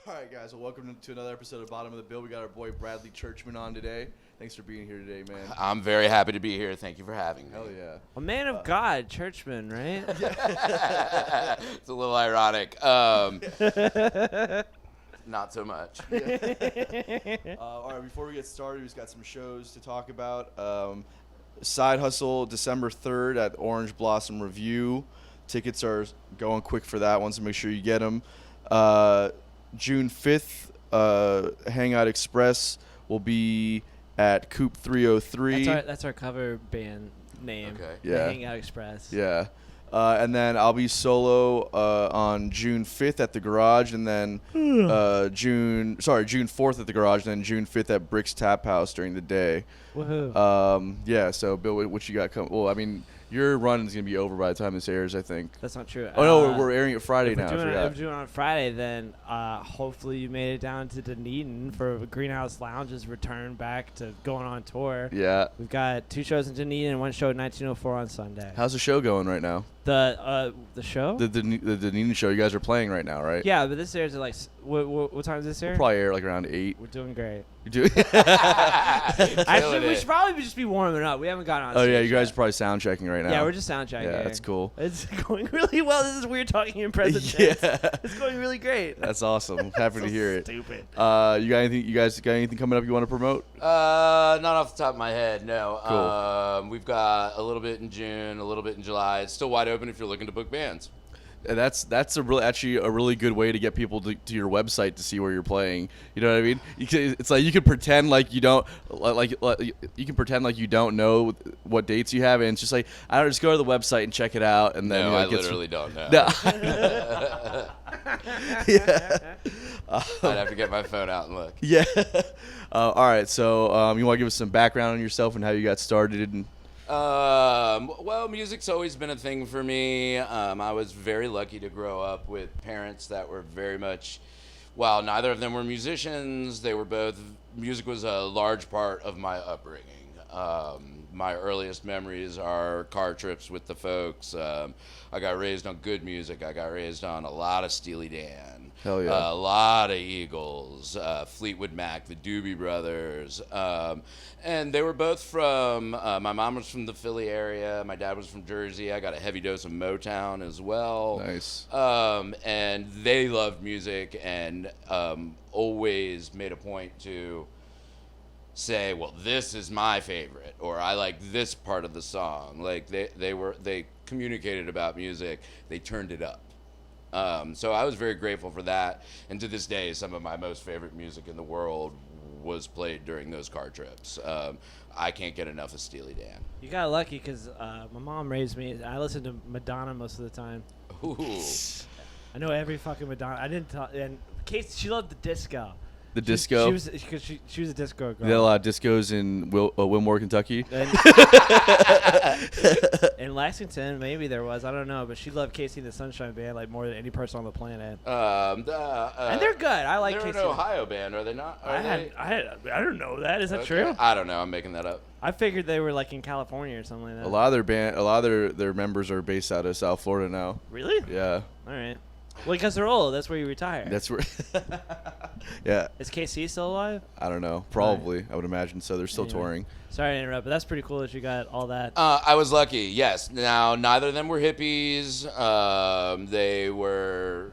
All right, guys. Well, welcome to another episode of Bottom of the Bill. We got our boy Bradley Churchman on today. Thanks for being here today, man. I'm very happy to be here. Thank you for having me. Hell yeah. A man of God, Churchman, right? It's a little ironic. Not so much. All right, before we get started, we've got some shows to talk about. Side Hustle, December 3rd at Orange Blossom Review. Tickets are going quick for that one, so make sure you get them. June 5th, Hangout Express will be at Coop 303. That's our cover band name. Okay. Yeah. Hangout Express. Yeah. And then I'll be solo on June 5th at the Garage, and then June 4th at the Garage, and then June 5th at Brick's Tap House during the day. Woohoo. Yeah, so Bill, what you got coming? Well, I mean, your run is going to be over by the time this airs, I think. That's not true. Oh, no, we're airing it Friday now. If we're doing it on Friday, then hopefully you made it down to Dunedin for Greenhouse Lounge's return back to going on tour. Yeah. We've got 2 shows in Dunedin and 1 show at 1904 on Sunday. How's the show going right now? The show? The Dunedin show you guys are playing right now, right? Yeah, but this airs at like what time is this air? We'll probably air like around 8. We're doing great. You do? Actually, we should probably just be warming up. We haven't gotten on. Oh yeah, stage you guys yet. are probably sound checking right now. Yeah, we're just sound checking. Yeah, that's cool. It's going really well. This is weird talking in present tense. Yeah. It's going really great. That's awesome. Happy to hear it. Stupid. You got anything? You guys got anything coming up you want to promote? Not off the top of my head, no. Cool. We've got a little bit in June, a little bit in July. It's still wide open if you're looking to book bands. And that's actually a really good way to get people to your website to see where you're playing. You know what I mean? It's like you can pretend like you don't you can pretend like you don't know what dates you have, and it's just like I don't just go to the website and check it out, and then No, I literally don't know. No. Yeah. I'd have to get my phone out and look. Yeah. All right. So you want to give us some background on yourself and how you got started? And Well, music's always been a thing for me. I was very lucky to grow up with parents that were very much, while neither of them were musicians, they were both, music was a large part of my upbringing. My earliest memories are car trips with the folks. I got raised on good music. I got raised on a lot of Steely Dan. Hell yeah. A lot of Eagles, Fleetwood Mac, the Doobie Brothers. And they were both from, my mom was from the Philly area. My dad was from Jersey. I got a heavy dose of Motown as well. Nice. And they loved music and always made a point to say, well, this is my favorite, or I like this part of the song. Like they communicated about music. They turned it up. So I was very grateful for that. And to this day, some of my most favorite music in the world was played during those car trips. I can't get enough of Steely Dan. You got lucky because my mom raised me. I listened to Madonna most of the time. Ooh. I know every fucking Madonna. I didn't tell. And Kate, she loved the disco. The disco. She was a disco girl. You had a lot of discos in Wilmore, Kentucky. In Lexington, maybe there was. I don't know, but she loved Casey and the Sunshine Band like more than any person on the planet. And they're good. I like Casey. They're an Ohio band, are they not? I don't know that. Is that Okay. true? I don't know. I'm making that up. I figured they were like in California or something like that. A lot of their members are based out of South Florida now. Really? Yeah. All right. Well, because they're old. That's where you retire. That's where. Yeah. Is KC still alive? I don't know. Probably. Right. I would imagine so. They're still touring. Sorry to interrupt, but that's pretty cool that you got all that. I was lucky, yes. Now, neither of them were hippies. They were,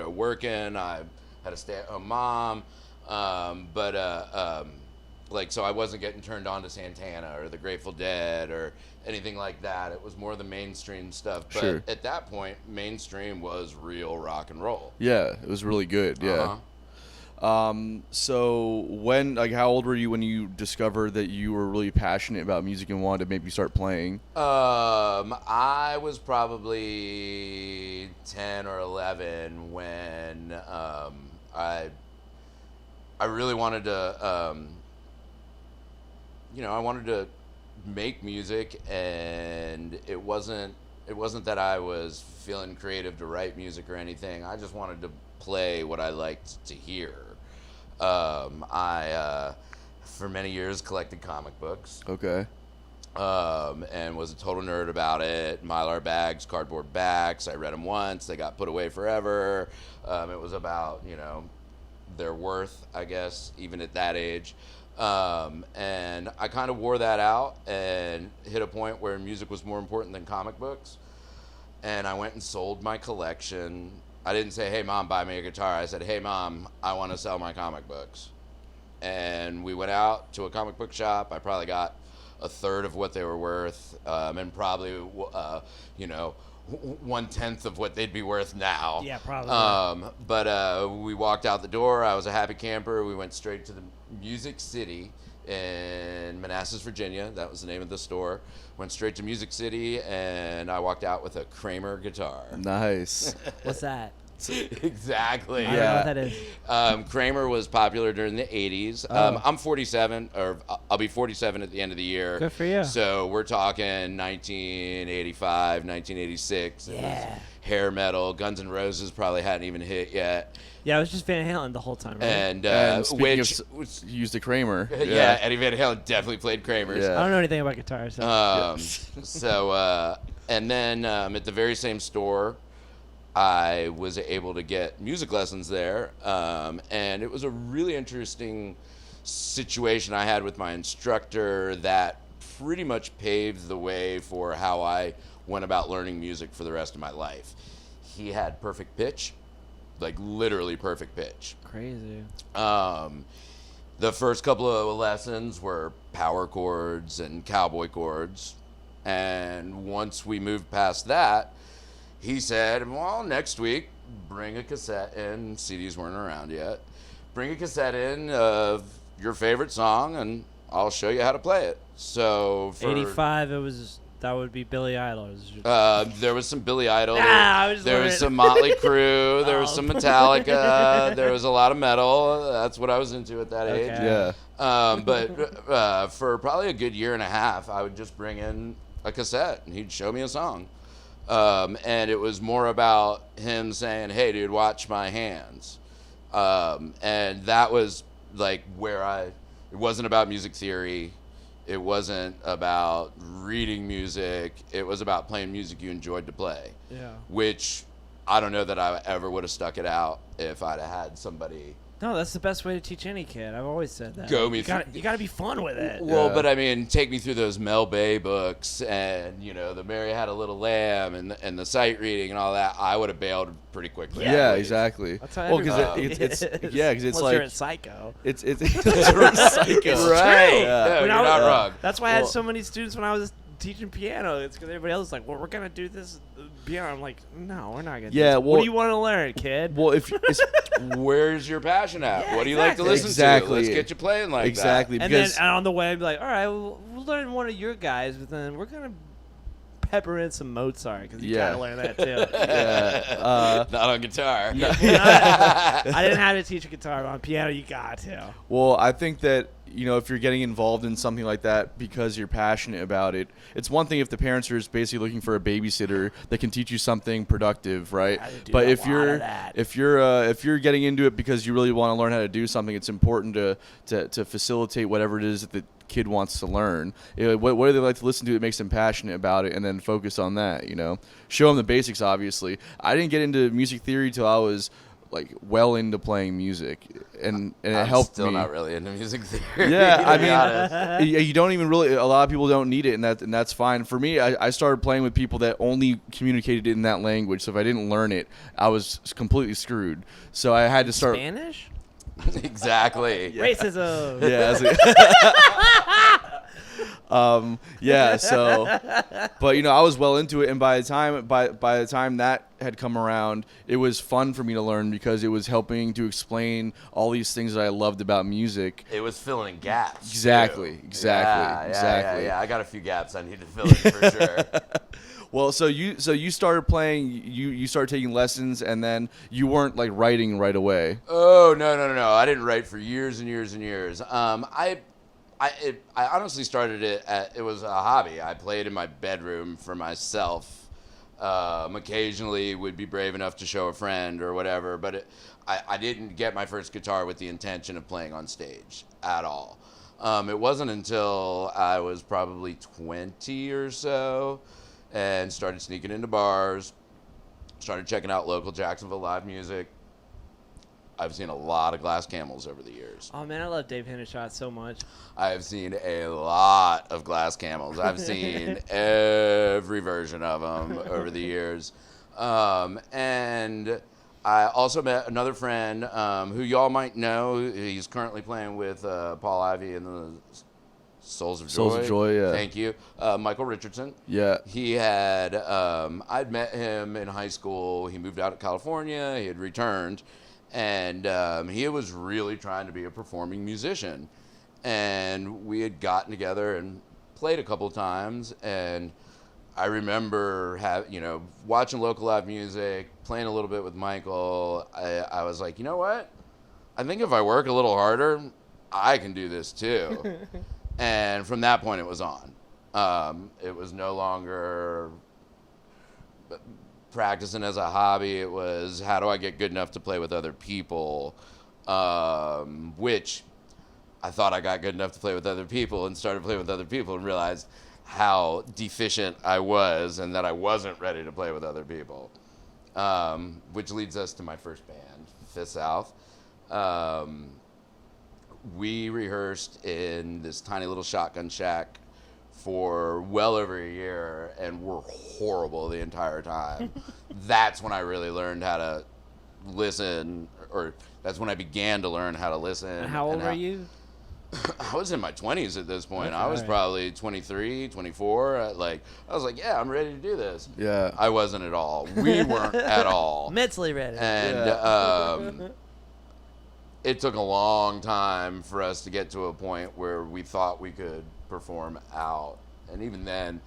working. I had a stay-at-home mom. So I wasn't getting turned on to Santana or the Grateful Dead or anything like that. It was more the mainstream stuff. But sure. At that point, mainstream was real rock and roll. Yeah, it was really good. Yeah. So how old were you when you discovered that you were really passionate about music and wanted to maybe start playing? I was probably 10 or 11 when I really wanted to. I wanted to make music, and it wasn't that I was feeling creative to write music or anything. I just wanted to play what I liked to hear. I for many years collected comic books. Okay. And was a total nerd about it. Mylar bags, cardboard backs. I read them once. They got put away forever. It was about, their worth, I guess, even at that age. And I kind of wore that out and hit a point where music was more important than comic books. And I went and sold my collection. I didn't say, hey, Mom, buy me a guitar. I said, hey, Mom, I want to sell my comic books. And we went out to a comic book shop. I probably got a third of what they were worth, and probably, 1/10 of what they'd be worth now. Yeah, probably. But we walked out the door. I was a happy camper. We went straight to the Music City in Manassas, Virginia. That was the name of the store. Went straight to Music City, and I walked out with a Kramer guitar. Nice. What's that? Exactly. I don't know what that is. Kramer was popular during the 80s. Oh. I'm 47, or I'll be 47 at the end of the year. Good for you. So we're talking 1985, 1986. It was Yeah. hair metal. Guns N' Roses probably hadn't even hit yet. Yeah, it was just Van Halen the whole time, right? And speaking which of, you used a Kramer. yeah, Eddie Van Halen definitely played Kramers. Yeah. I don't know anything about guitars. So. And then at the very same store, I was able to get music lessons there, and it was a really interesting situation I had with my instructor that pretty much paved the way for how I went about learning music for the rest of my life. He had perfect pitch, like literally perfect pitch. Crazy. The first couple of lessons were power chords and cowboy chords, and once we moved past that, he said, well, next week, bring a cassette in. CDs weren't around yet. Bring a cassette in of your favorite song, and I'll show you how to play it. So for 85, that would be Billy Idol. there was some Billy Idol. I was there was wondering. some Motley Crue. There was Oh. some Metallica. There was a lot of metal. That's what I was into at that age. Okay. Yeah. But for probably a good year and a half, I would just bring in a cassette, and he'd show me a song. And it was more about him saying, hey, dude, watch my hands. And that was like where it wasn't about music theory. It wasn't about reading music. It was about playing music you enjoyed to play. Yeah. Which I don't know that I ever would have stuck it out if I'd have had somebody. No, that's the best way to teach any kid. I've always said that. Go me you gotta be fun with it. Well, Yeah. but I mean, take me through those Mel Bay books and, the Mary Had a Little Lamb and the sight reading and all that. I would have bailed pretty quickly. Yeah, exactly. That's how Well, because everybody it's is. because it's Unless like you're in Psycho. it's psycho. It's Right. true. Yeah, When you're I not was- wrong. That's why I had Well- so many students when I was teaching piano. It's because everybody else is like, well, we're gonna do this piano. I'm like, no, we're not gonna. do Yeah, this. well- what do you want to learn, kid? Well, if it's Where's your passion at? Yeah, What do you like to exactly. listen Exactly. to? Let's get you playing like exactly And then because on the way, I'd be like, all right, we'll learn one of your guys, but then we're gonna pepper in some Mozart because you Yeah. gotta learn that too. that. Not on guitar. I didn't have to teach a guitar, but on piano you got to. well, I think that if you're getting involved in something like that because you're passionate about it, it's one thing if the parents are just basically looking for a babysitter that can teach you something productive, right? I do But a if lot you're of that. if you're getting into it because you really want to learn how to do something, it's important to facilitate whatever it is that the kid wants to learn. What do they like to listen to that makes them passionate about it, and then focus on that. Show them the basics. Obviously, I didn't get into music theory till I was like well into playing music, and it I'm helped still me. not really into music theory. Yeah, to I be mean, honest. you don't even really. A lot of people don't need it, and that's fine. For me, I started playing with people that only communicated in that language. So if I didn't learn it, I was completely screwed. So I had to start. Spanish? Exactly. Racism. Yeah. Yeah. So, but I was well into it, and by the time that had come around, it was fun for me to learn because it was helping to explain all these things that I loved about music. It was filling in gaps. Exactly. too. Exactly. Yeah. I got a few gaps I need to fill in for sure. Well, so you started playing, you started taking lessons, and then you weren't like writing right away. Oh, no. I didn't write for years and years and years. I honestly started it was a hobby. I played in my bedroom for myself. Occasionally would be brave enough to show a friend or whatever, but I didn't get my first guitar with the intention of playing on stage at all. It wasn't until I was probably 20 or so and started sneaking into bars, started checking out local Jacksonville live music, I've seen a lot of Glass Camels over the years. Oh man, I love Dave Hendershot so much. I have seen a lot of Glass Camels. I've seen every version of them over the years. And I also met another friend who y'all might know. He's currently playing with Paul Ivy in the Souls of Joy. Souls of Joy, yeah. Thank you. Michael Richardson. Yeah. He had, I'd met him in high school. He moved out to California. He had returned. And he was really trying to be a performing musician. And we had gotten together and played a couple times. And I remember watching local live music, playing a little bit with Michael. I was like, you know what? I think if I work a little harder, I can do this too. And from that point, it was on. It was no longer practicing as a hobby. It was, how do I get good enough to play with other people? Which I thought I got good enough to play with other people, and started playing with other people and realized how deficient I was and that I wasn't ready to play with other people. Which leads us to my first band, Fifth South. We rehearsed in this tiny little shotgun shack for well over a year and were horrible the entire time. That's when I really learned how to listen, or that's when I began to learn how to listen. And how old are you? I was in my 20s at this point. Okay. I was probably 23, 24. I was like, yeah, I'm ready to do this. Yeah. I wasn't at all. We weren't at all. Mentally ready. And it took a long time for us to get to a point where we thought we could perform out. And even then,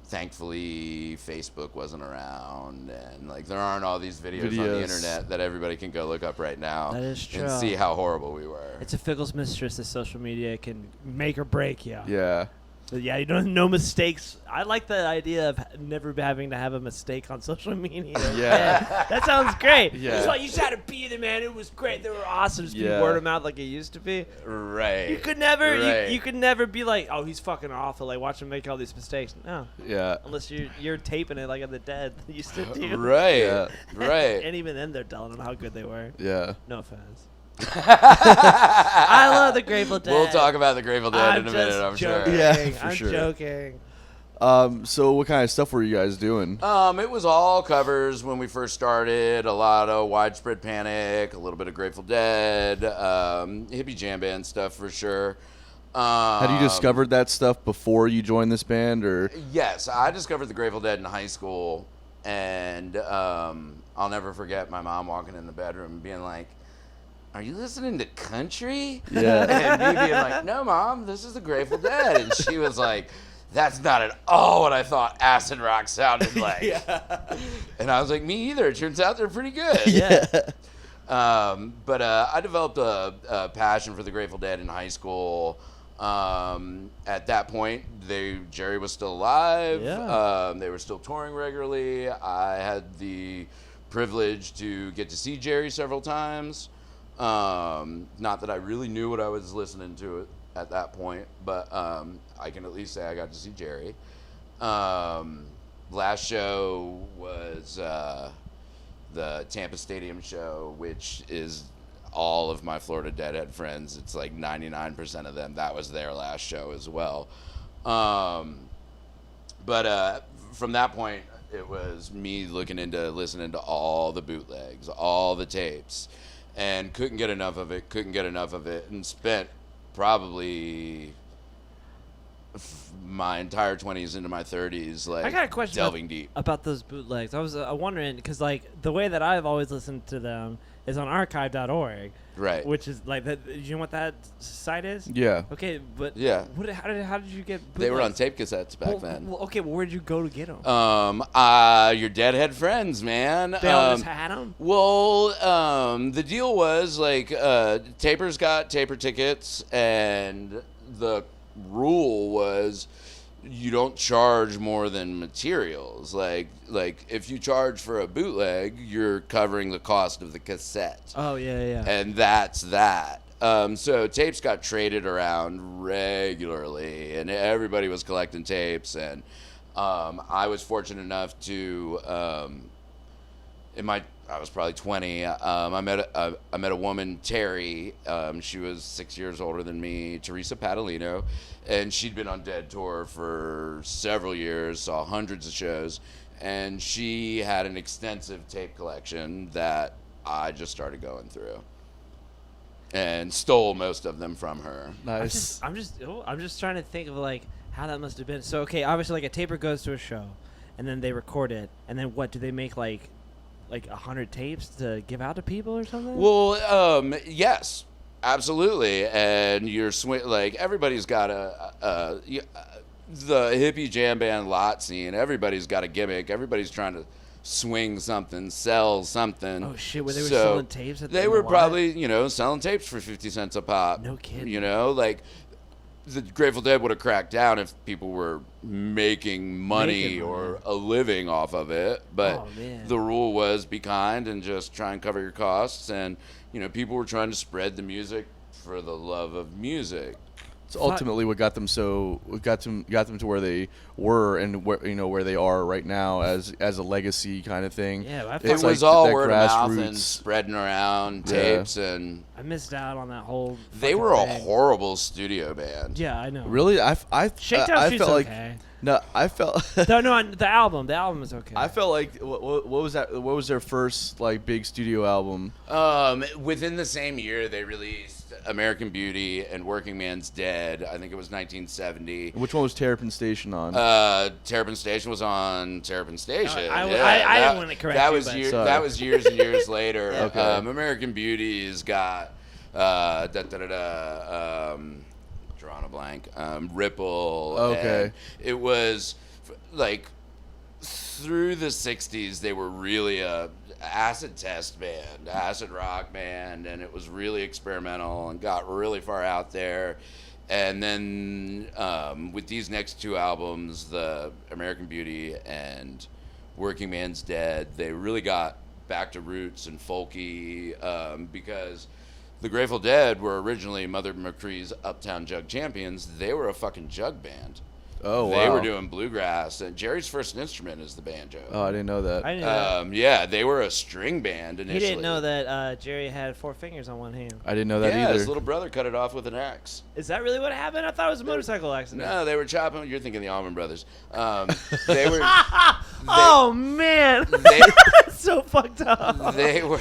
thankfully, Facebook wasn't around, and there aren't all these videos on the internet that everybody can go look up right now. That is true. And see how horrible we were. It's a fickle mistress that social media can make or break you. Yeah. But yeah, you don't no mistakes. I like the idea of never having to have a mistake on social media. Yeah. That sounds great. Yeah. That's why you just had to be there, man. It was great. They were awesome. Just be Yeah. word of mouth like it used to be. Right. You could never, Right. you could never be like, oh, he's fucking awful. Like watch him make all these mistakes. No, Yeah. unless you're taping it like the Dead used to do. Right. Yeah. Right. And even then, they're telling them how good they were. Yeah. No offense. I love the Grateful Dead. We'll talk about the Grateful Dead in a minute, I'm joking. sure. Yeah, for I'm sure. joking. So what kind of stuff were you guys doing? It was all covers when we first started. A lot of Widespread Panic, a little bit of Grateful Dead, hippie jam band stuff for sure. Had you discovered that stuff before you joined this band, or? Yes, I discovered the Grateful Dead in high school, and I'll never forget my mom walking in the bedroom and being like, "Are you listening to country?" Yeah. And me being like, "No, Mom, this is the Grateful Dead." And she was like, "That's not at all what I thought acid rock sounded like." Yeah. And I was like, "Me either. It turns out they're pretty good." Yeah. But I developed a passion for the Grateful Dead in high school. At that point, Jerry was still alive. Yeah. They were still touring regularly. I had the privilege to get to see Jerry several times. Not that I really knew what I was listening to at that point, but I can at least say I got to see Jerry. Last show was the Tampa Stadium show, which is all of my Florida Deadhead friends. It's like 99% of them. That was their last show as well. But from that point, it was me listening to all the bootlegs, all the tapes, and couldn't get enough of it, and spent probably my entire 20s into my 30s I got a question delving deep. about those bootlegs. I was wondering, because the way that I've always listened to them is on archive.org. Right. Which is that. You know what that site is? Yeah. Okay, but Yeah. How did you get bootlegs? They were on tape cassettes back Well, then. okay, well, where'd you go to get them? Your Deadhead friends, man. They all just had them? Well, the deal was Tapers got taper tickets, and the rule was you don't charge more than materials. Like if you charge for a bootleg, you're covering the cost of the cassette. Oh, yeah. And that's that. So tapes got traded around regularly, and everybody was collecting tapes. And I was fortunate enough to I was probably 20. I met a woman, Terry. She was 6 years older than me, Teresa Padalino, and she'd been on Dead Tour for several years, saw hundreds of shows, and she had an extensive tape collection that I just started going through, and stole most of them from her. Nice. I'm just trying to think of like how that must have been. So okay, obviously like a taper goes to a show, and then they record it, and then what do they make like 100 tapes to give out to people or something? Well, yes, absolutely. And you're like everybody's got the hippie jam band lot scene. Everybody's got a gimmick. Everybody's trying to swing something, sell something. Oh shit! Where they were selling tapes? They were probably selling tapes for 50 cents a pop. No kidding. Like the Grateful Dead would have cracked down if people were making money or a living off of it. But the rule was be kind and just try and cover your costs. And people were trying to spread the music for the love of music. It's ultimately what got them to where they were and where they are right now as a legacy kind of thing. Yeah, it was all word of mouth and spreading around tapes, and I missed out on that whole. They were a horrible studio band. Yeah, I know. Really, I Shakedown Street's felt like okay. no, I felt no, the album is okay. I felt like what was that? What was their first like big studio album? Within the same year, they released American Beauty and Working Man's Dead. I think it was 1970. Which one was Terrapin Station on? Terrapin Station was on Terrapin Station. I didn't want to correct that you. That was years and years later. Okay. American Beauty's got drawing a blank. Ripple. Okay. And it was like through the 60s they were really a acid test band, acid rock band, and it was really experimental and got really far out there. And then with these next two albums, the American Beauty and Working Man's Dead, they really got back to roots and folky, because the Grateful Dead were originally Mother McCree's Uptown Jug Champions. They were a fucking jug band. Oh, wow. They were doing bluegrass, and Jerry's first instrument is the banjo. Oh, I didn't know that. I didn't know that. Yeah, they were a string band initially. He didn't know that Jerry had 4 fingers on one hand. I didn't know that yeah, either. his little brother cut it off with an axe. Is that really what happened? I thought it was a motorcycle accident. No, they were chopping. You're thinking the Allman Brothers. They were. Oh man, They, that's so fucked up. they were.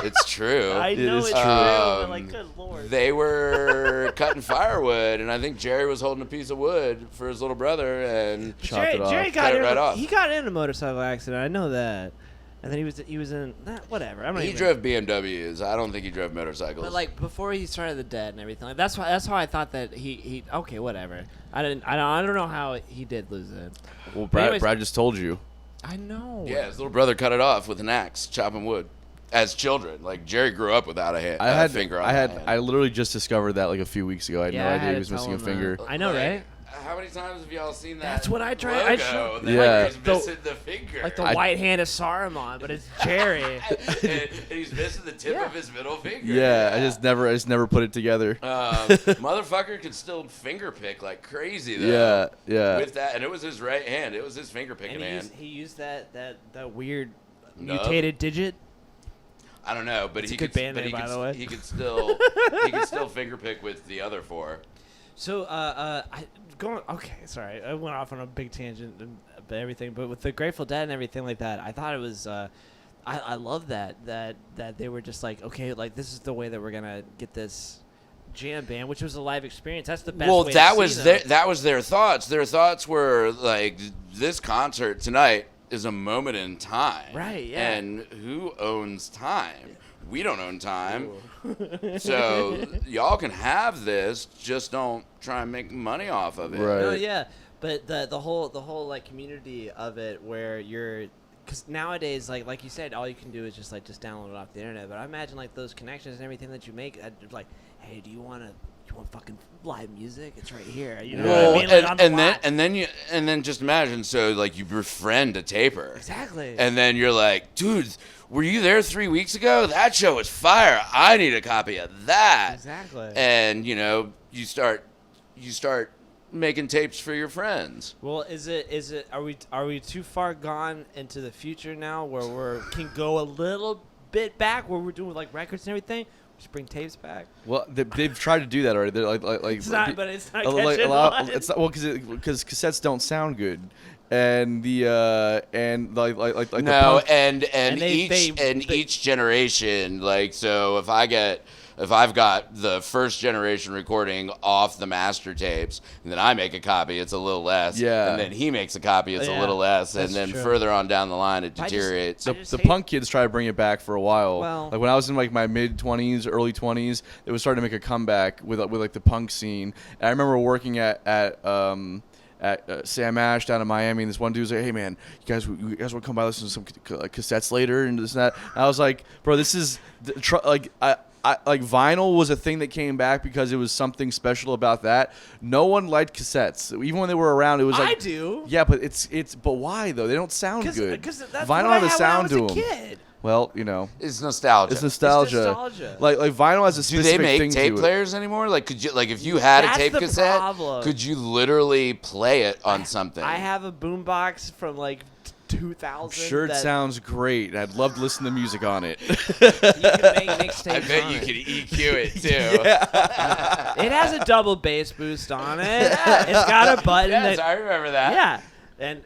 It's true. I know is it's true. true. But like, good lord. They were cutting firewood, and I think Jerry was holding a piece of wood for his little brother, and Chopped it off. Jerry Cut it right off. He got in a motorcycle accident. I know that. And then he was in whatever. I'm not he even, drove BMWs. I don't think he drove motorcycles. But like before he started the Dead and everything, like that's how I thought that he okay, whatever. I don't know how he did lose it. Well, anyways- Brad just told you. I know. yeah, his little brother cut it off with an axe, chopping wood. As children, like Jerry grew up without a finger on that hand. I literally just discovered that like a few weeks ago. I had Yeah, no I idea had he was to missing a tell him finger. that. I know, right? How many times have y'all seen that? That's what I tried. Logo I showed- that Yeah. he's missing the finger. Like the white hand of Saruman, but it's Jerry. and he's missing the tip of his middle finger. Yeah, I just never put it together. Motherfucker could still finger pick like crazy though. Yeah. With that, and it was his right hand. It was his finger picking And hand. he used that weird Nub? mutated digit. I don't know, but It's he a good could. band But name, by the way. he could still finger pick with the other four. So, okay, sorry, I went off on a big tangent and everything, but with the Grateful Dead and everything like that, I thought it was, I love that they were just like, okay, like this is the way that we're gonna get this jam band, which was a live experience. That's the best. Well, way that to was see their them. that was their thoughts. Their thoughts were like, this concert tonight is a moment in time. Right, yeah. And who owns time? We don't own time. So y'all can have this, just don't try and make money off of it. Right. No, yeah, but the whole like community of it where you're. Because nowadays, like you said, all you can do is just download it off the internet. But I imagine like those connections and everything that you make, like, hey, do you want fucking live music? It's right here. You know Well, what I mean? Like, on the lot. and then just imagine, so like you befriend a taper. Exactly. And then you're like, dude, were you there 3 weeks ago? That show was fire. I need a copy of that. Exactly. And you start making tapes for your friends. Well, are we too far gone into the future now where we can go a little bit back where we're doing like records and everything? Just bring tapes back. Well, they've tried to do that already. They're like It's not, but it's not like catching a lot. on. It's not because cassettes don't sound good, and the and like the No, punk, and they- each generation, like, so if I've got the first generation recording off the master tapes, and then I make a copy, it's a little less. Yeah. And then he makes a copy, it's a Yeah, little less. And that's then true. further on down the line, it I just- deteriorates. I the hate- punk kids tried to bring it back for a while. Well- like when I was in like my mid-20s, early 20s, it was starting to make a comeback with like the punk scene. And I remember working at Sam Ash down in Miami, and this one dude was like, "Hey man, you guys want to come by listen to some cassettes later and this and that?" And I was like, "Bro, this is like I like vinyl was a thing that came back because it was something special about that. No one liked cassettes, even when they were around. It was like I do. Yeah, but but why though? They don't sound good. Because that's Vinyl what have I a had sound when I was to a them. kid. Well, you know, It's nostalgia. it's nostalgia. nostalgia. Like vinyl has a Do specific they make thing tape to it. players anymore? Like, could you, like, if you had That's a tape the cassette, problem. could you literally play it on something? I have a boombox from like 2000. I'm sure it that sounds great. I'd love to listen to music on it. You can make mixtapes I bet on you it. could EQ it too. It has a double bass boost on it. It's got a button. Yes, that, I remember that. yeah, and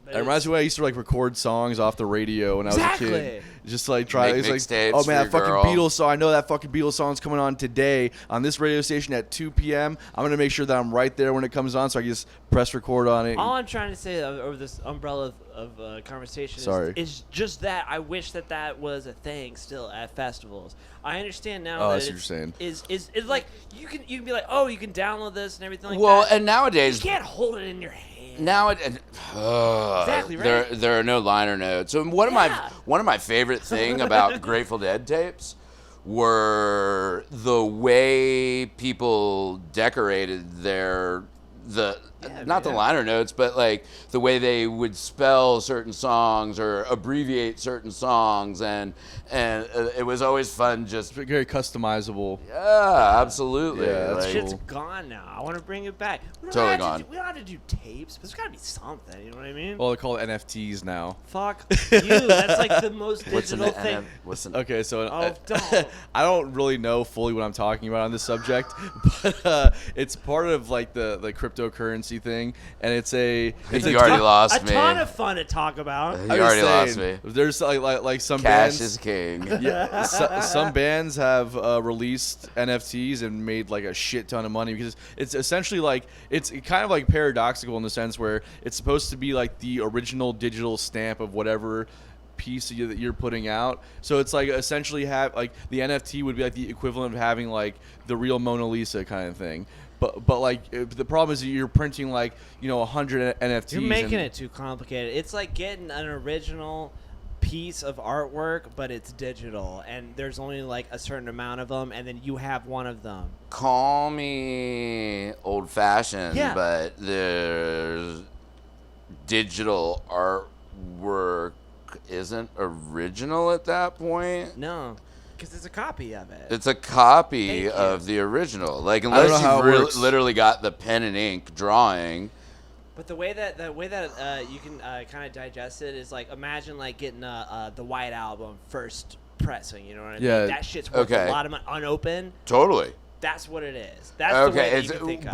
It reminds me when I used to like record songs off the radio when I was a kid. Exactly. Just like try. Make It's like, mixtapes oh for man, your that fucking girl. Beatles song. I know that fucking Beatles song's coming on today on this radio station at 2 p.m. I'm gonna make sure that I'm right there when it comes on, so I can just press record on it. All I'm trying to say over this umbrella of conversation Sorry. is just that I wish that was a thing still at festivals. I understand now Oh, that I see what you're saying. is like you can be like, oh, you can download this and everything like Well, that. and nowadays, You can't hold it in your hand. exactly right. There are no liner notes. So one of my favorite thing about Grateful Dead tapes were the way people decorated the liner notes, but like the way they would spell certain songs or abbreviate certain songs, and it was always fun. Just Very customizable. yeah, absolutely. Yeah, that's Like, Shit's cool. gone now. I want to bring it back. We don't Totally have to gone. we don't have to do tapes, but there's got to be something. You know what I mean? Well, they call it NFTs now. Fuck you. That's like the most what's an digital thing. what's an Okay, so Oh, don't. I don't really know fully what I'm talking about on this subject, but it's part of like the cryptocurrency thing, and it's a You already lost a me. ton of fun to talk about. You I'm just already lost saying, me. There's like some Cash bands. is king. Yeah, some bands have released NFTs and made like a shit ton of money because it's essentially like it's kind of like paradoxical in the sense where it's supposed to be like the original digital stamp of whatever piece that you're putting out. So it's like essentially have like the NFT would be like the equivalent of having like the real Mona Lisa kind of thing. But like the problem is that you're printing like 100 NFTs. You're making and- it too complicated. It's like getting an original piece of artwork, but it's digital, and there's only like a certain amount of them, and then you have one of them. Call me old-fashioned, Yeah. but there's digital artwork isn't original at that point. No, because it's a copy of it. It's a copy Thank you. of the original. Like don't know unless how you've it works. literally got the pen and ink drawing. But the way that you can kind of digest it is like imagine like getting the White Album first pressing. You know what I mean? Yeah. That shit's worth Okay. a lot of money unopened. Totally. That's what it is. That's the way Okay, that you can think of.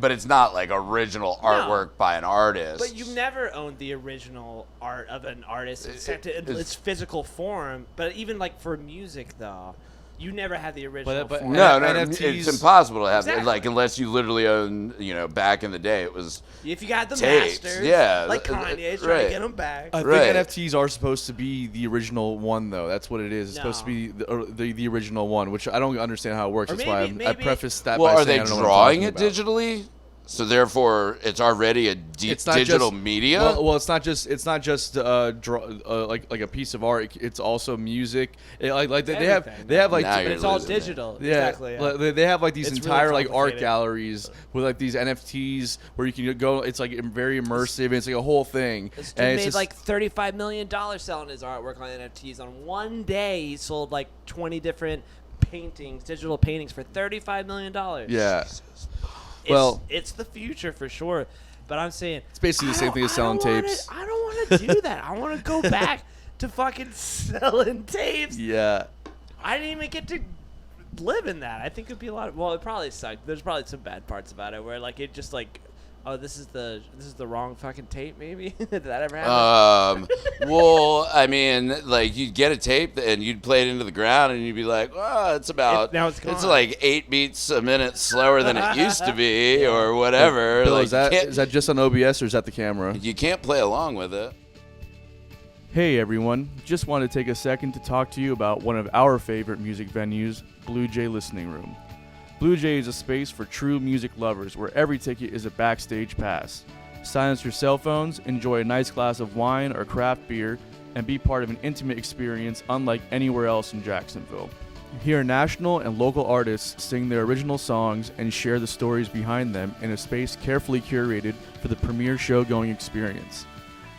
but it's not like original artwork by an artist. But you've never owned the original art of an artist except in its physical form. But even like for music, though, you never had the original but- form. No, NFTs it's impossible to have Exactly. like unless you literally own. Back in the day, it was If you got the tapes, masters, yeah, like Kanye, trying right. to get them back. I think Right. NFTs are supposed to be the original one, though. That's what it is. It's supposed to be the original one, which I don't understand how it works. Or That's why maybe- I prefaced that well, by are saying they I don't know what I'm drawing talking it about. digitally? So therefore, it's already a It's not digital just- media. Well, it's not just like a piece of art. It's also music. They have Everything. they have like Now But you're it's all losing me. digital. yeah, Exactly. Yeah. like, they have like these It's really entire like art complicated. galleries with like these NFTs where you can go. It's like very immersive. And it's like a whole thing. This And dude it's made just- like $35 million selling his artwork on NFTs. On one day, he sold like 20 different paintings, digital paintings, for $35 million. yeah. it's the future for sure. But I'm saying it's basically the same thing as selling tapes. I don't want to do that. I want to go back to fucking selling tapes. Yeah. I didn't even get to live in that. I think it'd be a lot of, well, it probably sucked. There's probably some bad parts about it where like it just like, oh, this is the wrong fucking tape maybe. Did that ever happen? Well, I mean, like you'd get a tape and you'd play it into the ground and you'd be like, oh, it's about now it's gone. It's like 8 beats a minute slower than it used to be or whatever. Bill, like, is that just on OBS or is that the camera? You can't play along with it. Hey everyone, just want to take a second to talk to you about one of our favorite music venues, Blue Jay Listening Room. Blue Jay is a space for true music lovers where every ticket is a backstage pass. Silence your cell phones, enjoy a nice glass of wine or craft beer, and be part of an intimate experience unlike anywhere else in Jacksonville. Hear national and local artists sing their original songs and share the stories behind them in a space carefully curated for the premier show-going experience.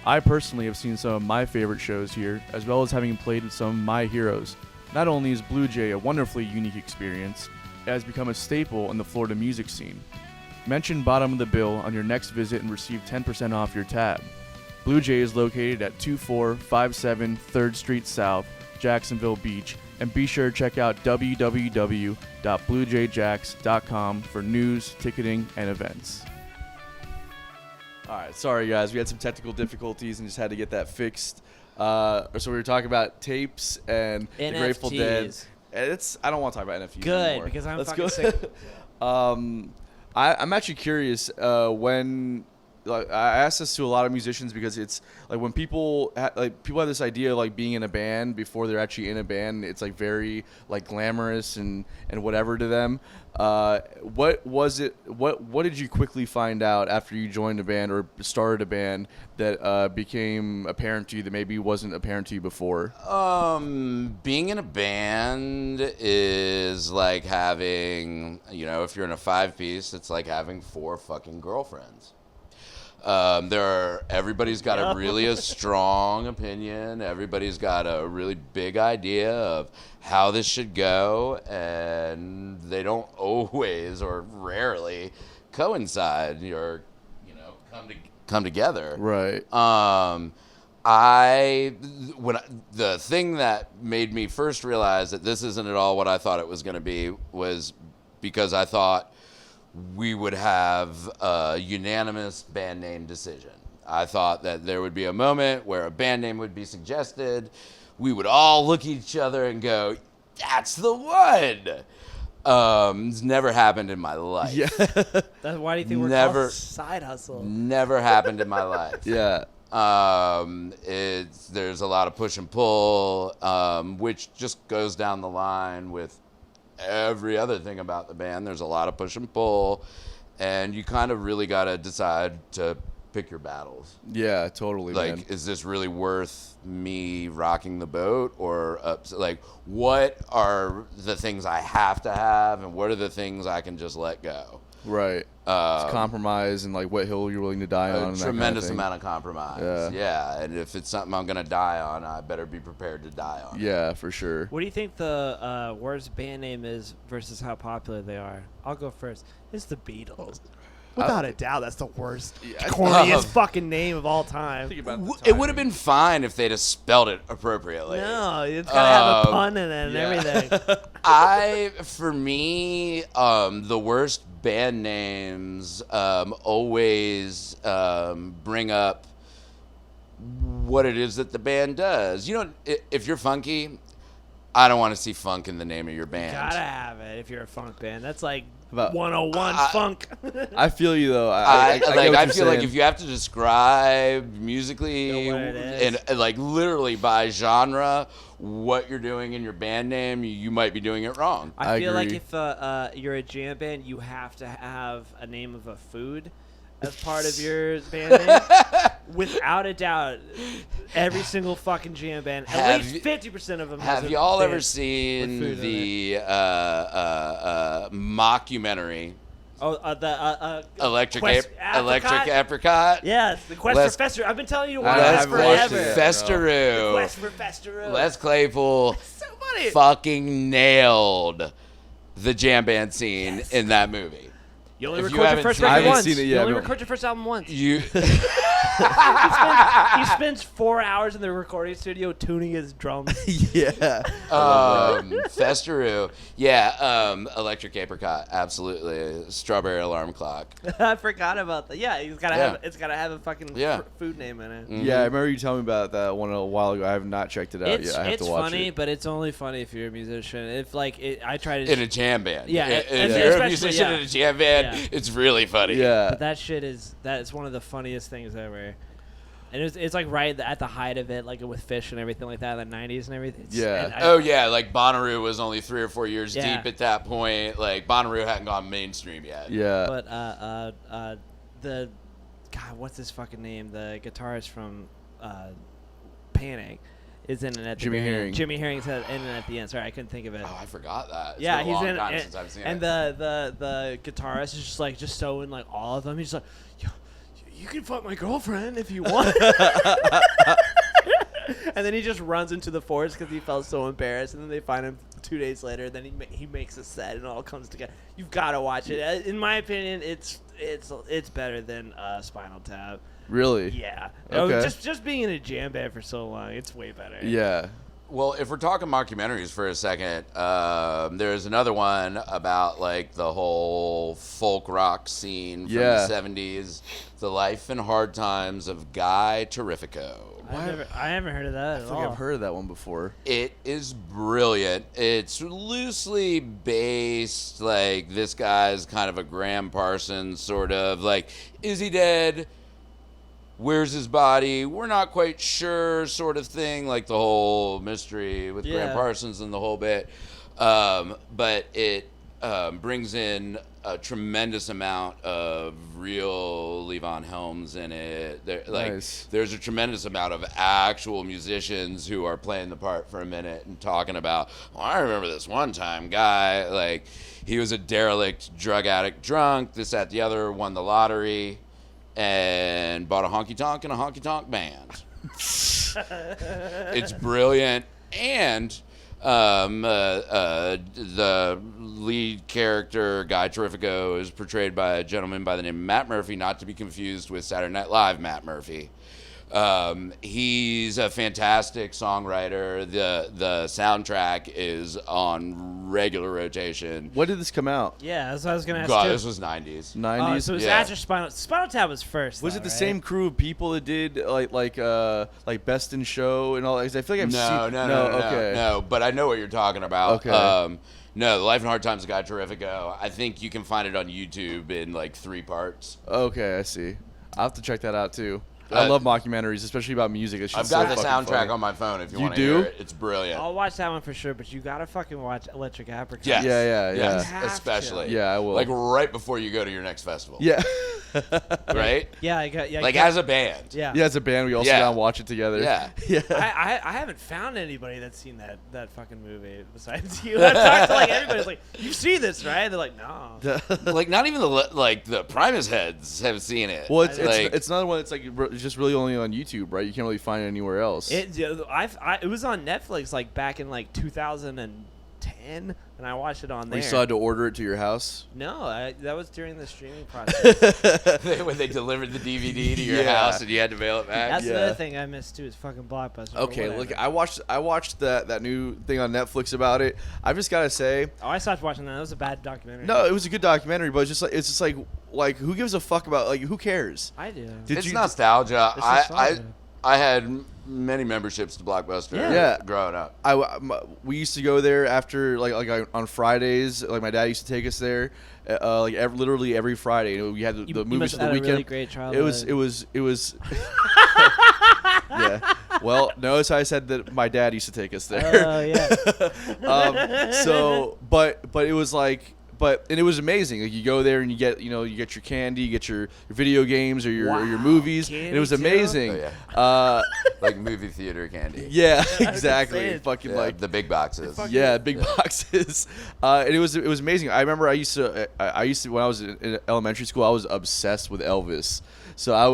I personally have seen some of my favorite shows here, as well as having played with some of my heroes. Not only is Blue Jay a wonderfully unique experience, it has become a staple in the Florida music scene. Mention Bottom of the Bill on your next visit and receive 10% off your tab. Blue Jay is located at 2457 3rd Street South, Jacksonville Beach, and be sure to check out www.bluejayjacks.com for news, ticketing, and events. All right, sorry guys, we had some technical difficulties and just had to get that fixed. So we were talking about tapes and NFTs. the Grateful Dead. I don't want to talk about NFTs Good, anymore. because I'm Let's fucking go. sick. I'm actually curious when. Like, I asked this to a lot of musicians because it's like when people have this idea of like being in a band before they're actually in a band. It's like very like glamorous and whatever to them. What was it? What did you quickly find out after you joined a band or started a band that became apparent to you that maybe wasn't apparent to you before? Being in a band is like having, if you're in a 5-piece, it's like having 4 fucking girlfriends. Everybody's got a strong opinion. Everybody's got a really big idea of how this should go, and they don't always or rarely coincide or, come together. Right. The thing that made me first realize that this isn't at all what I thought it was going to be was because I thought we would have a unanimous band name decision. I thought that there would be a moment where a band name would be suggested. We would all look at each other and go, that's the one. It's never happened in my life. Yeah. Why do you think we're called Side Hustle? Never happened in my life. Yeah. There's a lot of push and pull, which just goes down the line with every other thing about the band. There's a lot of push and pull, and you kind of really got to decide to pick your battles. Yeah, totally, like, man. Is this really worth me rocking the boat, or what are the things I have to have, and what are the things I can just let go? Right. Compromise and like what hill you're willing to die on. A tremendous amount of compromise. Yeah, and if it's something I'm gonna die on, I better be prepared to die on. Yeah, for sure. What do you think the worst band name is versus how popular they are? I'll go first. It's the Beatles. Without a doubt, that's the worst, corniest fucking name of all time. It would have been fine if they'd have spelled it appropriately. No, it's gotta have a pun in it and everything. For me, the worst band names always bring up what it is that the band does. If you're funky, I don't want to see funk in the name of your band. You gotta have it if you're a funk band. That's like About 101 funk. I feel you though. I get what feel you're like saying. if you have to describe musically and like literally by genre what you're doing in your band name, you might be doing it wrong. I feel agree. like if you're a jam band, you have to have a name of a food as part of your band name. Without a doubt, every single fucking jam band, at least 50% of them. Have y'all ever seen the mockumentary? Oh, the Electric Apricot? Apricot? Yes, the Quest for Fester. I've been telling you to watch Let's this watch forever. it. Festeroo. Quest for Fester. Les Claypool So funny. fucking nailed the jam band scene in that movie. You only If you record your haven't first seen it- record I haven't once. seen it You yet, only no. record your first album once. You He spends 4 hours in the recording studio tuning his drums. Yeah. Festeroo. Yeah, electric apricot, absolutely. Strawberry alarm clock. I forgot about that. Yeah, it's gotta have a fucking Yeah. food name in it. Yeah, I remember you telling me about that one a while ago. I have not checked it out It's yet. I have it's to watch funny, it. but it's only funny if you're a musician. If I try to In a jam band. Yeah, If and you're a especially, musician yeah. in a jam band, Yeah. it's really funny. Yeah. But that shit is one of the funniest things ever. And it's like right at the height of it, like with Fish and everything like that in the 90s and everything. Yeah. and Oh yeah, like Bonnaroo was only 3 or 4 years Yeah. deep at that point. Like Bonnaroo hadn't gone mainstream yet. Yeah. But the God, what's his fucking name? The guitarist from Panic is in it at the Jimmy very end. Herring. Jimmy Herring's in it at the end. Sorry, I couldn't think of it. Oh, I forgot that. It's Yeah, been a he's long in time it, since I've seen and it. the guitarist is just so in like all of them. He's like, "Yo, you can fuck my girlfriend if you want." And then he just runs into the forest because he felt so embarrassed. And then they find him 2 days later. Then he makes a set and it all comes together. You've got to watch it. In my opinion, it's better than Spinal Tap. Really? Yeah. Okay. Just being in a jam band for so long, it's way better. Yeah. Well, if we're talking mockumentaries for a second, there's another one about like the whole folk rock scene from Yeah. the 70s, The Life and Hard Times of Guy Terrifico. I haven't heard of that I at feel like all. I've heard of that one before. It is brilliant. It's loosely based, like, this guy's kind of a Graham Parsons sort of, like, is he dead? Where's his body? We're not quite sure sort of thing, like the whole mystery with Graham Yeah. Parsons and the whole bit. But it brings in a tremendous amount of real Levon Helms in it. Nice. There's a tremendous amount of actual musicians who are playing the part for a minute and talking about, well, I remember this one time guy, like, he was a derelict, drug addict, drunk, this, that, the other, won the lottery, and bought a honky-tonk and a honky-tonk band. It's brilliant, and the lead character, Guy Terrifico, is portrayed by a gentleman by the name of Matt Murphy, not to be confused with Saturday Night Live Matt Murphy. He's a fantastic songwriter. The soundtrack is on regular rotation. When did this come out? Yeah, that's what I was gonna ask. God, too. this was 90s. 90s? Oh, so it was Yeah. after Spinal Tap was first. Was though, it the right? same crew of people that did like Best in Show and all that? 'Cause I feel like I've seen. No. Okay. No, but I know what you're talking about. Okay. No, The Life and Hard Times of Guy Terrifico. I think you can find it on YouTube in like 3 parts. Okay, I see. I'll have to check that out too. I Uh, love mockumentaries, especially about music. It's I've just got so the fucking soundtrack funny. on my phone if you You want to do? hear it. It's brilliant. I'll watch that one for sure, but you gotta fucking watch Electric Apricot. Yes. Yeah. Yes, You have to. especially. Yeah, I will. Like right before you go to your next festival. Yeah. Right? Yeah, I got. Yeah, Like I got- as a band. Yeah. Yeah, as a band, we all sit Yeah. down and watch it together. Yeah. Yeah. I haven't found anybody that's seen that fucking movie besides you. I've talked to like everybody. It's like, you see this, right? They're like, no. Like not even the Primus heads have seen it. Well, it's like, it's another one that's like it's just really only on YouTube, right? You can't really find it anywhere else. It was on Netflix like back in like 2010, and I watched it on there. We still had to order it to your house. No, that was during the streaming process. when they delivered the DVD to your Yeah. house and you had to mail it back. That's Yeah. the other thing I missed too is fucking Blockbuster. but Okay, whatever. look, I watched that new thing on Netflix about it. I've just gotta say, Oh, I stopped watching that. That was a bad documentary. no, it was a good documentary, but it's just like who gives a fuck about who cares? I do. It's nostalgia. It's nostalgia. I had many memberships to Blockbuster Yeah. growing up. We used to go there after like on Fridays. Like my dad used to take us there, literally every Friday. And we had the You movies must of have the had a weekend. really great childhood. It was. Yeah. Well, notice how I said that my dad used to take us there. Oh yeah. But it was like. And it was amazing. Like you go there and you get your candy, you get your video games or your movies, and it was candy too? amazing. Oh, like movie theater candy. Yeah, say exactly. it. Fucking Yeah, like the big boxes. yeah, big boxes. And it was amazing. I remember I used to when I was in elementary school, I was obsessed with Elvis. So I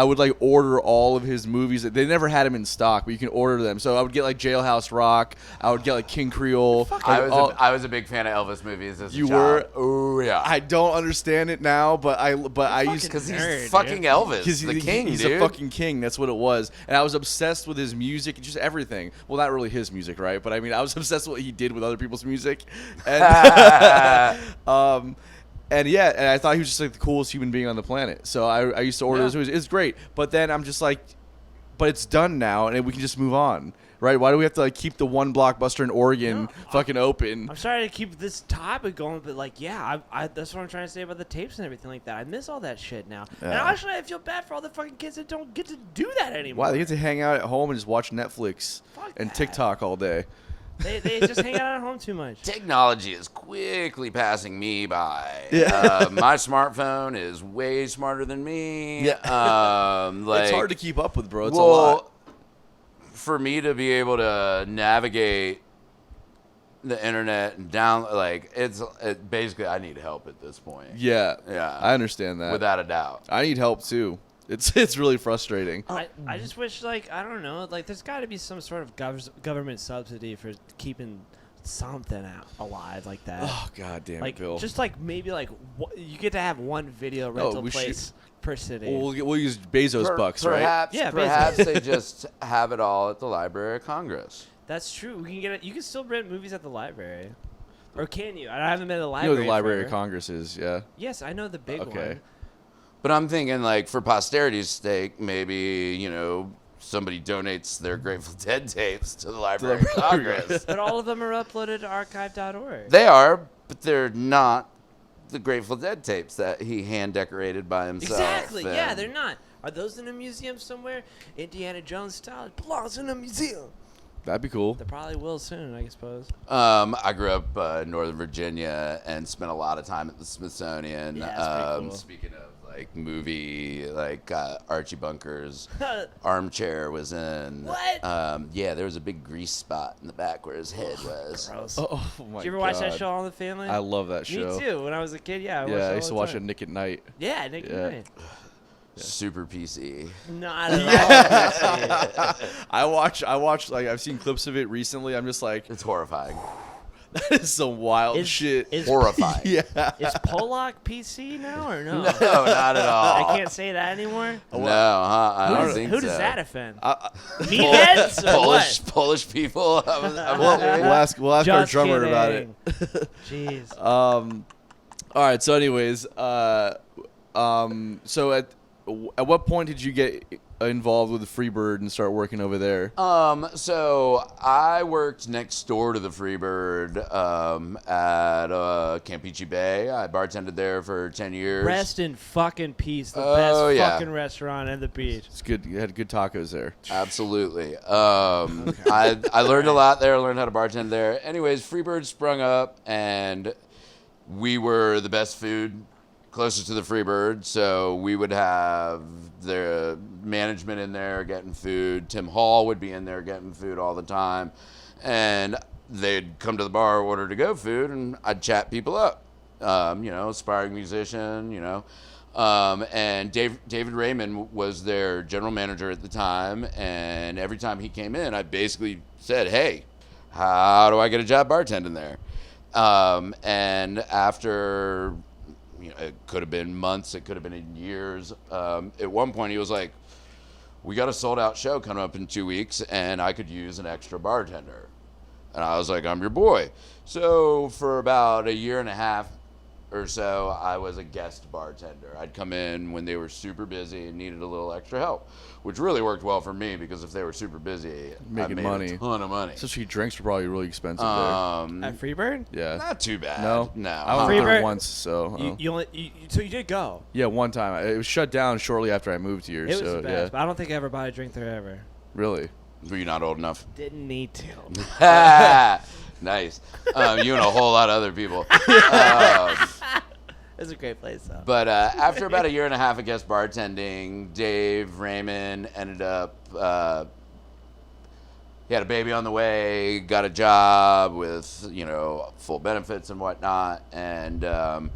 would like order all of his movies. They never had them in stock, but you can order them. So I would get like Jailhouse Rock. I would get like King Creole. I was a big fan of Elvis movies as a You child. were? Oh yeah. I don't understand it now, but I used Because he's Nerd, fucking Elvis, He's the king, he's dude. a fucking king. That's what it was. And I was obsessed with his music and just everything. Well, not really his music, right? But I mean, I was obsessed with what he did with other people's music. And, and yeah, and I thought he was just like the coolest human being on the planet. So I used to order those movies. It's great. But then I'm just like, but it's done now, and we can just move on, right? Why do we have to like keep the one Blockbuster in Oregon fucking open? I'm sorry to keep this topic going, but like, yeah, I that's what I'm trying to say about the tapes and everything like that. I miss all that shit now. And actually, I feel bad for all the fucking kids that don't get to do that anymore. Wow, they get to hang out at home and just watch Netflix and that. TikTok all day. They just hang out at home too much. Technology is quickly passing me by. Yeah. My smartphone is way smarter than me. Yeah. Like, It's hard to keep up with, bro. It's a lot. For me to be able to navigate the internet and basically I need help at this point. Yeah. Yeah. I understand that. Without a doubt. I need help too. It's really frustrating. I just wish, like, I don't know, like, there's got to be some sort of government subsidy for keeping something alive like that. Oh god damn like, it, Bill. just like maybe like you get to have one video rental we place per city. We'll use Bezos bucks, right? Perhaps, Yeah, perhaps they just have it all at the Library of Congress. That's true. We can get it. You can still rent movies at the library, or can you? I haven't been to the You know library. what the Library of forever. Congress is, yeah. Yes, I know the big Okay. one. But I'm thinking, like, for posterity's sake, maybe, somebody donates their Grateful Dead tapes to the Library of Congress. But all of them are uploaded to archive.org. They are, but they're not the Grateful Dead tapes that he hand decorated by himself. Exactly. Yeah, And- they're not. Are those in a museum somewhere? Indiana Jones style. It belongs in a museum. That'd be cool. They probably will soon, I suppose. I grew up in Northern Virginia and spent a lot of time at the Smithsonian. Yeah, that's pretty cool. Speaking of like movie, like Archie Bunker's Armchair was in. What? Yeah, there was a big grease spot in the back where his head was. Gross. Oh my god. Did you ever watch that show on the Family? I love that show. Me too. When I was a kid, yeah. I used to watch it. it Nick at Night. Yeah, Nick Yeah. Knight. Super PC. Not at all. I watch like I've seen clips of it recently. I'm just like, It's horrifying. that is some wild shit. Is, Horrifying. Yeah. is Pollock PC now or no? No, not at all. I can't say that anymore. No, I Who don't does, think who so. does that offend? I- Meatheads or Polish people. we'll ask our Just drummer about it. kidding. Jeez. All right. So, anyways, so at what point did you get involved with the Freebird and start working over there? So I worked next door to the Freebird at Campeche Bay. I bartended there for 10 years. Rest in fucking peace. The Oh, best yeah. fucking restaurant and the beach. It's good. You had good tacos there. Absolutely. I learned a lot there. I learned how to bartend there. Anyways, Freebird sprung up, and we were the best food closest to the Freebird, so we would have the management in there getting food. Tim Hall would be in there getting food all the time, and they'd come to the bar, order to-go food, and I'd chat people up. Aspiring musician, and David Raymond was their general manager at the time, and every time he came in, I basically said, "Hey, how do I get a job bartending there?" And after, it could have been months, it could have been in years. At one point, he was like, "We got a sold-out show coming up in 2 weeks, and I could use an extra bartender." And I was like, "I'm your boy." So for about a year and a half or so, I was a guest bartender. I'd come in when they were super busy and needed a little extra help, which really worked well for me because if they were super busy, Making I made money. a ton of money. Especially drinks were probably really expensive At Freebird? there. Yeah. Not too bad. No. No. I went there Freebird- once, so. So you did go. Yeah, one time. It was shut down shortly after I moved here. It was so the best, but I don't think I ever bought a drink there ever. really. Were you not old enough? Didn't need to. Nice. You and a whole lot of other people. It's a great place, though. But after about a year and a half of guest bartending, Dave Raymond ended up, he had a baby on the way, got a job with, full benefits and whatnot, and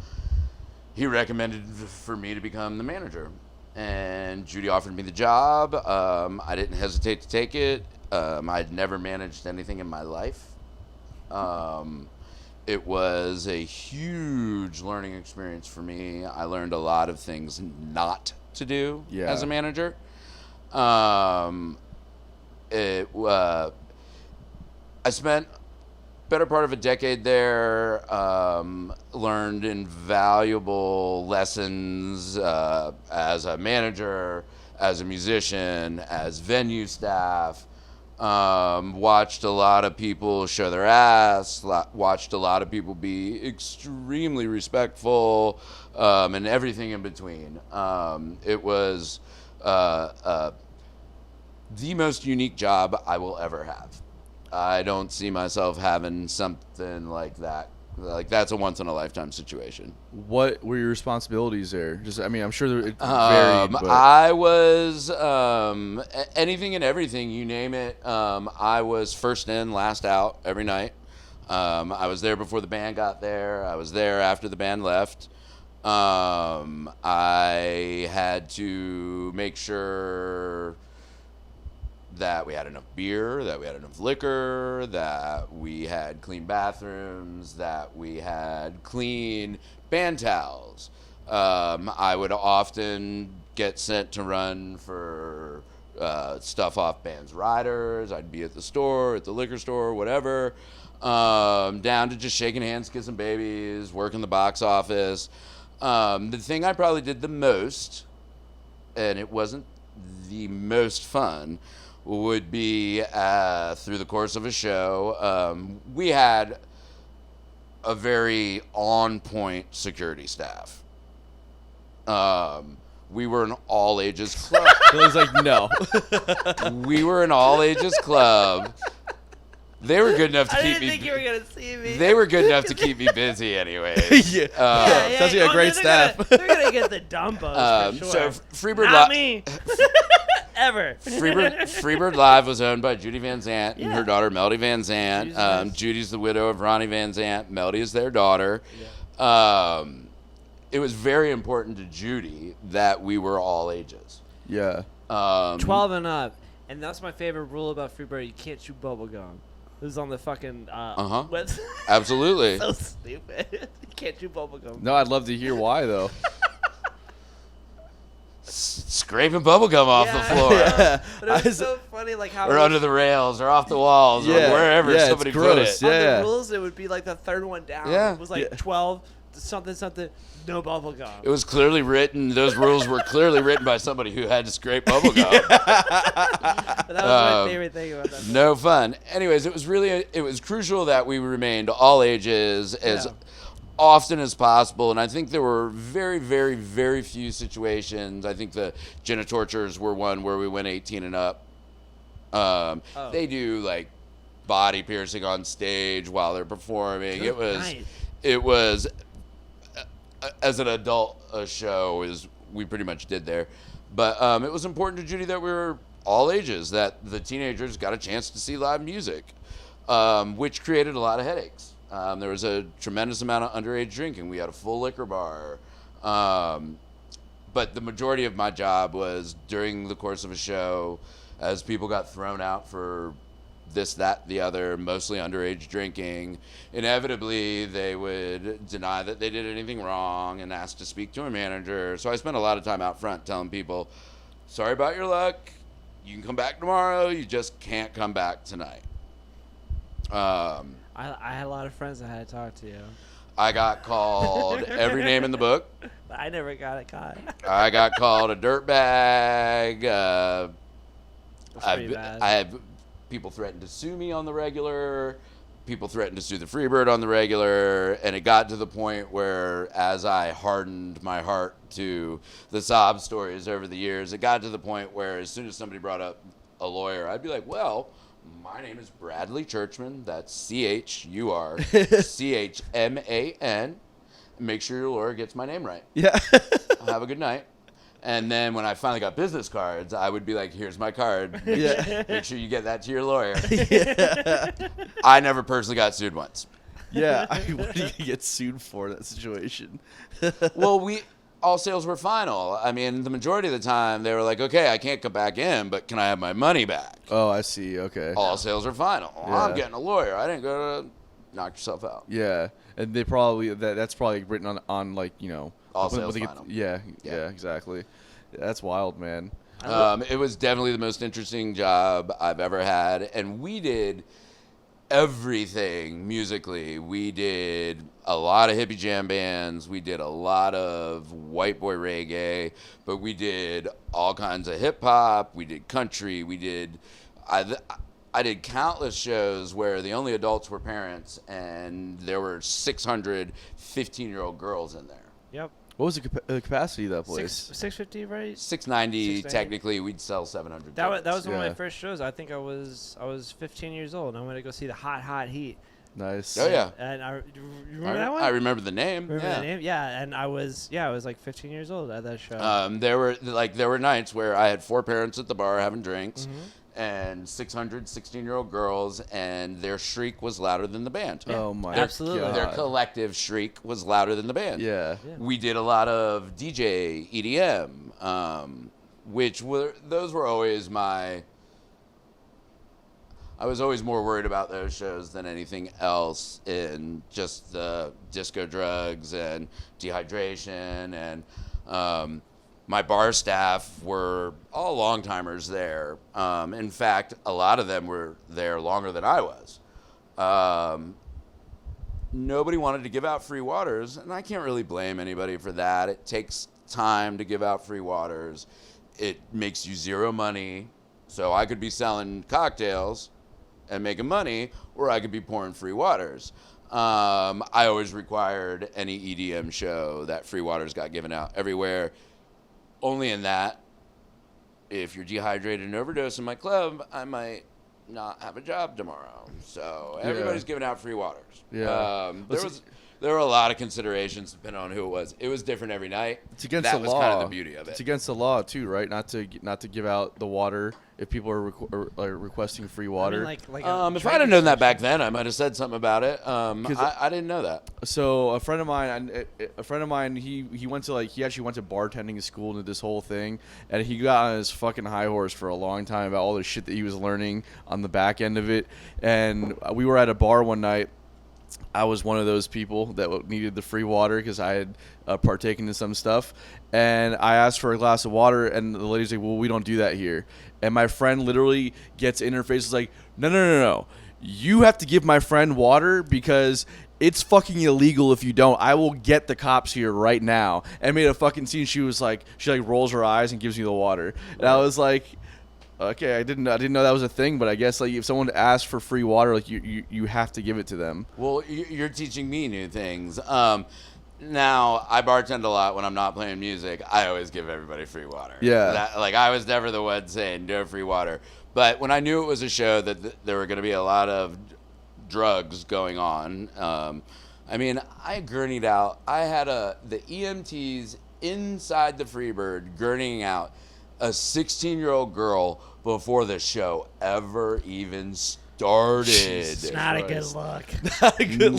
he recommended for me to become the manager. and Judy offered me the job. I didn't hesitate to take it. I'd never managed anything in my life. It was a huge learning experience for me. I learned a lot of things not to do as a manager. I spent better part of a decade there, learned invaluable lessons as a manager, as a musician, as venue staff. Watched a lot of people show their ass, watched a lot of people be extremely respectful, and everything in between. It was the most unique job I will ever have. I don't see myself having something like that. Like, that's a once-in-a-lifetime situation. What were your responsibilities there? Just, I mean, I'm sure it varied. But I was anything and everything, you name it. I was first in, last out every night. I was there before the band got there. I was there after the band left. I had to make sure that we had enough beer, that we had enough liquor, that we had clean bathrooms, that we had clean band towels. I would often get sent to run for stuff off band's riders. I'd be at the store, at the liquor store, whatever. Down to just shaking hands, kissing babies, working the box office. The thing I probably did the most, and it wasn't the most fun, would be through the course of a show. We had a very on-point security staff. We were an all-ages club. Billy's like, no. We were an all-ages club. They were good enough to I keep didn't me. think you were gonna see me. They were good enough to keep me busy, anyway. Yeah. Sounds like a great staff. They're gonna get the dumpos for sure. So Freebird Not me. Ever. Freebird Live was owned by Judy Van Zant and her Yeah. daughter Melody Van Zant. Judy's nice. Judy's the widow of Ronnie Van Zant. Melody is their daughter. Yeah. It was very important to Judy that we were all ages. Yeah. 12 and up. And that's my favorite rule about Freebird. You can't chew bubble gum. This is on the fucking website. Absolutely. So stupid. You can't chew bubble gum. No, I'd love to hear why, though. Scraping bubble gum off the floor. Yeah. But it was so funny, like how Or under the rails, or off the walls, or wherever Yeah, somebody it's put gross. it. on Yeah. the rules, it would be like the third one down. Yeah. It was like 12, something, no bubble gum. It was clearly written. Those rules were clearly written by somebody who had to scrape bubble gum. But that was my favorite thing about that. No fun. Anyways, it was crucial that we remained all ages as often as possible, and I think there were very, very, very few situations. I think the Jenna Tortures were one where we went 18 and up. They do like body piercing on stage while they're performing. Good It was as an adult show is we pretty much did there, but it was important to Judy that we were all ages, that the teenagers got a chance to see live music, which created a lot of headaches. There was a tremendous amount of underage drinking. We had a full liquor bar. But the majority of my job was during the course of a show, as people got thrown out for this, that, the other, mostly underage drinking. Inevitably, they would deny that they did anything wrong and ask to speak to a manager. So I spent a lot of time out front telling people, sorry about your luck. You can come back tomorrow. You just can't come back tonight. I had a lot of friends that had to talk to you. I got called every name in the book. But I never got it caught. I got called a dirtbag. Pretty bad. I had people threaten to sue me on the regular. People threatened to sue the Freebird on the regular. And it got to the point where, as I hardened my heart to the sob stories over the years, it got to the point where as soon as somebody brought up a lawyer, I'd be like, well, my name is Bradley Churchman. That's Churchman. Make sure your lawyer gets my name right. Yeah. Have a good night. And then when I finally got business cards, I would be like, here's my card. Yeah. Make sure you get that to your lawyer. Yeah. I never personally got sued once. Yeah. What do you get sued for in that situation? Well, all sales were final. I mean, the majority of the time they were like, okay, I can't come back in, but can I have my money back? Oh, I see. Okay. All sales are final. Yeah. I'm getting a lawyer. I didn't go to knock yourself out. Yeah, and they probably that's probably written on like All when sales they get- final. yeah, exactly. That's wild, man. It was definitely the most interesting job I've ever had, and we did everything musically. We did a lot of hippie jam bands. We did a lot of white boy reggae, but we did all kinds of hip hop. We did country. I did countless shows where the only adults were parents, and there were 600 15-year-old girls in there. Yep. What was the capacity of that place? 650, right? 690, 690. technically, we'd sell 700 That was tickets. one of my Yeah. first shows. I think I was 15 years old. And I went to go see the Hot Heat. Nice. Oh, yeah. And you remember that one? I remember the name. Remember yeah. the name? Yeah, and I was like 15 years old at that show. There were nights where I had 4 parents at the bar having drinks, and 600 16-year-old girls, and their shriek was louder than the band. Oh my Absolutely. God. Their collective shriek was louder than the band. Yeah. We did a lot of DJ EDM, those were always I was always more worried about those shows than anything else, in just the disco drugs and dehydration. And my bar staff were all long-timers there. In fact, a lot of them were there longer than I was. Nobody wanted to give out free waters, and I can't really blame anybody for that. It takes time to give out free waters. It makes you zero money. So I could be selling cocktails and making money, or I could be pouring free waters. I always required any EDM show that free waters got given out everywhere. Only in that, if you're dehydrated and overdose in my club, I might not have a job tomorrow. So everybody's giving out free waters. Yeah. There were a lot of considerations depending on who it was. It was different every night. It's against that the was law. kind of the beauty of it. It's against the law too, right? Not to give out the water if people are requesting free water. I mean, If I'd have known that back then, I might have said something about it. I didn't know that. So a friend of mine, he went to he actually went to bartending school and did this whole thing, and he got on his fucking high horse for a long time about all the shit that he was learning on the back end of it. And we were at a bar one night. I was one of those people that needed the free water because I had partaken in some stuff. And I asked for a glass of water, and the lady's like, well, we don't do that here. And my friend literally gets in her face, is like, no. You have to give my friend water because it's fucking illegal if you don't. I will get the cops here right now. And made a fucking scene. She rolls her eyes and gives me the water. And I was like, okay, I didn't know that was a thing, but I guess if someone asked for free water, you have to give it to them. Well, you're teaching me new things. Now, I bartend a lot when I'm not playing music. I always give everybody free water. Yeah. I was never the one saying no free water. But when I knew it was a show that there were going to be a lot of drugs going on, I gurneyed out. I had the EMTs inside the Freebird gurneying out a 16-year-old girl before the show ever even started. it's not a good look.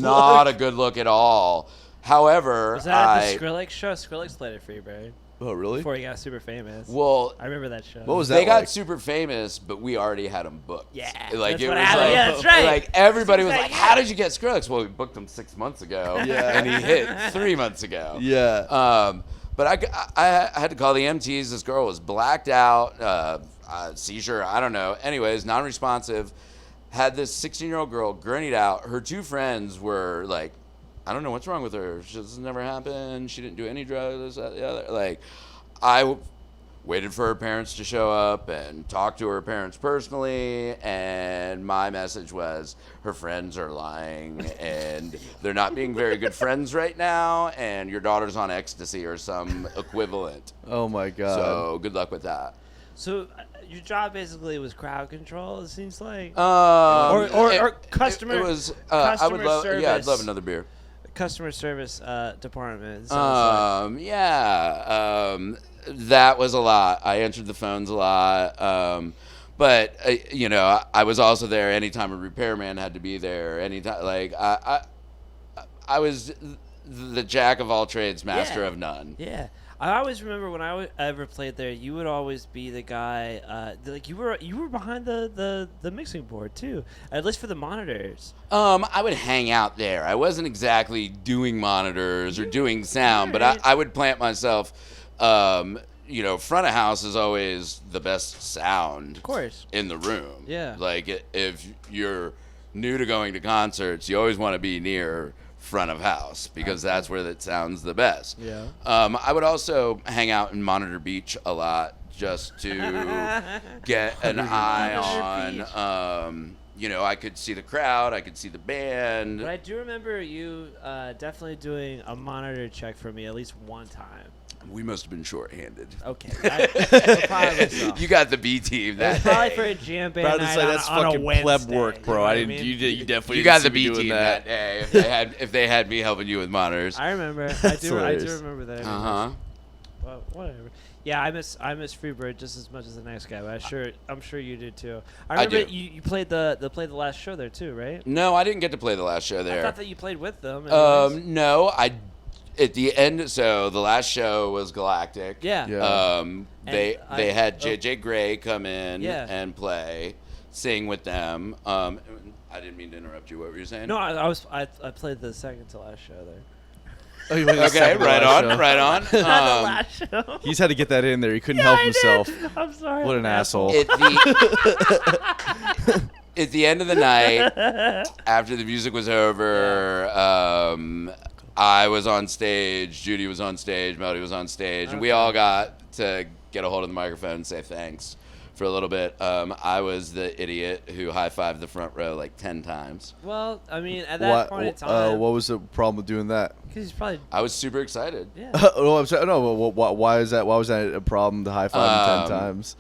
Not a good look at all. However, Was that at the Skrillex show? Skrillex played it for you, Barry. Oh, really? Before he got super famous. Well, I remember that show. What was that they got like? super famous, but we already had them booked. Yeah, like that's it what was happened. like, Yeah, that's right. like everybody was That's like, right, "How did you get Skrillex?" Well, we booked him 6 months ago, Yeah. and he hit 3 months ago. Yeah. But I had to call the MTs. This girl was blacked out, seizure, I don't know. Anyways, non-responsive. Had this 16-year-old girl gurneyed out. Her 2 friends were like, I don't know what's wrong with her. This has never happened. She didn't do any drugs, this, that, the other. Like, I waited for her parents to show up and talked to her parents personally, and my message was her friends are lying and they're not being very good friends right now, and your daughter's on ecstasy or some equivalent. Oh my God. So good luck with that. So your job basically was crowd control, it seems like? Or customer- It was. I would customer love. Yeah, I'd service. love another beer. Customer service department. it sounds like. Yeah. That was a lot. I answered the phones a lot. But I was also there anytime a repairman had to be there. Anytime, like I was the jack of all trades, master Yeah. of none. Yeah. I always remember when I ever played there, you would always be the guy. Like you were behind the mixing board too, at least for the monitors. I would hang out there. I wasn't exactly doing monitors or doing sound, but I would plant myself. Front of house is always the best sound, Of course. in the room. Yeah. Like if you're new to going to concerts, you always want to be near front of house because that's where it sounds the best. Yeah. I would also hang out in Monitor Beach a lot just to get an eye on. I could see the crowd, I could see the band. But I do remember you definitely doing a monitor check for me at least one time. We must have been shorthanded. Okay. Probably so. You got the B team It that was probably day. for a jam band Proud to night say on, that's on a fucking Wednesday. pleb work, bro. You know I what didn't. mean? You definitely You didn't got see the me B doing team that. that day. If they had me helping you with monitors. I remember. I That's do hilarious. remember that. Uh huh. Well, whatever. Yeah, I miss Freebird just as much as the next guy, but I'm sure you did too. I remember do. you played the last show there too, right? No, I didn't get to play the last show I there. thought that you played with them. anyways. No, at the end. So the last show was Galactic. Yeah. Yeah. They I- had JJ Gray come in Yeah. and play, sing with them. I didn't mean to interrupt you. What were you saying? No, I played the second to last show there. Oh, you went to the Okay, second right last on, show. right on. Not the last show. He's had to get that in there. He couldn't help I himself. did. I'm sorry. What an asshole. At the end of the night, after the music was over, I was on stage, Judy was on stage, Melody was on stage, and we all got to get a hold of the microphone and say thanks for a little bit. I was the idiot who high-fived the front row like 10 times. Well, I mean, at that point in What? time, What was the problem with doing that? because he's probably I was super excited. yeah, No, I'm sorry. No, why is that? Why was that a problem? To high five him 10 times.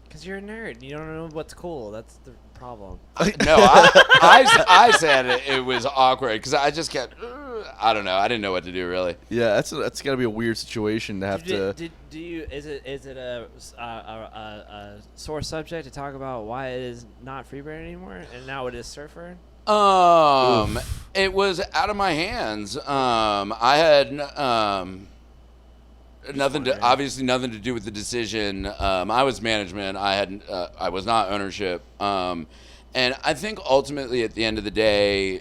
because you're a nerd. You don't know what's cool. That's the problem. No, I said it was awkward because I just kept, I don't know. I didn't know what to do really. Yeah, that's got to be a weird situation to have to. Do you is it a sore subject to talk about why it is not Freebird anymore and now it is Surfer? It was out of my hands. I had nothing to do with the decision. I was management. I was not ownership. And I think ultimately at the end of the day,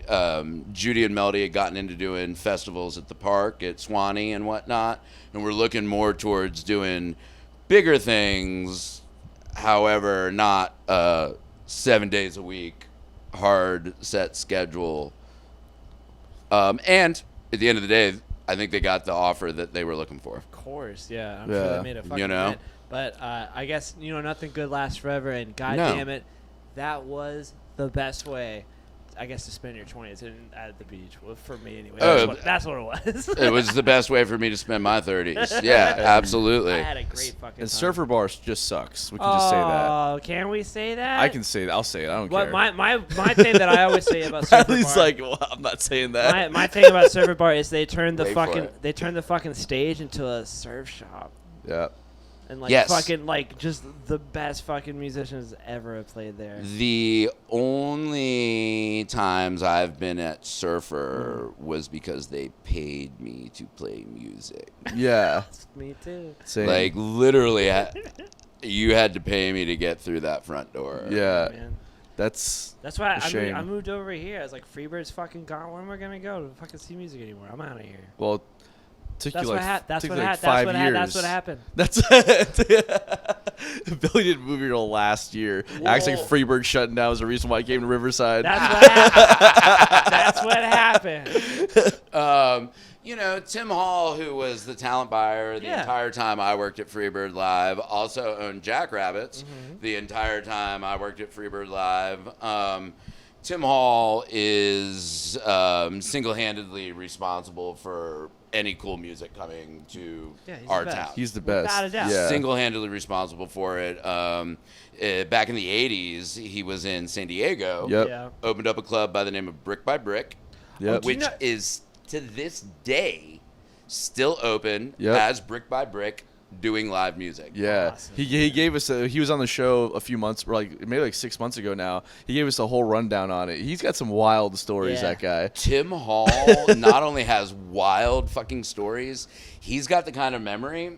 Judy and Melody had gotten into doing festivals at the park, at Swanee and whatnot, and we're looking more towards doing bigger things. However, not 7 days a week, hard set schedule. And at the end of the day, I think they got the offer that they were looking for. Of course, yeah. I'm Yeah. sure they made a fucking You know? mint. But I guess nothing good lasts forever, and god No. damn it, that was the best way, I guess, to spend your 20s at the beach. Well, for me anyway. Oh, That's what it was. It was the best way for me to spend my 30s. Yeah, absolutely. I had a great fucking And time. Surfer Bar just sucks. We can just say that. Oh, can we say that? I can say that. I'll say it. I don't What care. my thing that I always say about Surfer Bradley's Bar. like, well, I'm not saying that. my thing about Surfer Bar is they turned the Wait for fucking stage into a surf shop. Yeah. And Yes. fucking just the best fucking musicians ever have played there. The only times I've been at Surfer was because they paid me to play music. Yeah. Me too. Same. Like literally, you had to pay me to get through that front door. Yeah. Man. That's That's why a shame. I moved over here. I was like, Freebird's fucking gone. When am I gonna go to fucking see music anymore? I'm out of here. well. Took That's you what like happened. That's took what you like happened. 5 years. That's what happened. That's Billy didn't move here till last year. Actually, Whoa. Freebird shutting down was the reason why I came to Riverside. That's what happened. That's what happened. Tim Hall, who was the talent buyer the Yeah. entire time I worked at Freebird Live, also owned Jackrabbits the entire time I worked at Freebird Live. Tim Hall is single-handedly responsible for any cool music coming to Yeah, he's our the best. town. He's the Without best. a doubt. Yeah. Single-handedly responsible for it. Back in the 80s, he was in San Diego. Yep. Yeah. Opened up a club by the name of Brick by Brick, Yep. do you which know- is to this day still open Yep. as Brick by Brick doing live music. Yeah, Awesome. he gave us he was on the show a few months, maybe like 6 months ago now. He gave us a whole rundown on it. He's got some wild stories, Yeah. that guy. Tim Hall not only has wild fucking stories, he's got the kind of memory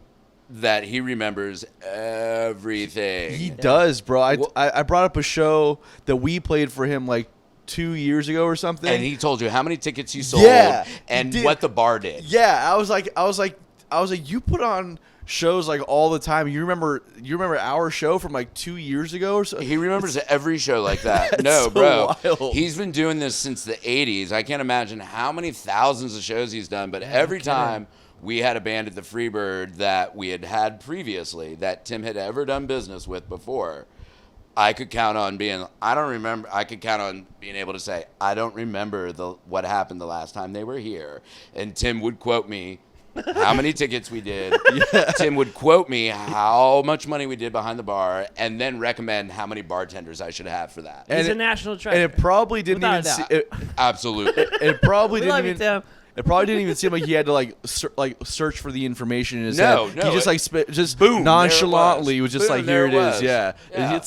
that he remembers everything. He does, bro. I brought up a show that we played for him like 2 years ago or something. And he told you how many tickets you sold Yeah, and he did. what the bar did. Yeah, I was like, you put on shows like all the time. You remember our show from like 2 years ago or so? He remembers every show like that. That's No, so bro. wild. He's been doing this since the 80s. I can't imagine how many thousands of shows he's done, but every time we had a band at the Freebird that we had previously that Tim had ever done business with before, I could count on being able to say, I don't remember what happened the last time they were here. And Tim would quote me how many tickets we did. Yeah. Tim would quote me how much money we did behind the bar and then recommend how many bartenders I should have for that. He's a national treasure. And it probably didn't Without even a doubt. Absolutely. it probably We didn't love you, even Tim. It probably didn't even seem like he had to search for the information in his No, head. no, He just just boom, nonchalantly there it was just Boom, like, there here it it is. was. Yeah. Yeah.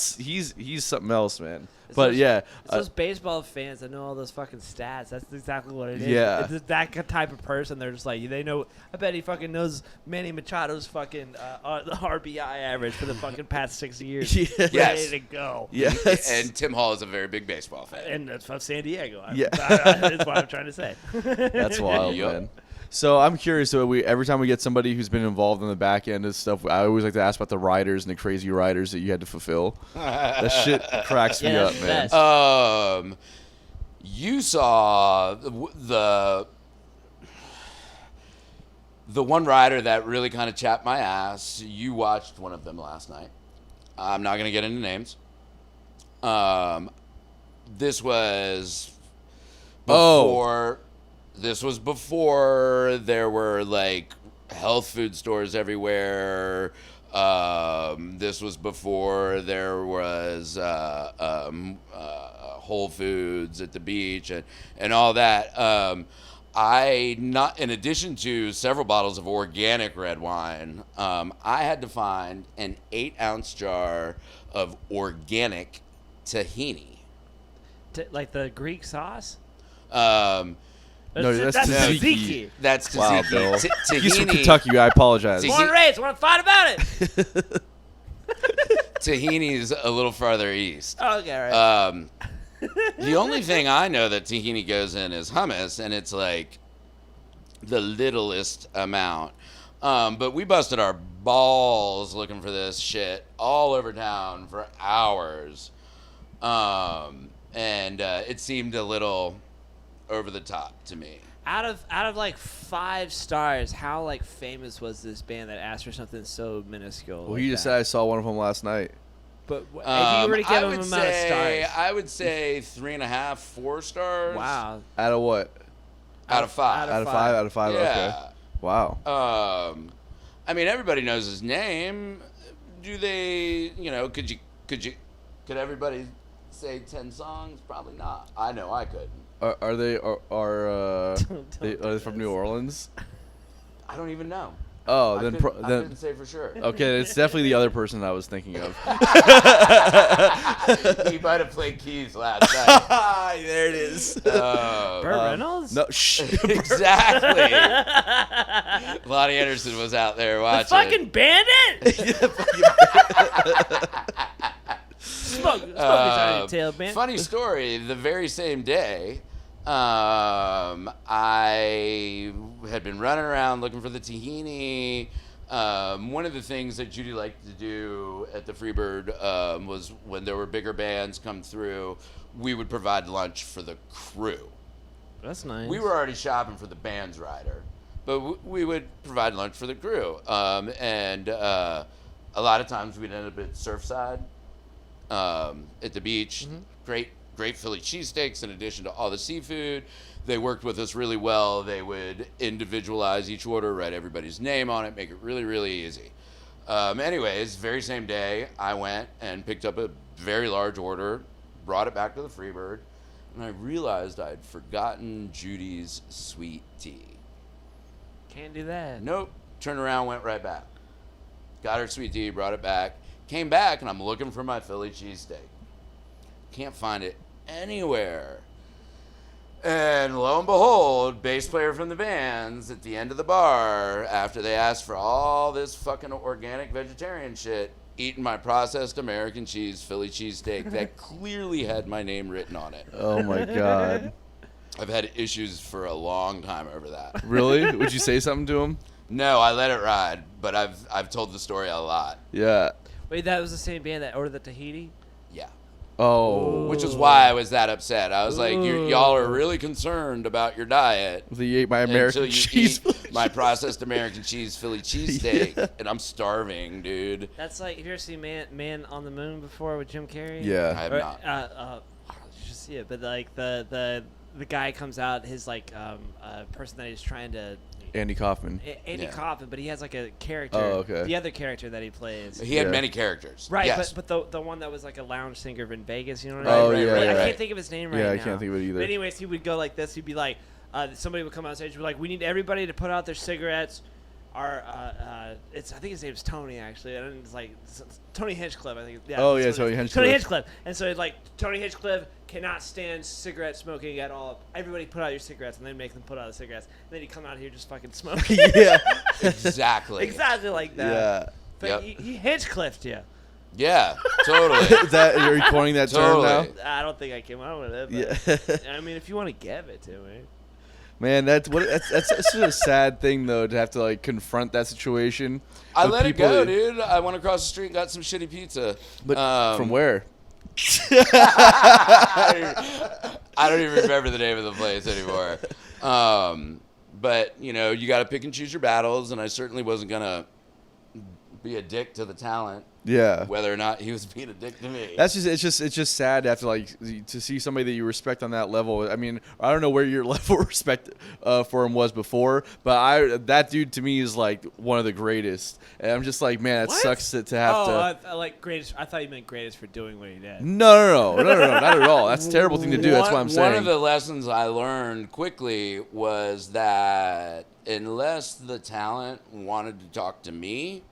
He's something else, man. It's But those, yeah, it's those baseball fans that know all those fucking stats. That's exactly what it is. Yeah. It's that type of person. They're just like, they know. I bet he fucking knows Manny Machado's fucking the RBI average for the fucking past 6 years. Yeah. Ready Yes. to go. yes. And Tim Hall is a very big baseball fan. And that's from San Diego. Yeah. That's what I'm trying to say. That's wild, Yup. man. So I'm curious. So every time we get somebody who's been involved in the back end of stuff, I always like to ask about the riders and the crazy riders that you had to fulfill. That shit cracks me Yeah, up, that's the man. best. You saw the one rider that really kind of chapped my ass. You watched one of them last night. I'm not going to get into names. This was before. This was before there were like health food stores everywhere. This was before there was Whole Foods at the beach and all that. In addition to several bottles of organic red wine, I had to find an 8-ounce jar of organic tahini. Like the Greek sauce? No, that's tzatziki. That's Wow, tzatziki. Bill. He's from Tahini. Kentucky. I apologize. Tahini- Born and raised. Want to fight about it? Tahini's a little farther east. Oh, okay, all right. The only thing I know that tahini goes in is hummus, and it's like the littlest amount. But we busted our balls looking for this shit all over town for hours. And it seemed a little over the top to me. Out of like 5 stars, how like famous was this band that asked for something so minuscule? Well, like he just that? said I saw one of them last night. But if you were to give I him would an amount of stars, I would say 3.5, 4 stars. wow. Out of what? Out of 5. Out Out of 5? Out of 5? Yeah. Okay. Wow. I mean, everybody knows his name. Do they? Could everybody say 10 songs? Probably not. I know I couldn't. Are they are they Don't from do New this. Orleans? I don't even know. Oh, I then couldn't say for sure. okay, it's definitely the other person I was thinking of. He might have played keys last night. There it is. Burt Reynolds? No, shh. Exactly. Lonnie Anderson was out there The watching. fucking bandit? Smoke me on your tail, man. Funny story. The very same day, I had been running around looking for the tahini. One of the things that Judy liked to do at the Freebird was when there were bigger bands come through, we would provide lunch for the crew. That's nice. We were already shopping for the band's rider, but we would provide lunch for the crew. And a lot of times we'd end up at Surfside at the beach. Mm-hmm. Great Philly cheesesteaks in addition to all the seafood. They worked with us really well. They would individualize each order, write everybody's name on it, make it really, really easy. Anyways, very same day, I went and picked up a very large order, brought it back to the Freebird, and I realized I'd forgotten Judy's sweet tea. Can't do that. Nope. Turned around, went right back. got her sweet tea, brought it back, came back, and I'm looking for my Philly cheesesteak. Can't find it anywhere. And lo and behold, bass player from the band's at the end of the bar, after they asked for all this fucking organic vegetarian shit, eating my processed American cheese Philly cheesesteak that clearly had my name written on it. Oh my God. I've had issues for a long time over that. Really? Would you say something to him? No, I let it ride, but I've told the story a lot. Yeah. Wait, that was the same band that ordered the Tahiti? Yeah. Oh. Which is why I was that upset. I was like, y'all are really concerned about your diet. He ate my American until you cheese. eat my processed American cheese Philly cheesesteak, Yeah. and I'm starving, dude. That's like, have you ever seen Man on the Moon before with Jim Carrey? Yeah. I have Or, not. you should see it, but like the guy comes out, his like person that he's trying to Andy Kaufman. Andy Yeah. Kaufman, but he has like a character. Oh, okay. The other character that he plays. He had Yeah. many characters. Right, Yes. but the one that was like a lounge singer in Vegas, you know what Oh, I mean? yeah, Like, yeah. I Right. can't think of his name right now. Yeah, I can't think of it either. But anyways, he would go like this. He'd be like, somebody would come on stage and be like, we need everybody to put out their cigarettes. I think his name's Tony, actually. And it's like Tony Hinchcliffe, I think. Yeah, Oh, that's yeah, what it Tony is. Hinchcliffe. Tony Hinchcliffe. And so it's like, Tony Hinchcliffe cannot stand cigarette smoking at all. Everybody put out your cigarettes, and then make them put out the cigarettes. And then you come out here just fucking smoking. Yeah. Exactly. Exactly like that. Yeah. But Yep. he Hinchcliffed you. Yeah, totally. Is that, are you coining that term now? Totally. I don't think I came out with it. But Yeah. I mean, if you want to give it to me. Man, that's such a sad thing though, to have to like confront that situation. I with let it people go, that- dude. I went across the street and got some shitty pizza. But from where? I don't even remember the name of the place anymore. But, you know, you got to pick and choose your battles, and I certainly wasn't going to be a dick to the talent, Yeah. whether or not he was being a dick to me. That's it's just sad to have to like to see somebody that you respect on that level. I mean, I don't know where your level of respect for him was before, but that dude to me is like one of the greatest. And I'm just like, man, it What? sucks to have to. I like greatest. I thought you meant greatest for doing what he did. No, not at all. That's a terrible thing to do. That's what I'm saying. One of the lessons I learned quickly was that unless the talent wanted to talk to me,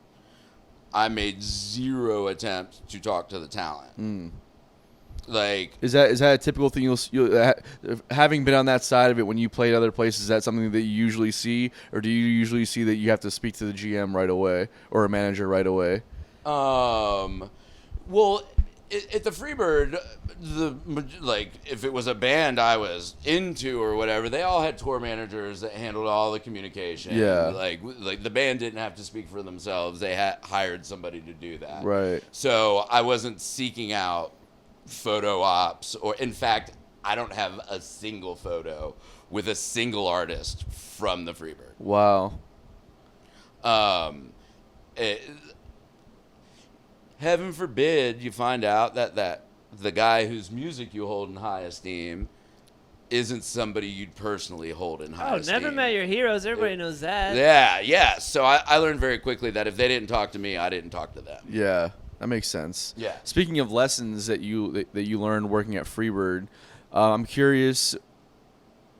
I made zero attempt to talk to the talent. Like, Is that a typical thing you'll having been on that side of it when you played other places? Is that something that you usually see, or do you usually see that you have to speak to the GM right away or a manager right away? well, at the Freebird, if it was a band I was into or whatever, they all had tour managers that handled all the communication. Yeah. Like the band didn't have to speak for themselves; they had hired somebody to do that. Right. So I wasn't seeking out photo ops, or in fact, I don't have a single photo with a single artist from the Freebird. Wow. Heaven forbid you find out that the guy whose music you hold in high esteem isn't somebody you'd personally hold in high esteem. Never met your heroes. Everybody knows that. Yeah. So I learned very quickly that if they didn't talk to me, I didn't talk to them. Yeah, that makes sense. Yeah. Speaking of lessons that you learned working at Freebird, I'm curious.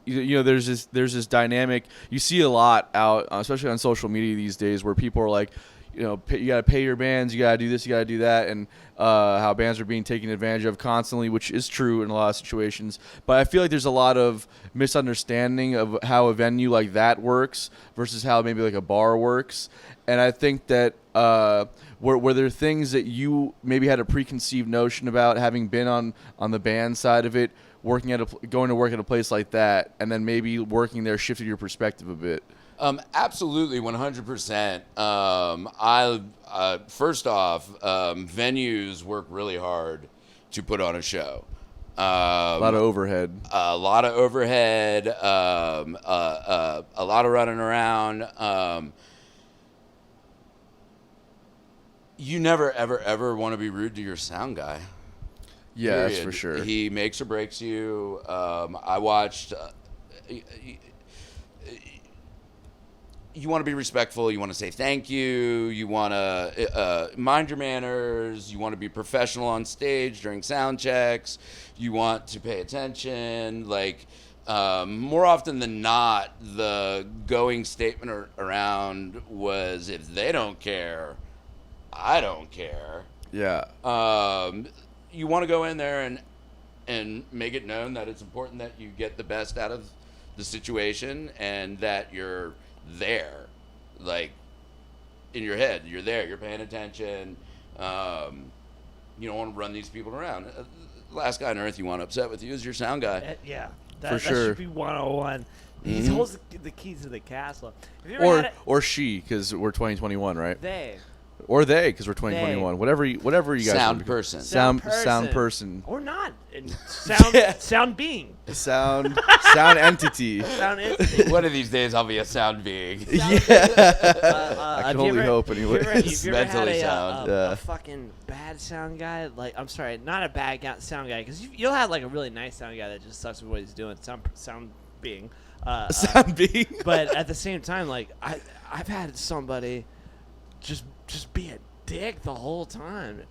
You know, there's this dynamic you see a lot out, especially on social media these days, where people are like, you know, you got to pay your bands, you got to do this, you got to do that, and how bands are being taken advantage of constantly, which is true in a lot of situations. But I feel like there's a lot of misunderstanding of how a venue like that works versus how maybe like a bar works. And I think that were there things that you maybe had a preconceived notion about, having been on the band side of it, going to work at a place like that, and then maybe working there shifted your perspective a bit? Absolutely, 100%. First off, venues work really hard to put on a show. A lot of overhead. A lot of overhead. A lot of running around. You never, ever want to be rude to your sound guy. Yeah, that's Period. for sure. He makes or breaks you. I watched. You want to be respectful. You want to say thank you. You want to mind your manners. You want to be professional on stage during sound checks. You want to pay attention. Like, more often than not, the going statement around was, if they don't care, I don't care. Yeah. You want to go in there and make it known that it's important that you get the best out of the situation and that you're there, like in your head. You're there. You're paying attention. You don't want to run these people around. The last guy on earth you want upset with you is your sound guy. Yeah, For sure. That should be 101. He holds the keys to the castle. Have you ever Or had it? or she, because we're 2021, right? They. Or they, because we're 2021. Whatever you guys Sound want to- person. Sound person. Or not. And sound Yeah. sound being. Sound entity. Sound entity. One of these days I'll be a sound being. I Have can you only ever- hope have you anyways. ever- have you ever had Mentally a, sound. Yeah. a fucking bad sound guy? Like, I'm sorry, not a bad sound guy, because you'll have like a really nice sound guy that just sucks with what he's doing. Sound being. Sound being. But at the same time, like I've had somebody just be a dick the whole time,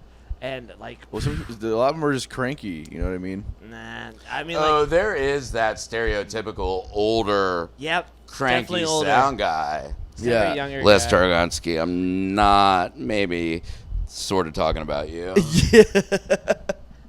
and like Well, a lot of them are just cranky. You know what I mean? nah. I mean, Oh, like there is that stereotypical older, yep, cranky definitely older. sound guy. Definitely Yeah. younger Les guy. Targonski, I'm not maybe sort of talking about you.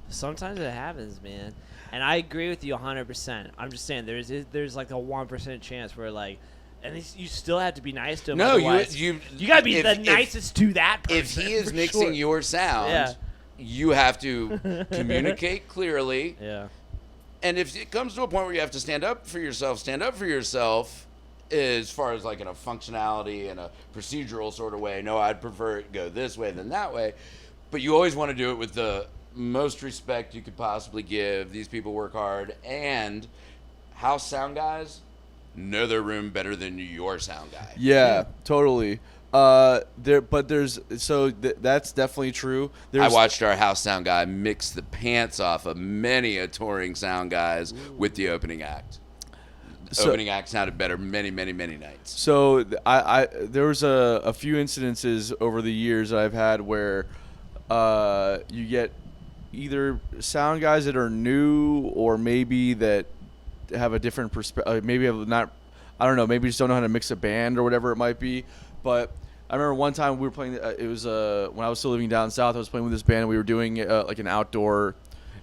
Sometimes it happens, man. And I agree with you 100%. I'm just saying there's like a 1% chance where like, and you still have to be nice to him. No, otherwise- you gotta be if- the if- nicest to that person. If he is for mixing sure. your sound, Yeah. you have to communicate clearly. Yeah. And if it comes to a point where you have to stand up for yourself as far as like in a functionality and a procedural sort of way. No, I'd prefer it go this way than that way. But you always want to do it with the most respect you could possibly give. These people work hard. And house sound guys know their room better than your sound guy. Yeah, totally. That's definitely true. I watched our house sound guy mix the pants off of many a touring sound guys with the opening act. Opening act sounded better many, many, many nights. So there was a few incidences over the years that I've had where you get either sound guys that are new or maybe that have a different perspective. Maybe have not. I don't know. Maybe just don't know how to mix a band or whatever it might be. But I remember one time we were playing. It was when I was still living down south. I was playing with this band. We were doing like an outdoor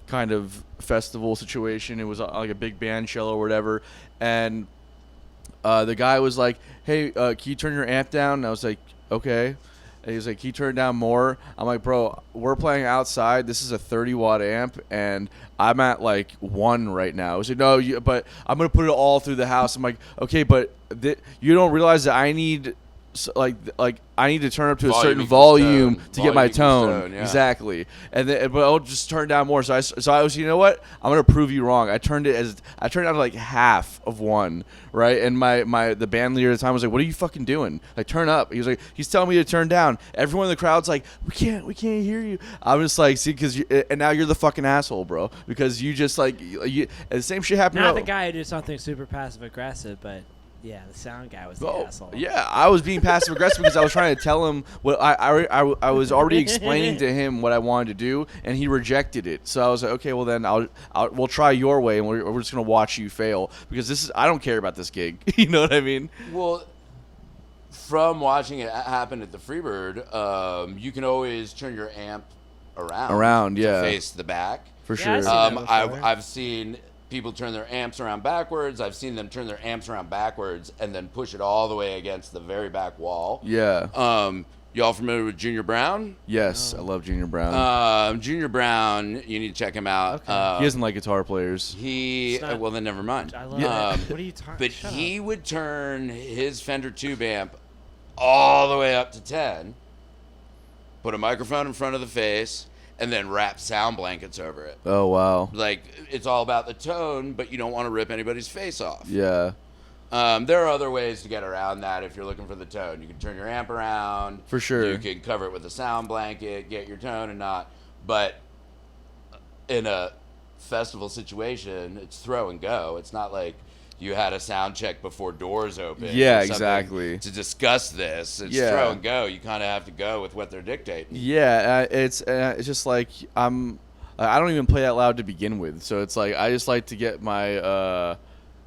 kind of festival situation. It was like a big band shell or whatever. And the guy was like, "Hey, can you turn your amp down?" And I was like, "Okay." And he was like, "Can you turn it down more?" I'm like, "Bro, we're playing outside. This is a 30-watt amp, and I'm at like 1 right now." I was like, "No, but I'm gonna put it all through the house." I'm like, "Okay, but you don't realize that I need." Like I need to turn up to a certain volume to get my tone. Yeah. Exactly, and then, but I'll just turn down more. So I was, you know what? I'm gonna prove you wrong. I turned it down to like half of 1, right? And the band leader at the time was like, "What are you fucking doing? Like, turn up." He was like, "He's telling me to turn down." Everyone in the crowd's like, we can't hear you." I'm just like, "See, and now you're the fucking asshole, bro, because you just like and the same shit happened." Not the guy who did something super passive aggressive, but yeah, the sound guy was the asshole. Yeah, I was being passive aggressive because I was trying to tell him what I was already explaining to him what I wanted to do, and he rejected it. So I was like, okay, well then we'll try your way, and we're just gonna watch you fail because I don't care about this gig. You know what I mean? Well, from watching it happen at the Freebird, you can always turn your amp around yeah, to face the back. For Yeah, sure. I've seen that before. I've seen people turn their amps around backwards. I've seen them turn their amps around backwards and then push it all the way against the very back wall. Yeah. Y'all familiar with Junior Brown? Yes, I love Junior Brown. Junior Brown, you need to check him out. Okay. He doesn't like guitar players. He not- well then never mind. I love that. What are you talking? But he would turn his Fender tube amp all the way up to 10, put a microphone in front of the face, and then wrap sound blankets over it. Oh wow. Like, it's all about the tone, but you don't want to rip anybody's face off. Yeah. There are other ways to get around that if you're looking for the tone. You can turn your amp around. For sure. You can cover it with a sound blanket, get your tone and not. But in a festival situation, it's throw and go. It's not like you had a sound check before doors open. Yeah, or something exactly. To discuss this, it's Yeah. throw and go. You kind of have to go with what they're dictating. Yeah, it's just like I don't even play that loud to begin with, so it's like I just like to get my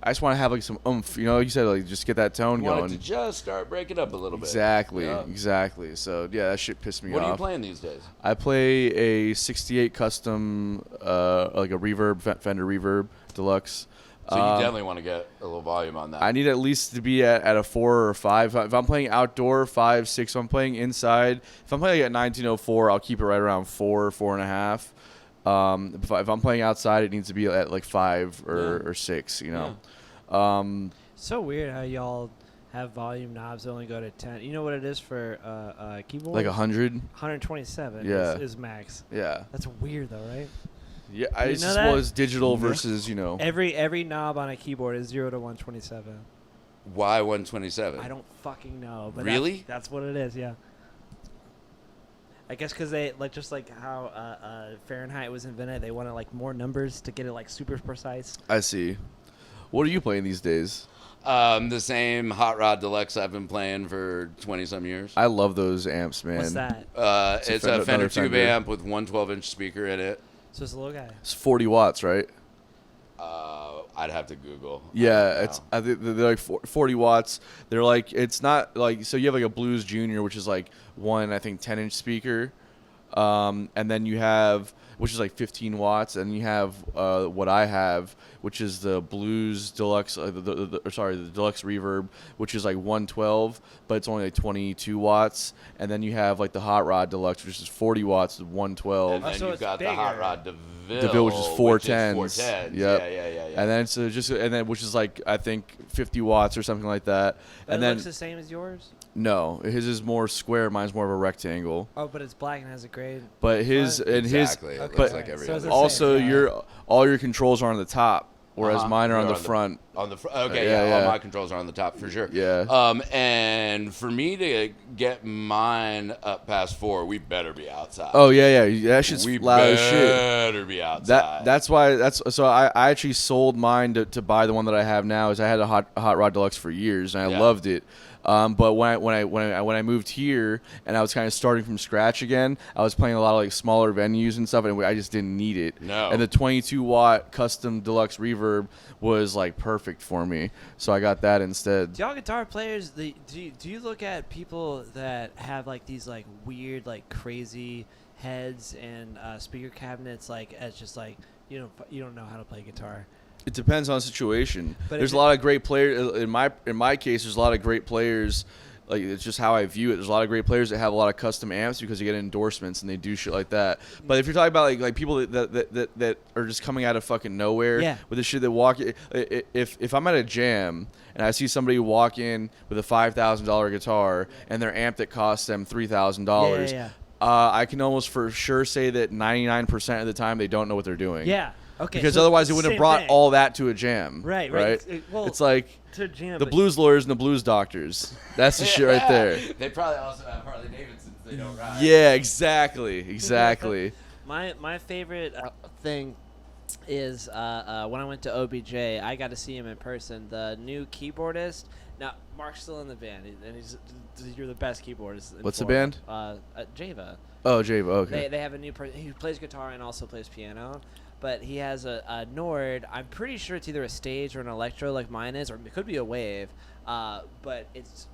I just want to have like some oomph, you know, like you said, like just get that tone You want going. it to just start breaking up a little bit. Exactly, Yeah. exactly. So yeah, that shit pissed me What off. are you playing these days? I play a 68 custom, like a reverb, Fender Reverb Deluxe. So you definitely want to get a little volume on that. I need at least to be at a 4 or 5. If I'm playing outdoor, 5, 6. If I'm playing inside, if I'm playing at 1904, I'll keep it right around 4, 4.5. If I'm playing outside, it needs to be at like 5 or 6. You know. Yeah. So weird how y'all have volume knobs that only go to 10. You know what it is for keyboard? Like 100. 127 Yeah. is max. Yeah. That's weird though, right? Yeah. You It's know just that? was digital versus Every knob on a keyboard is 0 to 127. Why 127? I don't fucking know. But Really? That's what it is. Yeah. I guess because they just like how Fahrenheit was invented, they wanted like more numbers to get it like super precise. I see. What are you playing these days? The same Hot Rod Deluxe I've been playing for 20-some years. I love those amps, man. What's that? It's a Fender another tube Fender. amp with one 12-inch speaker in it. So it's a little guy. It's 40 watts, right? I'd have to Google. Yeah, I think they're like 40 watts. They're like, it's not like, so you have like a Blues Junior, which is like one, I think, 10-inch speaker. And then you have, which is like 15 watts. And you have what I have, which is the Blues Deluxe, the Deluxe Reverb, which is like 112, but it's only like 22 watts. And then you have like the Hot Rod Deluxe, which is 40 watts, 112. And then so you've it's got the Hot bigger. Rod DeVille, DeVille, which is 410s. 410s. Yep. Yeah. And then so and then which is like I think 50 watts or something like that. But and it then looks the same as yours? no, his is more square. Mine's more of a rectangle. Oh, but it's black and has a grade. But his What? and Exactly. his, It Okay. looks but like every So it's other. the also same. all your controls are on the top, whereas Uh-huh. mine are on They're the front. On the okay, Yeah, yeah, all yeah. my controls are on the top for sure. Yeah. And for me to get mine up past 4, we better be outside. Oh yeah, that shit's we loud as shit. better be outside. That's why so I actually sold mine to buy the one that I have now. Is I had a hot rod deluxe for years and I Yeah. loved it. But when I moved here and I was kind of starting from scratch again, I was playing a lot of like smaller venues and stuff, and I just didn't need it. No. And the 22 watt custom deluxe reverb was like perfect for me, so I got that instead. Do y'all guitar players, do you look at people that have like these like weird like crazy heads and speaker cabinets like as just like you don't know how to play guitar? It depends on the situation. But There's if a lot of great players in my case. There's a lot of great players. Like it's just how I view it. There's a lot of great players that have a lot of custom amps because they get endorsements and they do shit like that. But if you're talking about like people that are just coming out of fucking nowhere Yeah. with the shit that walk, if I'm at a jam and I see somebody walk in with a $5,000 guitar and their amp that costs them $3,000, Yeah. I can almost for sure say that 99% of the time they don't know what they're doing. Yeah. Okay. Because so otherwise, they wouldn't have same brought thing. all that to a jam. Right. Well, It's like to jam the but- blues lawyers and the blues doctors. That's the shit right there. They probably also have Harley Davidsons. They don't ride. Yeah, exactly. My favorite thing is when I went to OBJ, I got to see him in person. The new keyboardist. Now Mark's still in the band, and you're the best keyboardist. in What's the Florida. Java. Oh, Java. Okay. They have a new person. He plays guitar and also plays piano, but he has a Nord. I'm pretty sure it's either a stage or an electro like mine is, or it could be a wave. But it's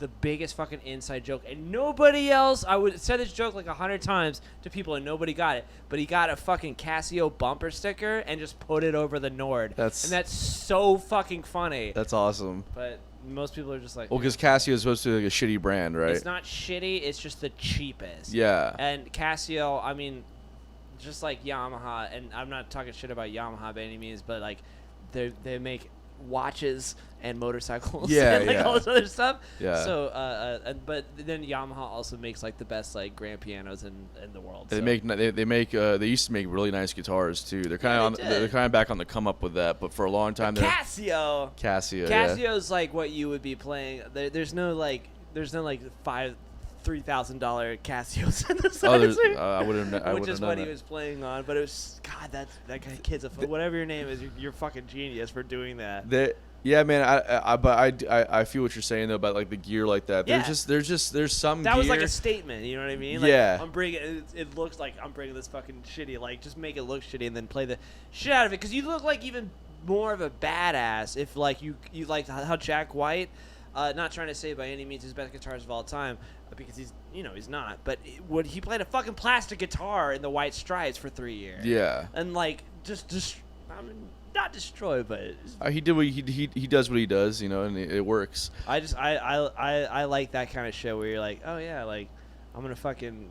the biggest fucking inside joke, and nobody else. I would said this joke like 100 times to people, and nobody got it. But he got a fucking Casio bumper sticker and just put it over the Nord. That's- and that's so fucking funny. That's awesome. But most people are just like, Well, because Casio is supposed to be like a shitty brand, right? it's not shitty. It's just the cheapest. Yeah. And Casio, I mean, just like Yamaha, and I'm not talking shit about Yamaha by any means, but like they make watches and motorcycles Yeah, and like yeah. all this other stuff. Yeah. So but then Yamaha also makes like the best like grand pianos in the world. They so. make they used to make really nice guitars too. They're kind of Yeah, they did. they're kind of back on the come up with that, but for a long time they're Casio. Casio. Yeah. Casio's like what you would be playing. There's no like $3,000 Casios in the Oh, there's, size. I would have. I Which would is have what known he that. was playing on, but it was God. That kind of kid's whatever your name is. You're fucking genius for doing that. Yeah, man. I feel what you're saying though about like the gear like that. Yeah. There's some That gear. was like a statement. You know what I mean? Like, Yeah. I'm bringing. It looks like I'm bringing this fucking shitty. Like just make it look shitty and then play the shit out of it. Because you look like even more of a badass if like you like how Jack White, not trying to say by any means his best guitarist of all time, because he's not, but when he played a fucking plastic guitar in the White Stripes for 3 years. Yeah. And like just I mean, not destroy, but he did what he does what he does, and it works. I like that kind of show where you're like, oh yeah, like I'm gonna fucking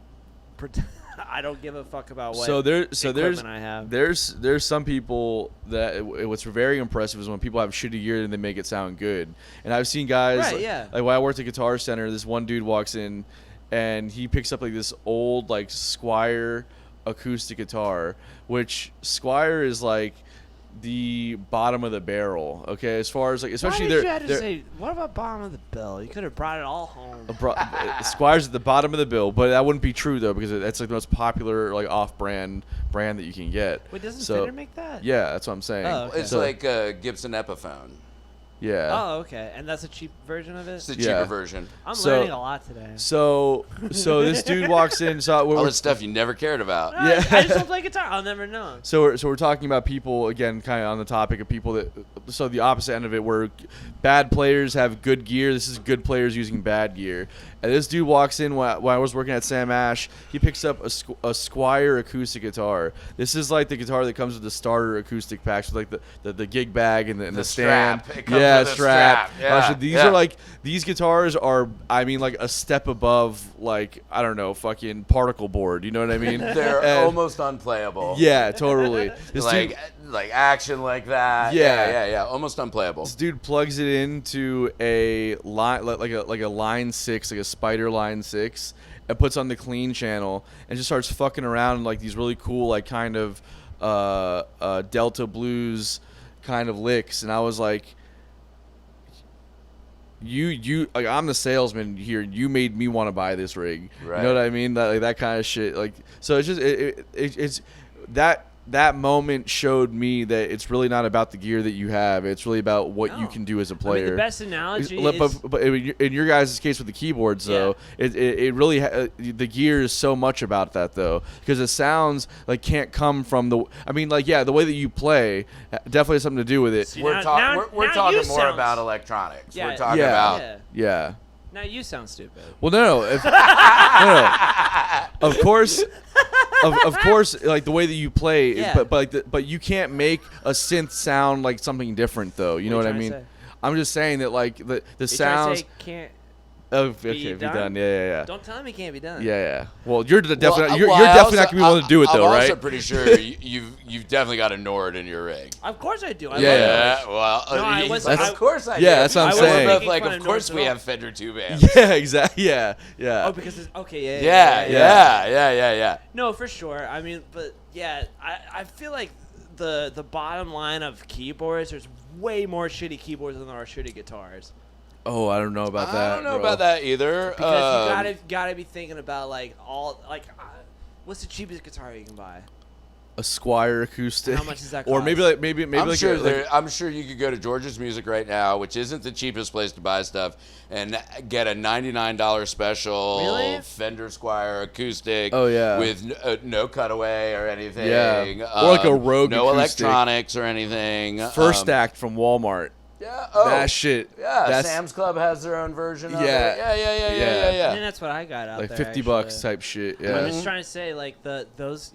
pretend I don't give a fuck about what equipment I have. There's some people that what's very impressive is when people have shitty gear and they make it sound good. And I've seen guys like when I worked at Guitar Center, this one dude walks in and he picks up like this old like Squier acoustic guitar, which Squier is like the bottom of the barrel, okay, as far as like, especially Why did you have to say, what about bottom of the bill? You could have brought it all home. Squire's at the bottom of the bill, but that wouldn't be true though, because that's like the most popular like off-brand brand that you can get. Wait, doesn't Fender make that? Yeah, that's what I'm saying. Oh, okay. It's like a Gibson Epiphone. Yeah. Oh, okay. And that's a cheap version of it? It's the cheaper version. I'm learning a lot today. So this dude walks in. All the stuff you never cared about. No, yeah. I just don't play guitar. I'll never know. So we're talking about people, again, kind of on the topic of people that, so the opposite end of it, where bad players have good gear. This is good players using bad gear. And this dude walks in when I was working at Sam Ash. He picks up a Squier acoustic guitar. This is like the guitar that comes with the starter acoustic packs with like the gig bag and the stand. Strap. It comes with a strap. Yeah. These are like, these guitars are, I mean, like a step above, like, I don't know, fucking particle board. You know what I mean? They're almost unplayable. Yeah, totally. Like action like that. Yeah. Almost unplayable. This dude plugs it into a line, like a line 6, like a Spider line 6, and puts on the clean channel and just starts fucking around like these really cool, like kind of Delta blues kind of licks. And I was like, you like, I'm the salesman here. You made me want to buy this rig. Right. You know what I mean? That kind of shit. Like, so it's just it's that moment showed me that it's really not about the gear that you have. It's really about what you can do as a player. I mean, the best analogy is... But in your guys' case with the keyboards, though, it really the gear is so much about that, though, because the sounds like can't come from the... I mean, like, yeah, the way that you play definitely has something to do with it. See, we're talking more about electronics. Yeah, we're talking about... Yeah. Now you sound stupid. Well, no. Of course... Of course, like the way that you play, but you can't make a synth sound like something different, though. You know what I mean? I'm just saying that like the sounds can't. Oh, okay, be done. Yeah. Don't tell me it can't be done. Yeah. Well, you're definitely you're definitely not gonna be able to do it though, right? I'm also pretty sure you've definitely got a Nord in your rig. Of course I do. Well, of course I do. Yeah, that's what I'm saying. We're both like, of course we have Fender tube amps. Yeah, exactly. Yeah. Oh, because it's okay. Yeah. No, for sure. I mean, but yeah, I feel like the bottom line of keyboards, there's way more shitty keyboards than there are shitty guitars. Oh, I don't know about that. I don't know about that either. Because you gotta be thinking about what's the cheapest guitar you can buy? A Squier acoustic. How much does that cost? Or maybe I'm sure you could go to George's Music right now, which isn't the cheapest place to buy stuff, and get a $99 special Fender Squier acoustic. Oh yeah. With no cutaway or anything. Yeah. Or like a Rogue no acoustic. electronics or anything. First Act from Walmart. Yeah. That shit. Yeah. Sam's Club has their own version of it. Yeah. Yeah. I think that's what I got out like there. Like $50 type shit. Yeah. I'm just trying to say, like those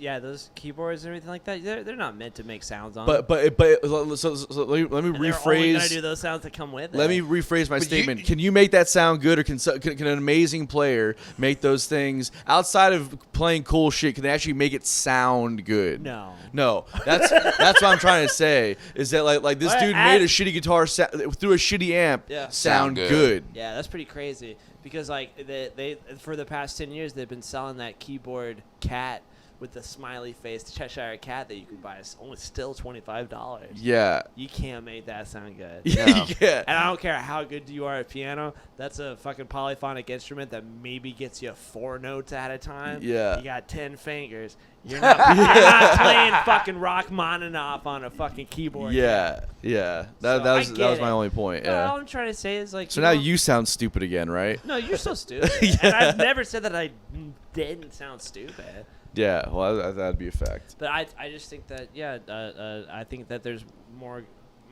keyboards and everything like that. They're not meant to make sounds on. But let me rephrase. They're only gonna do those sounds that come with it. Let me rephrase my statement. Can you make that sound good, or can an amazing player make those things outside of playing cool shit? Can they actually make it sound good? No. That's what I'm trying to say. Is that like this dude made a shitty guitar through a shitty amp sound good. Yeah, that's pretty crazy, because like they for the past 10 years they've been selling that keyboard cat with the smiley face, the Cheshire cat that you can buy. It's only still $25. Yeah. You can't make that sound good. Yeah. And I don't care how good you are at piano. That's a fucking polyphonic instrument that maybe gets you 4 notes at a time. Yeah. You got 10 fingers. You're not playing fucking Rachmaninoff on a fucking keyboard. Yeah. That was my only point. Yeah. All I'm trying to say is like. So now you sound stupid again, right? No, you're so stupid. And I've never said that I didn't sound stupid. Yeah, well, that'd be a fact. But I just think that I think that there's more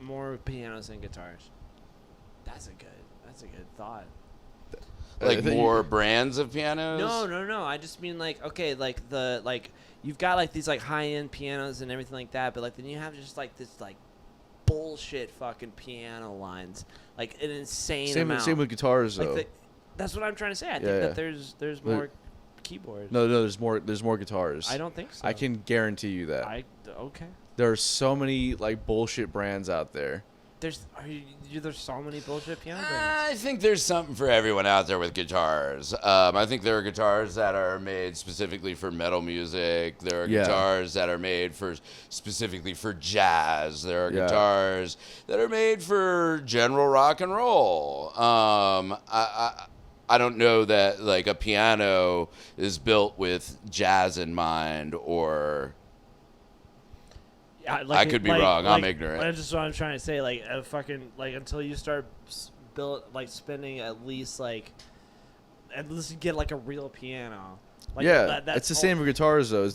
more pianos than guitars. That's a good thought. Like more brands of pianos? No. I just mean like, okay, like you've got like these like high-end pianos and everything like that, but like then you have just like this like bullshit fucking piano lines, like an insane amount. Same with guitars though. That's what I'm trying to say. I think that there's more keyboards. No, there's more guitars. I don't think so. I can guarantee you that. Okay. There are so many like bullshit brands out there. There's so many bullshit piano brands. I think there's something for everyone out there with guitars. I think there are guitars that are made specifically for metal music. There are guitars that are made specifically for jazz. There are guitars that are made for general rock and roll. I don't know that like a piano is built with jazz in mind or. I could be wrong. I'm ignorant. That's just what I'm trying to say. Like a fucking until you start spending at least get like a real piano. Like, it's the same for guitars though.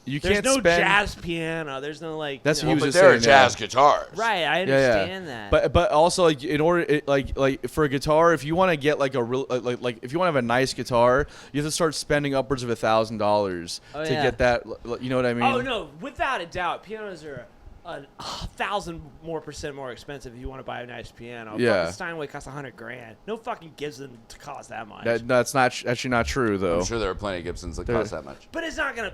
You can't no spend. jazz piano. There's no like. That's what he was just there saying. are jazz guitars. Right, I understand that. But also like in order like for a guitar, if you want to get like a real like if you want to have a nice guitar, you have to start spending upwards of $1,000 to get that. You know what I mean? Oh no, without a doubt, pianos are 1,000% more expensive if you want to buy a nice piano. Fucking Steinway costs $100,000. No fucking Gibson costs that much. That's not actually not true though. I'm sure there are plenty of Gibsons that cost that much. But it's not gonna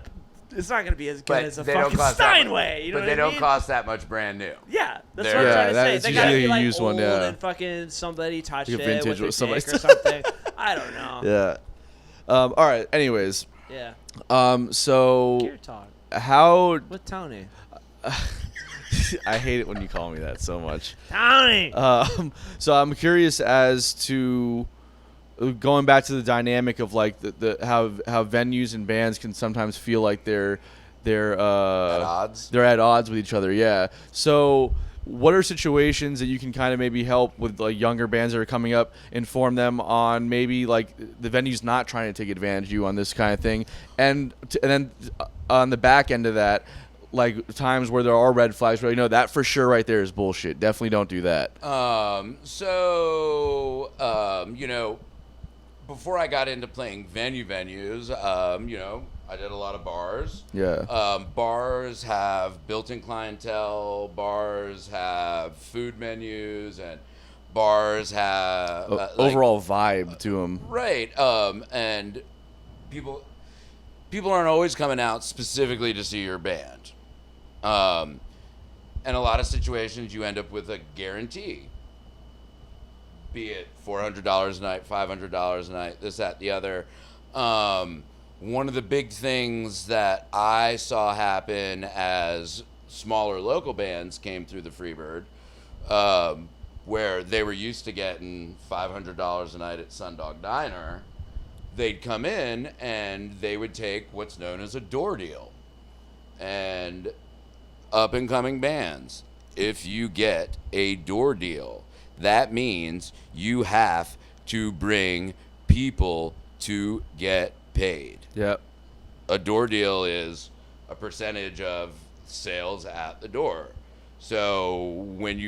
be as good as a they fucking Steinway. You know but they don't cost that much brand new. Yeah, that's what I'm trying to say. It's they gotta usually be like used old one, and fucking somebody touched like a it vintage with their somebody dick or something. I don't know. Yeah. All right. Anyways. Yeah. So. Gear talk. How? With Tony. I hate it when you call me that so much. Tony. So I'm curious as to going back to the dynamic of like how venues and bands can sometimes feel like they're at odds. They're at odds with each other. Yeah. So what are situations that you can kind of maybe help with like younger bands that are coming up, inform them on maybe like the venue's not trying to take advantage of you on this kind of thing, and then on the back end of that, like times where there are red flags where that for sure right there is bullshit. Definitely don't do that. Before I got into playing venues, I did a lot of bars. Yeah. Bars have built-in clientele. Bars have food menus, and bars have overall vibe to them. Right. And people aren't always coming out specifically to see your band. And a lot of situations you end up with a guarantee. Be it $400 a night, $500 a night, this, that, the other. One of the big things that I saw happen as smaller local bands came through the Freebird, where they were used to getting $500 a night at Sundog Diner, they'd come in and they would take what's known as a door deal. And up-and-coming bands, if you get a door deal, that means you have to bring people to get paid. Yep. A door deal is a percentage of sales at the door. So when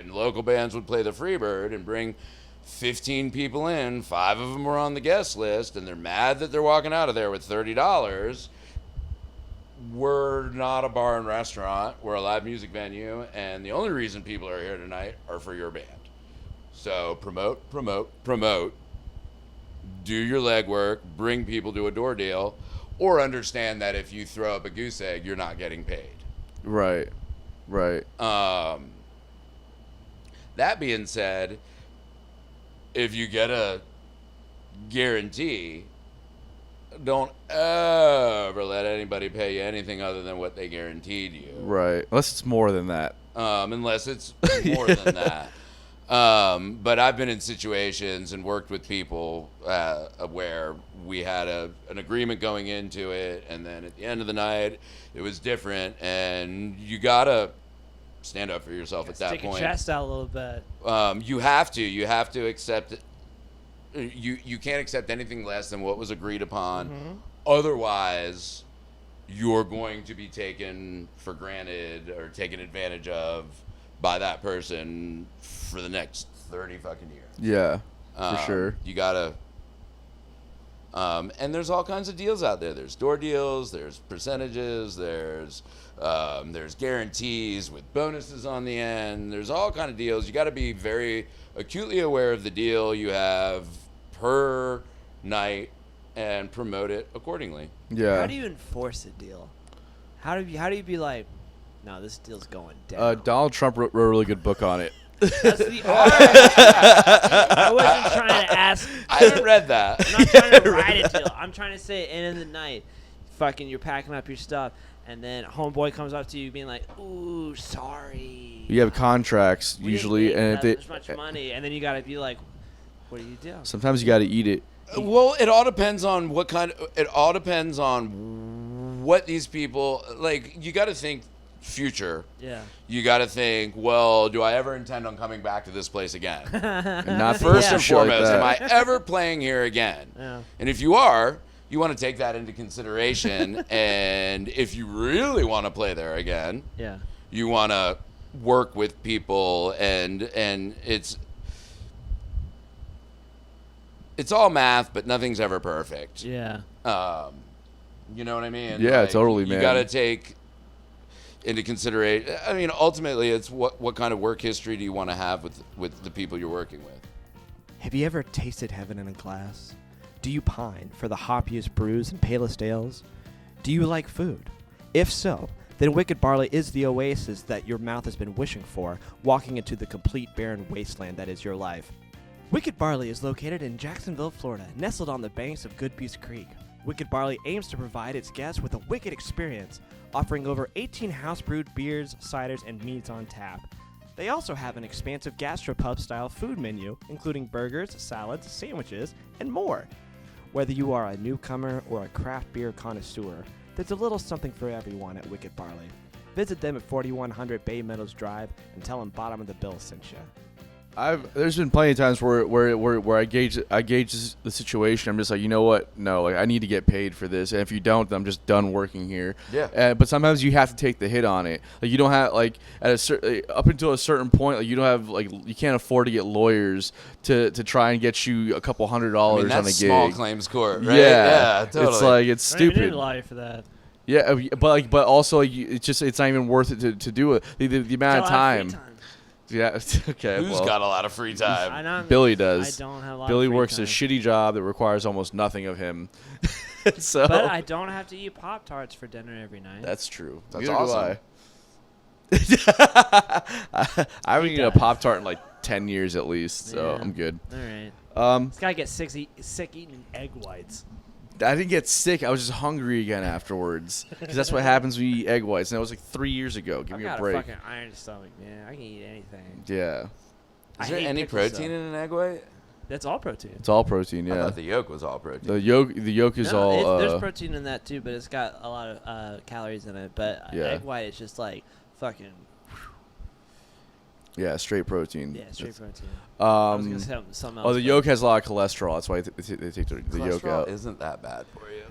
local bands would play the Freebird and bring 15 people in, 5 of them were on the guest list, and they're mad that they're walking out of there with $30, we're not a bar and restaurant. We're a live music venue, and the only reason people are here tonight are for your band. So promote. Do your legwork, bring people to a door deal, or understand that if you throw up a goose egg, you're not getting paid. Right. That being said, if you get a guarantee, don't ever let anybody pay you anything other than what they guaranteed you. Right. Unless it's more than that. Unless it's more than that. But I've been in situations and worked with people where we had an agreement going into it, and then at the end of the night, it was different, and you gotta stand up for yourself at that point. Stick your chest out a little bit. You have to accept it. You can't accept anything less than what was agreed upon. Mm-hmm. Otherwise, you're going to be taken for granted or taken advantage of by that person for the next 30 fucking years. Yeah, for sure. You gotta, and there's all kinds of deals out there. There's door deals, there's percentages, there's guarantees with bonuses on the end. There's all kind of deals. You got to be very acutely aware of the deal you have per night and promote it accordingly. Yeah. How do you enforce a deal? How do you be like, no, this deal's going down? Donald Trump wrote a really good book on it. That's the art. I wasn't trying to ask. I haven't read that. I'm not trying to write a deal. I'm trying to say, end of the night, fucking, you're packing up your stuff, and then homeboy comes up to you being like, "Ooh, sorry." You have contracts We didn't usually, make and that much money, and then you gotta be like, "What do you do?" sometimes you got to eat it. Well, it all depends on it all depends on what these people, like, you got to think future. Yeah. You got to think, well, do I ever intend on coming back to this place again? And not First for and shit like foremost, that. am I ever playing here again? Yeah. And if you are, you want to take that into consideration. And if you really want to play there again, Yeah. you want to work with people, and it's all math, but nothing's ever perfect. Yeah. You know what I mean? Yeah, totally, You man. got to take into consideration. I mean, ultimately, it's what kind of work history do you want to have with the people you're working with? Have you ever tasted heaven in a glass? Do you pine for the hoppiest brews and palest ales? Do you like food? If so, then Wicked Barley is the oasis that your mouth has been wishing for, walking into the complete barren wasteland that is your life. Wicked Barley is located in Jacksonville, Florida, nestled on the banks of Goodpeace Creek. Wicked Barley aims to provide its guests with a wicked experience, offering over 18 house-brewed beers, ciders, and meads on tap. They also have an expansive gastropub-style food menu, including burgers, salads, sandwiches, and more. Whether you are a newcomer or a craft beer connoisseur, there's a little something for everyone at Wicked Barley. Visit them at 4100 Bay Meadows Drive and tell them Bottom of the Bill sent you. There's been plenty of times where I gauge the situation. I'm just like, you know what? No, like I need to get paid for this, and if you don't, then I'm just done working here. Yeah. But sometimes you have to take the hit on it. Like you don't have like up until a certain point, like you don't have like you can't afford to get lawyers to try and get you a couple $100 I mean, on a that's gig. small claims court, right? Yeah, totally. It's like it's I don't even stupid. need a lawyer for that. Yeah, but also it's not even worth it to do it. The amount of time. Yeah. Okay. Who's well, got a lot of free time? I know. Billy does. I don't have a lot Billy of free works time. a shitty job that requires almost nothing of him. So But I don't have to eat Pop-Tarts for dinner every night. that's true. That's Neither do awesome. I haven't eaten a Pop-Tart in like 10 years at least, so Yeah. I'm good. All right. This guy gets sick eating egg whites. I didn't get sick. I was just hungry again afterwards because that's what happens when you eat egg whites. And that was like 3 years ago. Give I've me a got break. a fucking iron stomach, man. I can eat anything. Yeah. Is there any protein in an egg white? That's all protein. It's all protein, I yeah. thought the yolk was all protein. The yolk is all there's protein in that too, but it's got a lot of calories in it. But Yeah. egg white is just like fucking yeah, straight protein. yeah, straight protein. I was gonna say something else. Oh, the yolk has a lot of cholesterol. That's why they take the yolk Cholesterol out. isn't that bad for you.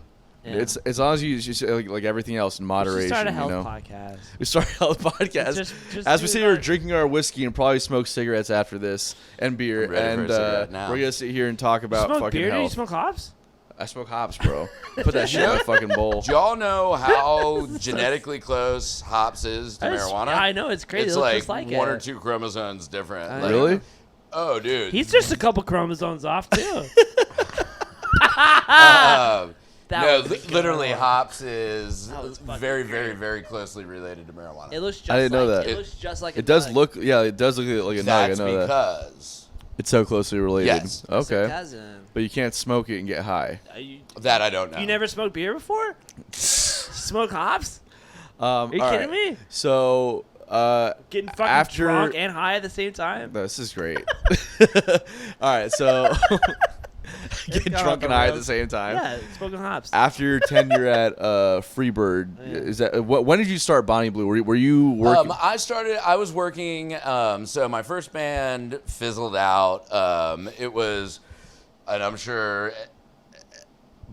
Yeah. It's as long as you just like everything else in We should moderation. start a you health know. podcast. We start a health podcast. Just As we do sit here that. drinking our whiskey and probably smoke cigarettes after this and beer, I'm ready for and a cigarette now. we're gonna sit here and talk You about smoke fucking beer? Do you health. smoke hops? I smoke hops, bro. Put that shit in my fucking bowl. Do y'all know how genetically close hops is to marijuana? I know it's crazy. It's it looks like just like one it. or two chromosomes different. I Like, Really? Oh, dude. He's just a couple chromosomes off too. That no, was a good literally, one. hops is That was fucking very, great. very, very closely related to marijuana. It looks just I didn't know like that. It looks just like It does nug. look, yeah, it does look like a nug. I That's know that. because It's so closely related. Yes. It's a Okay. cousin. But you can't smoke it and get high. that I don't know. You never smoked beer before? Smoke hops? Are Are you kidding me? So, Getting fucking after drunk and high at the same time? this is great. All right, so get got drunk off and the high at the rails. same time. Yeah, smoking hops. After your tenure at Freebird, Yeah. is that when did you start Bonnie Blue? Were you working? I was working, so my first band fizzled out. It was, and I'm sure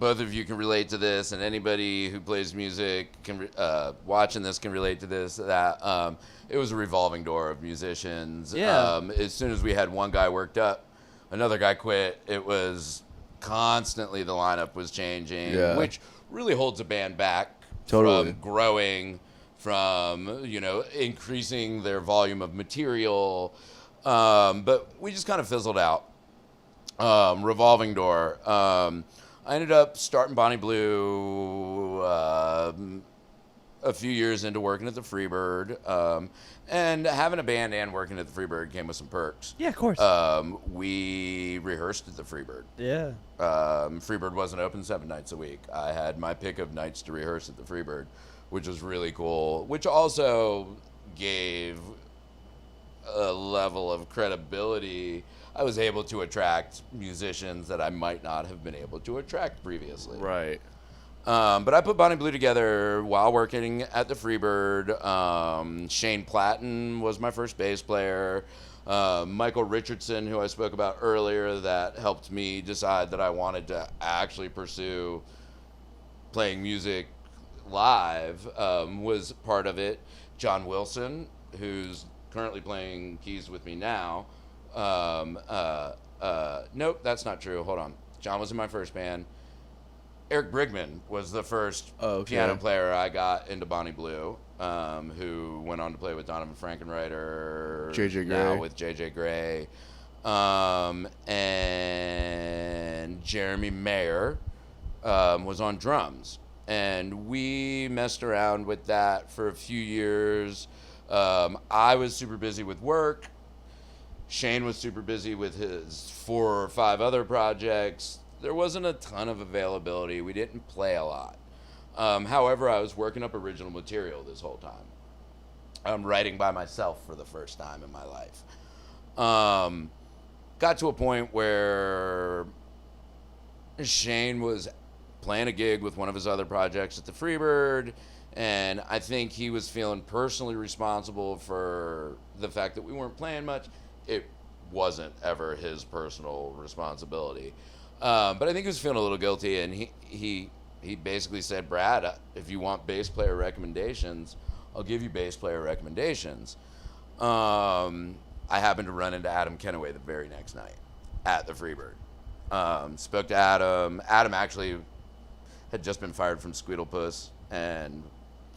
both of you can relate to this, and anybody who plays music can watching this can relate to this. That it was a revolving door of musicians. Yeah. As soon as we had one guy worked up, another guy quit. It was constantly the lineup was changing, which really holds a band back from growing, from increasing their volume of material. But we just kind of fizzled out. Revolving door. I ended up starting Bonnie Blue a few years into working at the Freebird. And having a band and working at the Freebird came with some perks. Yeah, of course. We rehearsed at the Freebird. Yeah. Freebird wasn't open 7 nights a week. I had my pick of nights to rehearse at the Freebird, which was really cool, which also gave a level of credibility. I was able to attract musicians that I might not have been able to attract previously. Right. But I put Bonnie Blue together while working at the Freebird. Shane Platten was my first bass player. Michael Richardson, who I spoke about earlier, that helped me decide that I wanted to actually pursue playing music live, was part of it. John Wilson, who's currently playing keys with me now. Nope, that's not true. Hold on. John was in my first band. Eric Brigman was the first piano player I got into Bonnie Blue, who went on to play with Donovan Frankenreiter. J.J. Gray. Now with J.J. Gray. And Jeremy Mayer was on drums. And we messed around with that for a few years. I was super busy with work. Shane was super busy with his 4 or 5 other projects. There wasn't a ton of availability. We didn't play a lot. However, I was working up original material this whole time. I'm writing by myself for the first time in my life. Got to a point where Shane was playing a gig with one of his other projects at the Freebird, and I think he was feeling personally responsible for the fact that we weren't playing much. It wasn't ever his personal responsibility. But I think he was feeling a little guilty, and he basically said, Brad, if you want bass player recommendations, I'll give you bass player recommendations. I happened to run into Adam Kenaway the very next night at the Freebird. Spoke to Adam. Adam actually had just been fired from Squeedlepuss and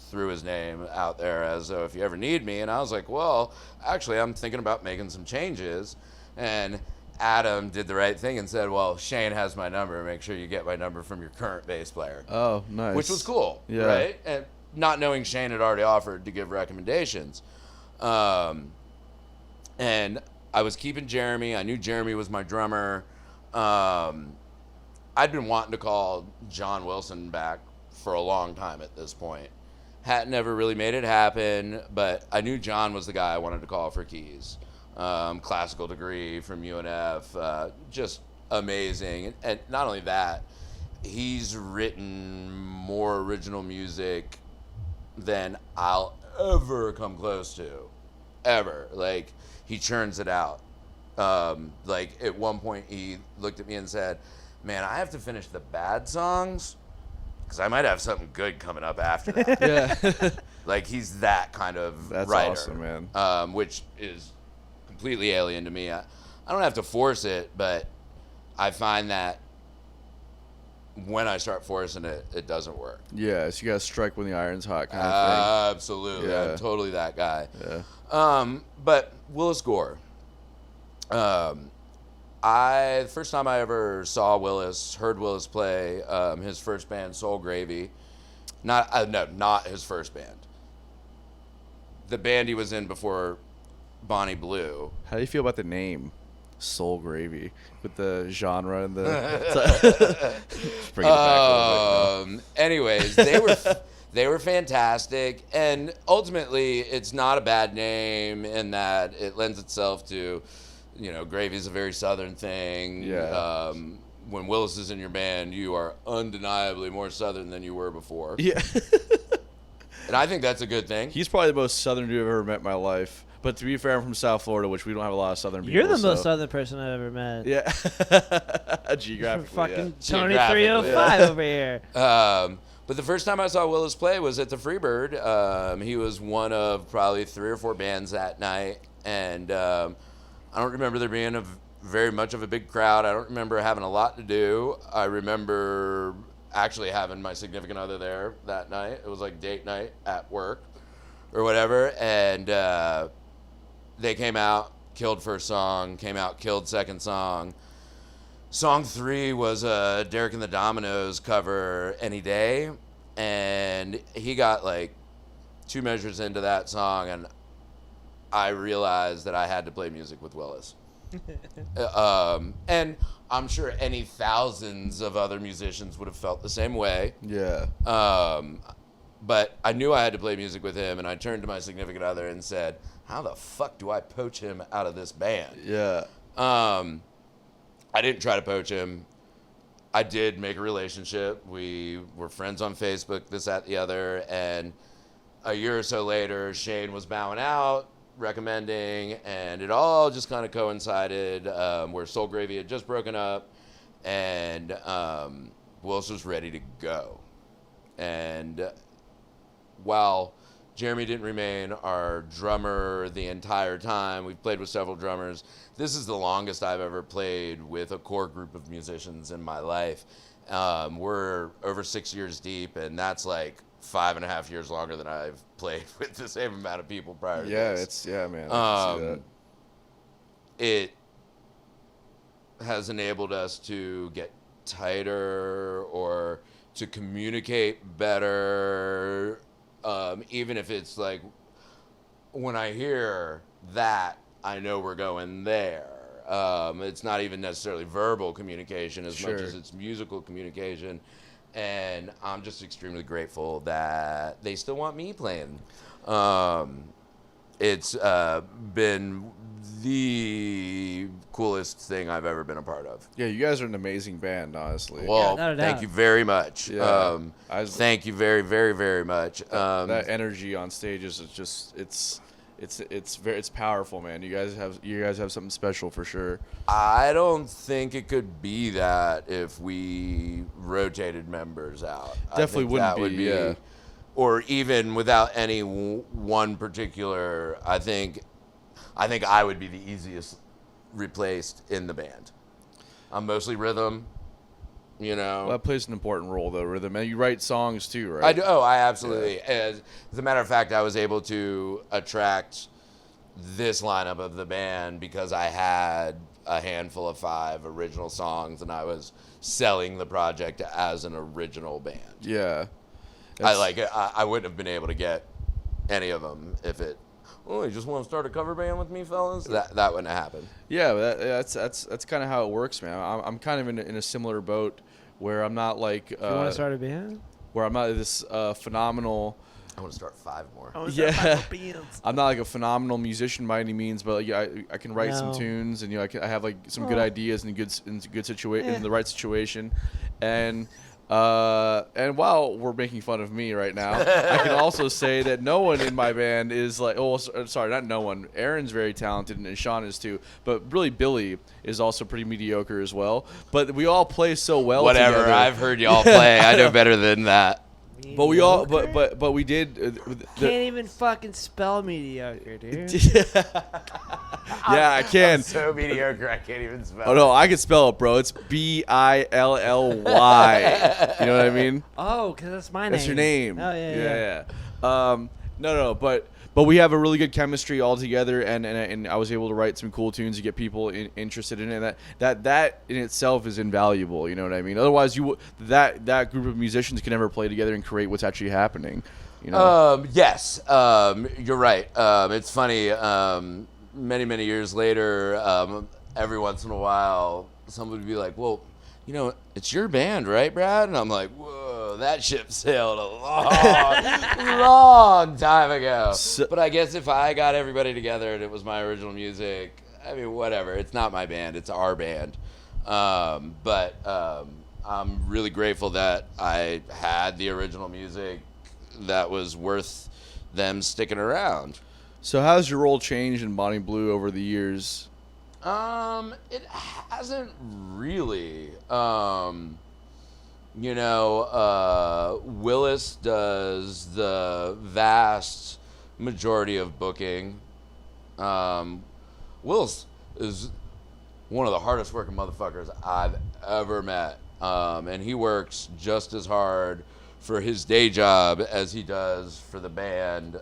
threw his name out there as, oh, if you ever need me. And I was like, well, actually, I'm thinking about making some changes. And Adam did the right thing and said, well, Shane has my number. Make sure you get my number from your current bass player. Oh, nice. Which was cool, yeah. Right? And not knowing Shane had already offered to give recommendations. And I was keeping Jeremy. I knew Jeremy was my drummer. I'd been wanting to call John Wilson back for a long time at this point. Had never really made it happen, but I knew John was the guy I wanted to call for keys. Classical degree from UNF, just amazing. And not only that, he's written more original music than I'll ever come close to, ever. Like, he churns it out. Like, at one point he looked at me and said, man, I have to finish the bad songs because I might have something good coming up after that. Yeah. Like, he's that kind of That's writer. awesome, man. Which is completely alien to me. I don't have to force it, but I find that when I start forcing it, it doesn't work. Yeah, so you got to strike when the iron's hot kind of Absolutely. Yeah. I'm totally that guy. thing. Yeah. But Willis Gore. The first time I ever saw Willis, heard Willis play, his first band, Soul Gravy. Not his first band. The band he was in before Bonnie Blue. How do you feel about the name Soul Gravy with the genre and the Just bring it back a little bit, Anyways, they were fantastic, and ultimately it's not a bad name in that it lends itself to, gravy's a very southern thing. Yeah. When Willis is in your band, you are undeniably more southern than you were before. Yeah. And I think that's a good thing. He's probably the most southern dude I've ever met in my life. But to be fair, I'm from South Florida, which we don't have a lot of Southern people. You're the most so. southern person I've ever met. Yeah. Geographically, Fucking yeah. Tony Geographically, 305 over here. But the first time I saw Willis play was at the Freebird. He was one of probably 3 or 4 bands that night, and I don't remember there being very much of a big crowd. I don't remember having a lot to do. I remember actually having my significant other there that night. It was like date night at work or whatever, and they came out, killed first song, came out, killed second song. Song 3 was a Derek and the Dominoes cover, Any Day, and he got like 2 measures into that song, and I realized that I had to play music with Willis. And I'm sure any thousands of other musicians would have felt the same way. Yeah. But I knew I had to play music with him, and I turned to my significant other and said, how the fuck do I poach him out of this band? Yeah. I didn't try to poach him. I did make a relationship. We were friends on Facebook, this, that, the other. And a year or so later, Shane was bowing out, recommending, and it all just kind of coincided where Soul Gravy had just broken up, and Willis was ready to go. And while Jeremy didn't remain our drummer the entire time, we've played with several drummers. This is the longest I've ever played with a core group of musicians in my life. We're over 6 years deep, and that's like 5.5 years longer than I've played with the same amount of people prior to this. Man. I can see that. It has enabled us to get tighter or to communicate better, even if it's like when I hear that, I know we're going there. It's not even necessarily verbal communication as much as it's musical communication. And I'm just extremely grateful that they still want me playing. It's been the coolest thing I've ever been a part of. Yeah, you guys are an amazing band, honestly. Well, not a thank doubt. you very much. Yeah. Thank you very, very, very much. That energy on stage is just it's powerful, man. You guys have something special for sure. I don't think it could be that if we rotated members out. Definitely wouldn't be, yeah. Or even without any one particular, I think I would be the easiest replaced in the band. I'm mostly rhythm, you know. Well, that plays an important role, though, rhythm. And you write songs, too, right? I do. Oh, I absolutely. Yeah. As a matter of fact, I was able to attract this lineup of the band because I had a handful of 5 original songs, and I was selling the project as an original band. Yeah. I wouldn't have been able to get any of them if it. Oh, you just want to start a cover band with me, fellas? That wouldn't have happened. Yeah, that's kind of how it works, man. I'm kind of in a similar boat where I'm not like. You want to start a band? Where I'm not this phenomenal. I want to start 5 more. I'm not like a phenomenal musician by any means, but like, I can write some tunes, and I have like some good ideas and good situation in the right situation, and while we're making fun of me right now, I can also say that no one in my band is like, sorry, not no one. Aaron's very talented, and Sean is too. But really, Billy is also pretty mediocre as well. But we all play so well Whatever, together. I've heard y'all play. I know better than that. But we all, but we did. Can't even fucking spell mediocre, dude. Yeah, I can. I'm so mediocre, I can't even spell. Oh no, I can spell it, bro. It's Billy. You know what I mean? Oh, because that's my name. That's your name. Oh, yeah. No, but we have a really good chemistry all together, and I was able to write some cool tunes to get people interested in it. That in itself is invaluable. You know what I mean? Otherwise, that group of musicians can never play together and create what's actually happening. You know? Yes, you're right. It's funny. Many years later, every once in a while, someone would be like, "Well, you know, it's your band, right, Brad?" And I'm like, "Whoa, that ship sailed a long time ago." But I guess if I got everybody together and it was my original music, I mean, whatever. It's not my band; it's our band. But I'm really grateful that I had the original music that was worth them sticking around. So how's your role changed in Bonnie Blue over the years? It hasn't really. Willis does the vast majority of booking. Willis is one of the hardest working motherfuckers I've ever met. And he works just as hard for his day job as he does for the band.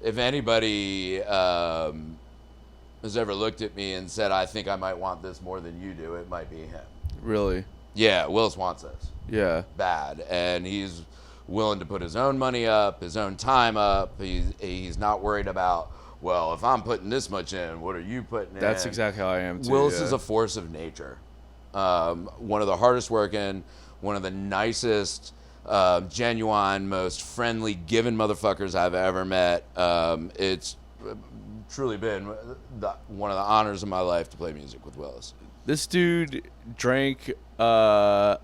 If anybody has ever looked at me and said, I think I might want this more than you do, it might be him. Really? Yeah, Willis wants this. Yeah. Bad. And he's willing to put his own money up, his own time up. He's not worried about, well, if I'm putting this much in, what are you putting in? That's exactly how I am, too. Willis is a force of nature. One of the hardest working, one of the nicest, genuine, most friendly, given motherfuckers I've ever met. It's truly been one of the honors of my life to play music with Willis. This dude drank. A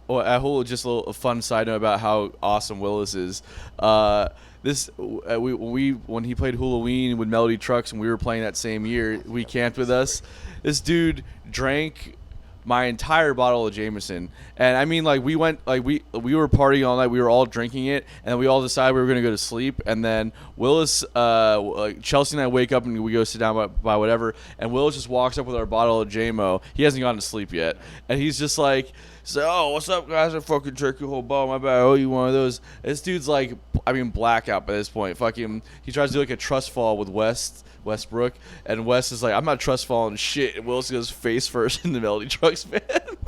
little fun side note about how awesome Willis is. When he played Halloween with Melody Trucks and we were playing that same year, we camped with us. This dude drank my entire bottle of Jameson, and I mean, like, we went, like, we were partying all night. We were all drinking it, and then we all decided we were gonna go to sleep. And then Willis, Chelsea and I wake up and we go sit down by whatever, and Willis just walks up with our bottle of JMO. He hasn't gone to sleep yet, and he's just like, "So, what's up, guys? I fucking drank your whole bottle. My bad. I owe you one of those." This dude's like, I mean, blackout by this point. Fucking, he tries to do like a trust fall with Westbrook, and Wes is like, "I'm not trust falling shit," and Willis goes face first in the Melody Trucks fan.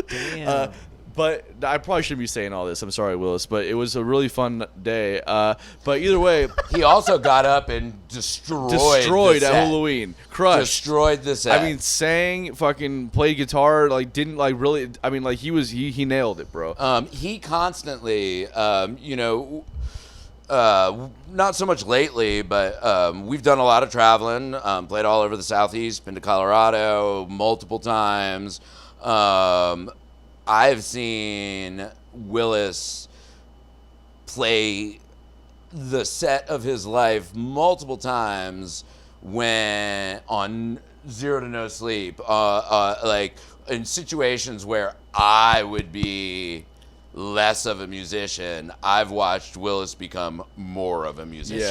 Damn. But I probably shouldn't be saying all this. I'm sorry, Willis, but it was a really fun day. But either way, He also got up and destroyed the at set. Halloween, crushed. Destroyed the set. I mean, sang, fucking played guitar, like didn't like really. I mean, like he nailed it, bro. He constantly, not so much lately, but we've done a lot of traveling, played all over the Southeast, been to Colorado multiple times. I've seen Willis play the set of his life multiple times when on Zero to No Sleep, like in situations where I would be less of a musician, I've watched Willis become more of a musician. Yeah.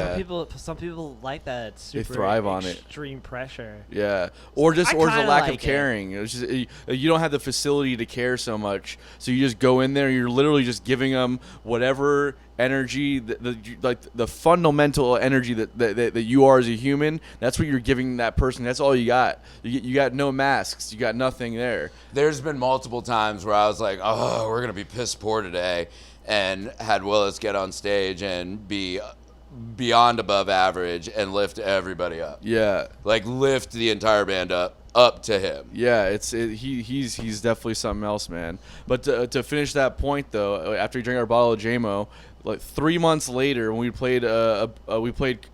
Some people like that super thrive on it. extreme pressure. Yeah, or I the kinda lack like of caring. It's just, you don't have the facility to care so much, so you just go in there. You're literally just giving them whatever energy, the fundamental energy that you are as a human. That's what you're giving that person. That's all you got. You got no masks. You got nothing there. There's been multiple times where I was like, "Oh, we're gonna be piss poor today," and had Willis get on stage and be beyond above average and lift everybody up. Yeah. Like lift the entire band up to him. Yeah, he's definitely something else, man. But to finish that point though, after we drank our bottle of JMO, like 3 months later when we played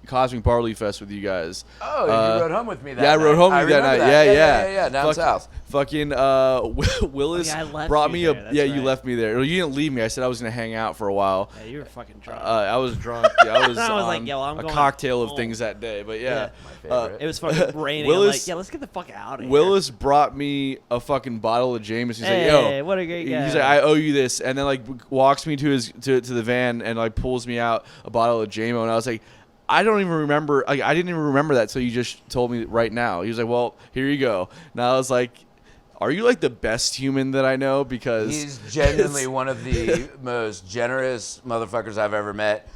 Cosmic Barley Fest with you guys. Oh, you rode home with me that night. Yeah, I rode home with you that night. Yeah. Down south. Fucking Willis I left brought you me there, that's you right. left me there. You didn't leave me. I said I was gonna hang out for a while. Yeah, you were fucking drunk. I was drunk. Yeah, I was, I was like, on yo, I'm a going cocktail of home. things that day. But yeah, My favorite. It was fucking raining. I'm Willis- like, yeah, let's get the fuck out of here. Willis brought me a fucking bottle of Jameson. He's Hey, like, "Yo, what a great guy." He's like, I owe you this," and then like walks me to the van and like pulls me out a bottle of JMO, and I was like, I don't even remember. Like, I didn't even remember that, so you just told me right now. He was like, "Well, here you go." And I was like, "Are you like the best human that I know?" Because He's genuinely one of the most generous motherfuckers I've ever met.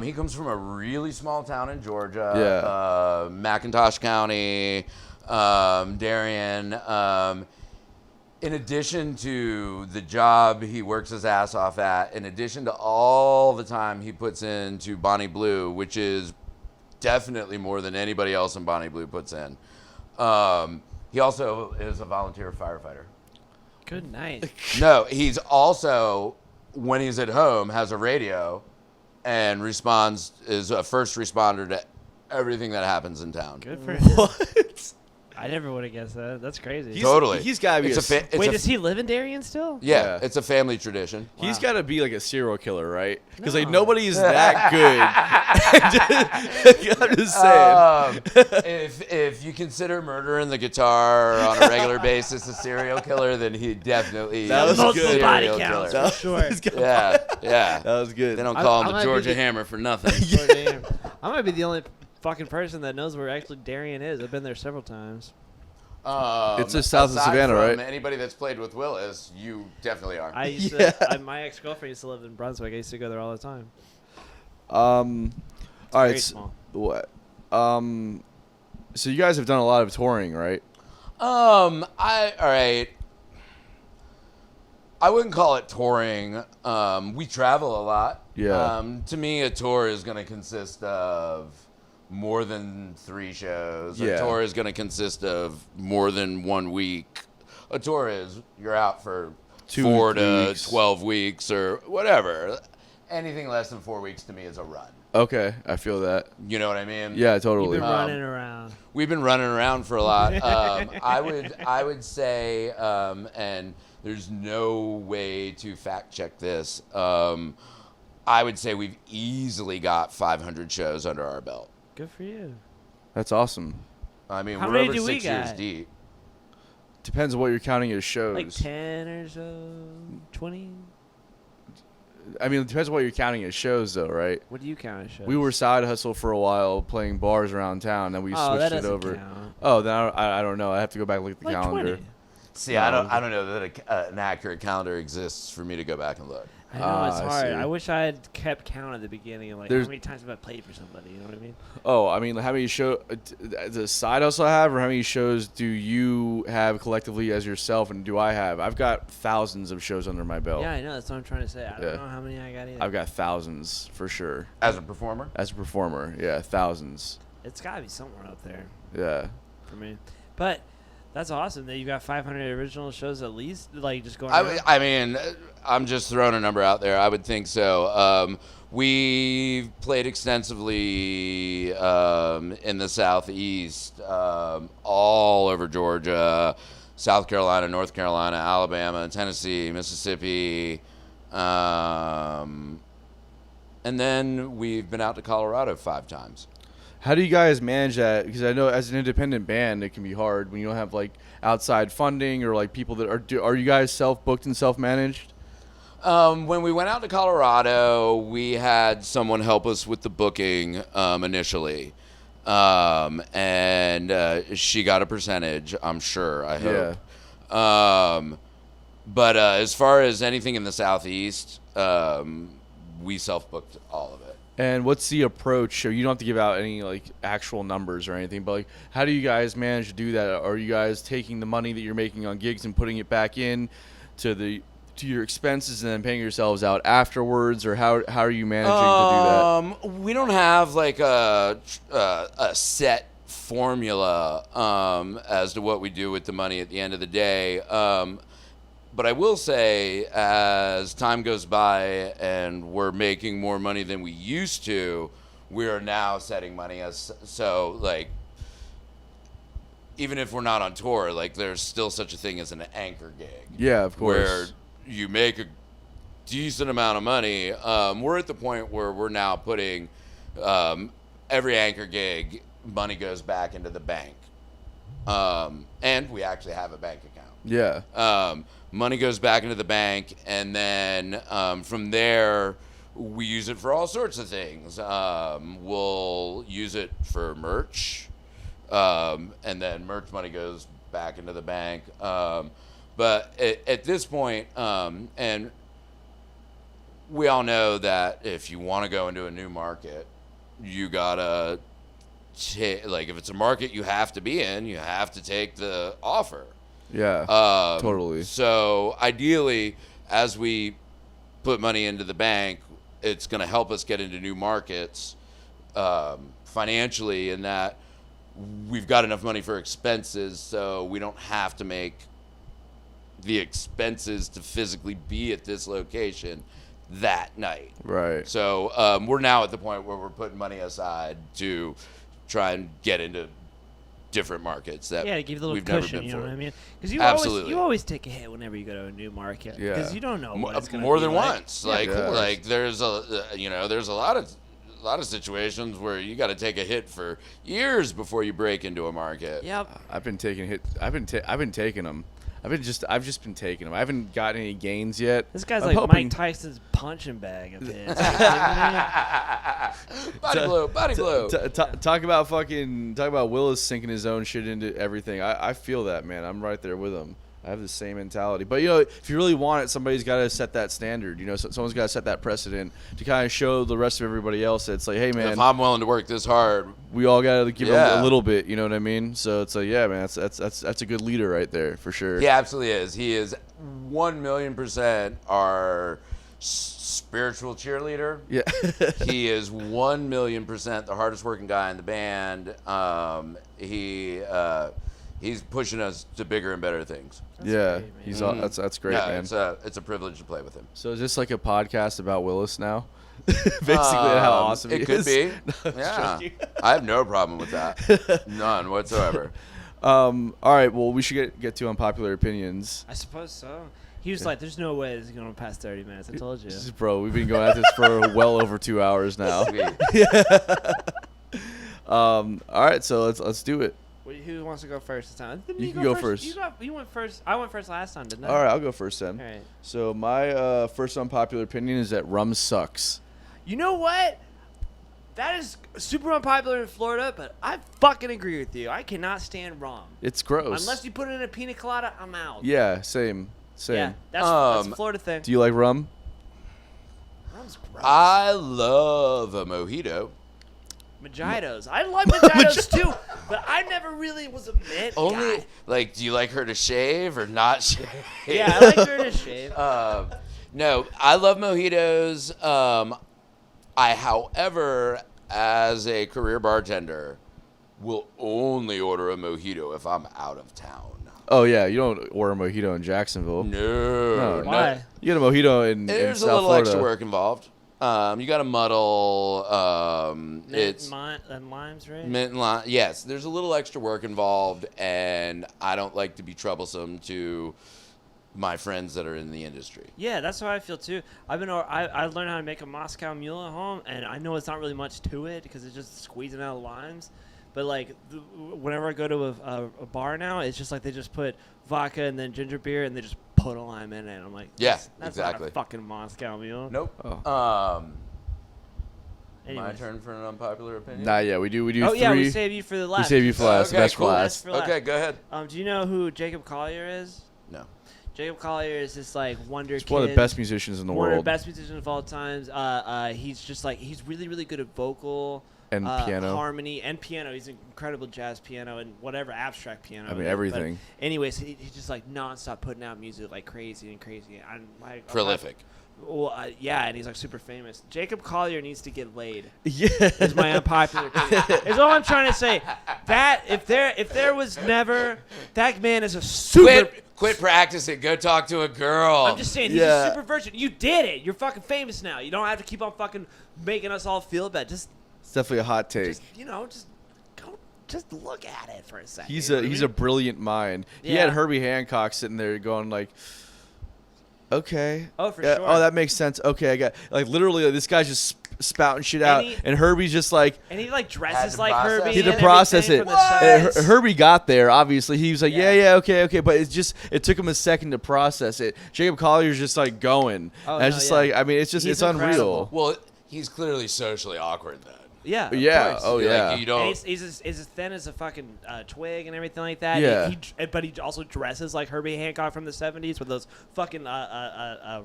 He comes from a really small town in Georgia, McIntosh County, Darien. In addition to the job he works his ass off at, in addition to all the time he puts into Bonnie Blue, which is definitely more than anybody else in Bonnie Blue puts in, he also is a volunteer firefighter. Good night. No, he's also, when he's at home, has a radio and is a first responder to everything that happens in town. Good for him. what? I never would have guessed that. That's crazy. Totally. He's got to be Wait, does he live in Darien still? Yeah, it's a family tradition. He's Wow. got to be like a serial killer, right? Because No. like nobody's that good. I'm just saying. If you consider murdering the guitar on a regular basis a serial killer, then he definitely That is was a good. Multiple body serial counts, killer. for sure. Yeah. That was good. They don't I- call I him the might be Georgia the- Hammer for nothing. I might be the only fucking person that knows where actually Darien is. I've been there several times. It's just south of aside Savannah, from right? Anybody that's played with Willis, you definitely are. I used Yeah. to, my ex-girlfriend used to live in Brunswick. I used to go there all the time. All right. Very small. What? So you guys have done a lot of touring, right? All right. I wouldn't call it touring. We travel a lot. Yeah. To me, a tour is going to consist of more than 3 shows. Yeah. A tour is going to consist of more than 1 week. A tour is you're out for 4 to weeks. 12 weeks or whatever. Anything less than 4 weeks to me is a run. Okay, I feel that. You know what I mean? Yeah, You've totally. been running around. We've been running around for a lot. I would say, and there's no way to fact check this. I would say we've easily got 500 shows under our belt. Good for you. That's awesome. I mean, How we're many over do we 6 years got? deep. Depends on what you're counting as shows. Like 10 or so, 20. I mean, it depends on what you're counting as shows, though, right? What do you count as shows? We were side hustle for a while, playing bars around town. Then we Oh, that switched it doesn't over. count. Oh, then I don't know. I have to go back and look at the Like calendar. 20. See, I don't know that an accurate calendar exists for me to go back and look. I know it's I hard. see. I wish I had kept count at the beginning of like There's- how many times have I played for somebody. You know what I mean? Oh, I mean, how many shows the side hustle I have, or how many shows do you have collectively as yourself, and do I have? I've got thousands of shows under my belt. Yeah, I know. That's what I'm trying to say. I Yeah. don't know how many I got either. I've got thousands for sure. As a performer? As a performer, yeah, thousands. It's got to be somewhere up there Yeah. for me. But that's awesome that you got 500 original shows at least. Like just going. around. I mean, I'm just throwing a number out there. I would think so. We've played extensively in the Southeast, all over Georgia, South Carolina, North Carolina, Alabama, Tennessee, Mississippi. And then we've been out to Colorado 5 times. How do you guys manage that? Because I know as an independent band, it can be hard when you don't have like outside funding or like people that are you guys self-booked and self-managed? When we went out to Colorado, we had someone help us with the booking initially. And she got a percentage, I'm sure, I hope. But as far as anything in the Southeast, we self-booked all of it. And what's the approach? So you don't have to give out any like actual numbers or anything, but like how do you guys manage to do that? Are you guys taking the money that you're making on gigs and putting it back in to your expenses and then paying yourselves out afterwards, or how are you managing to do that? We don't have like a set formula as to what we do with the money at the end of the day. But I will say, as time goes by and we're making more money than we used to, we are now setting money as so like. Even if we're not on tour, like there's still such a thing as an anchor gig. Yeah, of course. Where you make a decent amount of money. We're at the point where we're now putting every anchor gig, money goes back into the bank. And we actually have a bank account. Yeah. Money goes back into the bank, and then from there, we use it for all sorts of things. We'll use it for merch, and then merch money goes back into the bank. But at this point, and we all know that if you want to go into a new market, you gotta like if it's a market you have to be in, you have to take the offer. Yeah. Totally. So ideally, as we put money into the bank, it's going to help us get into new markets financially, in that we've got enough money for expenses, so we don't have to make the expenses to physically be at this location that night. Right. So we're now at the point where we're putting money aside to try and get into different markets that Yeah, to give you a little we've never cushion, been you know for. what I mean? Because Absolutely. you always take a hit whenever you go to a new market. Yeah. Because you don't know what it's gonna More be than like. once. Yeah, Like of course. like there's a lot of situations where you got to take a hit for years before you break into a market. Yep. I've been taking hits. I've been taking them. I've just been taking them. I haven't gotten any gains yet. This guy's I'm like hoping- Mike Tyson's punching bag of hits. Body blow. Talk about Willis sinking his own shit into everything. I feel that, man. I'm right there with him. I have the same mentality. But, if you really want it, somebody's got to set that standard. Someone's got to set that precedent to kind of show the rest of everybody else that it's like, hey, man, If I'm willing to work this hard, we all got to give him Yeah. a little bit. You know what I mean? So it's like, yeah, man, that's a good leader right there for sure. he absolutely is. He is 1,000,000% our spiritual cheerleader. Yeah. He is 1,000,000% the hardest working guy in the band. He's pushing us to bigger and better things. Yeah. great, man. He's all, that's great, Yeah, man. it's a privilege to play with him. So is this like a podcast about Willis now? Basically, how awesome he it could is. be. No, I'm Yeah, joking. I have no problem with that. None whatsoever. All right. Well, we should get to unpopular opinions. I suppose so. He was like, "There's no way this is going to pass 30 minutes." I told you. Bro, we've been going at this for well over 2 hours now. Sweet. All right. So let's do it. Who wants to go first this time? Didn't You can go first. You went first. I went first last time, didn't I? All right. I'll go first then. All right. So my first unpopular opinion is that rum sucks. You know what? That is super unpopular in Florida, but I fucking agree with you. I cannot stand rum. It's gross. Unless you put it in a pina colada, I'm out. Yeah. Same. Yeah, that's a Florida thing. Do you like rum? Rum's gross. I love a mojito. Mojitos. I like mojitos too, but I never really was a mint Only guy. like, do you like her to shave or not shave? Yeah, I like her to shave. No, I love mojitos. However, as a career bartender, will only order a mojito if I'm out of town. Oh yeah. You don't order a mojito in Jacksonville. No. Why? You get a mojito in There's South a little Florida. extra work involved. You got to muddle. It's And limes, right? mint and lime. Yes, there's a little extra work involved, and I don't like to be troublesome to my friends that are in the industry. Yeah, that's how I feel too. I learned how to make a Moscow Mule at home, and I know it's not really much to it because it's just squeezing out limes. But like, whenever I go to a bar now, it's just like they just put vodka and then ginger beer, and they just put a lime in it. I'm like, Yeah, that's exactly. not a fucking Moscow Mule. Nope. Oh. My Anyways. turn for an unpopular opinion. Nah, yeah, we do. Oh three. yeah, we save you for the last. save you for last. Okay, Best cool. for Best last. for last. Okay, go ahead. Do you know who Jacob Collier is? No. Jacob Collier is this like wonder He's kid. one of the best musicians in the One of the world. best musicians of all times. He's just like he's really really good at vocal And piano. harmony and piano. He's an incredible jazz piano and whatever abstract piano. I mean, it is. everything. But anyways, he's just like nonstop putting out music like crazy and crazy. Prolific. Yeah, and he's like super famous. Jacob Collier needs to get laid. Yeah. Is my unpopular opinion. Is all I'm trying to say. That if there was never, that man is a super. Quit practicing. Go talk to a girl. I'm just saying, he's Yeah. a super virgin. You did it. You're fucking famous now. You don't have to keep on fucking making us all feel bad. Just It's definitely a hot take. just go, just look at it for a second. He's You know a what I he's mean? a brilliant mind. He Yeah. had Herbie Hancock sitting there going like, okay. Oh, for yeah, sure. Oh, that makes sense. Okay, I got like literally this guy's just spouting shit out, he- and Herbie's just like. And he like Had dresses to like process Herbie. it. He had to and process everything it. from the And 70s. Herbie got there. Obviously, he was like, Yeah. "Yeah, okay." But it took him a second to process it. Jacob Collier's just like going. Oh, and it's no, just yeah. like, I mean, it's He's unreal. incredible. Well, he's clearly socially awkward then. Yeah. of Yeah. course. Oh Like, yeah. you don't. And he's as thin as a fucking twig and everything like that. Yeah. But he also dresses like Herbie Hancock from the 70s with those fucking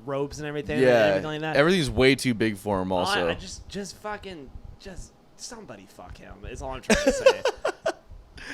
robes and everything. Yeah. And everything like that. Everything's way too big for him. Also. I just fucking somebody fuck him. Is all I'm trying to say.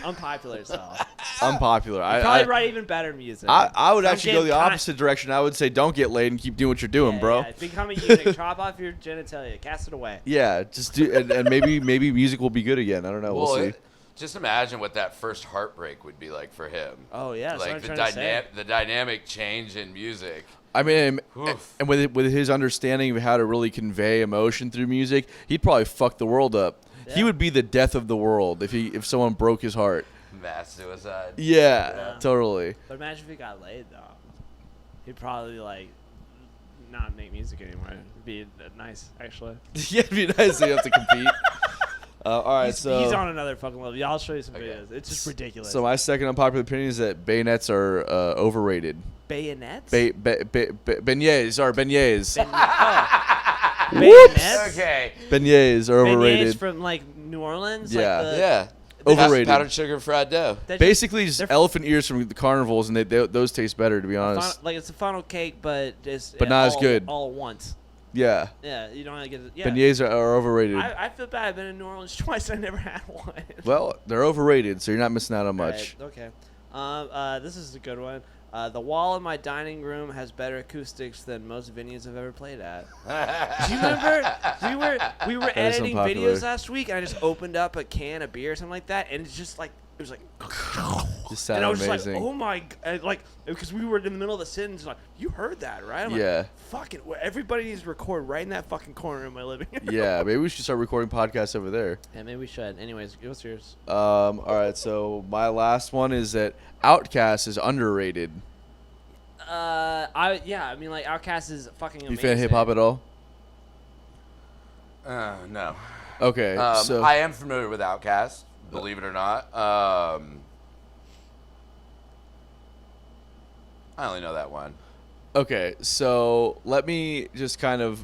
Unpopular as hell. Unpopular. Probably write even better music. I would So I'm actually go getting the kind- opposite direction. I would say don't get laid and keep doing what you're doing, Yeah, bro. yeah. Become a eunuch. Chop off your genitalia. Cast it away. Yeah, just do, and maybe music will be good again. I don't know. We'll see. Just imagine what that first heartbreak would be like for him. Oh yeah, that's what Like I'm the trying to say. the dynamic change in music. I mean, Oof. and with his understanding of how to really convey emotion through music, he'd probably fuck the world up. He Yeah. would be the death of the world if someone broke his heart. Mass suicide. Yeah, totally. But imagine if he got laid though. He'd probably like not make music anymore. It'd be nice, actually. Yeah, it'd be nice to have to compete. All right, he's on another fucking level. Yeah, I'll show you some videos. It's just ridiculous. So my second unpopular opinion is that bayonets are overrated. Bayonets? Beignets are beignets. Bayonets? Okay. Beignets are overrated. Beignets from like New Orleans? Yeah. Like Yeah. Overrated. Powdered sugar fried dough. Basically, just elephant ears from the carnivals, and those taste better, to be honest. Like it's a funnel cake, but it's not as good. all at once. Yeah. Yeah, you don't want to get it. Yeah. Beignets are overrated. I feel bad. I've been in New Orleans twice. I never had one. Well, they're overrated, so you're not missing out on much. Right, okay. This is a good one. The wall in my dining room has better acoustics than most venues I've ever played at. Do you remember? We were editing unpopular. videos last week, and I just opened up a can of beer or something like that, and it's just like it was like. Just And sounded I was amazing. just like, oh my, like, because we were in the middle of the sentence, like, you heard that, right? I'm Yeah. like, fuck it. Everybody needs to record right in that fucking corner in my living room. Yeah, maybe we should start recording podcasts over there. Yeah, maybe we should. Anyways, what's yours? All right, so my last one is that Outkast is underrated. I mean, like, Outkast is fucking amazing. You fan hip hop at all? No. Okay, so I am familiar with Outkast, believe it or not. I only know that one. okay, so let me just kind of.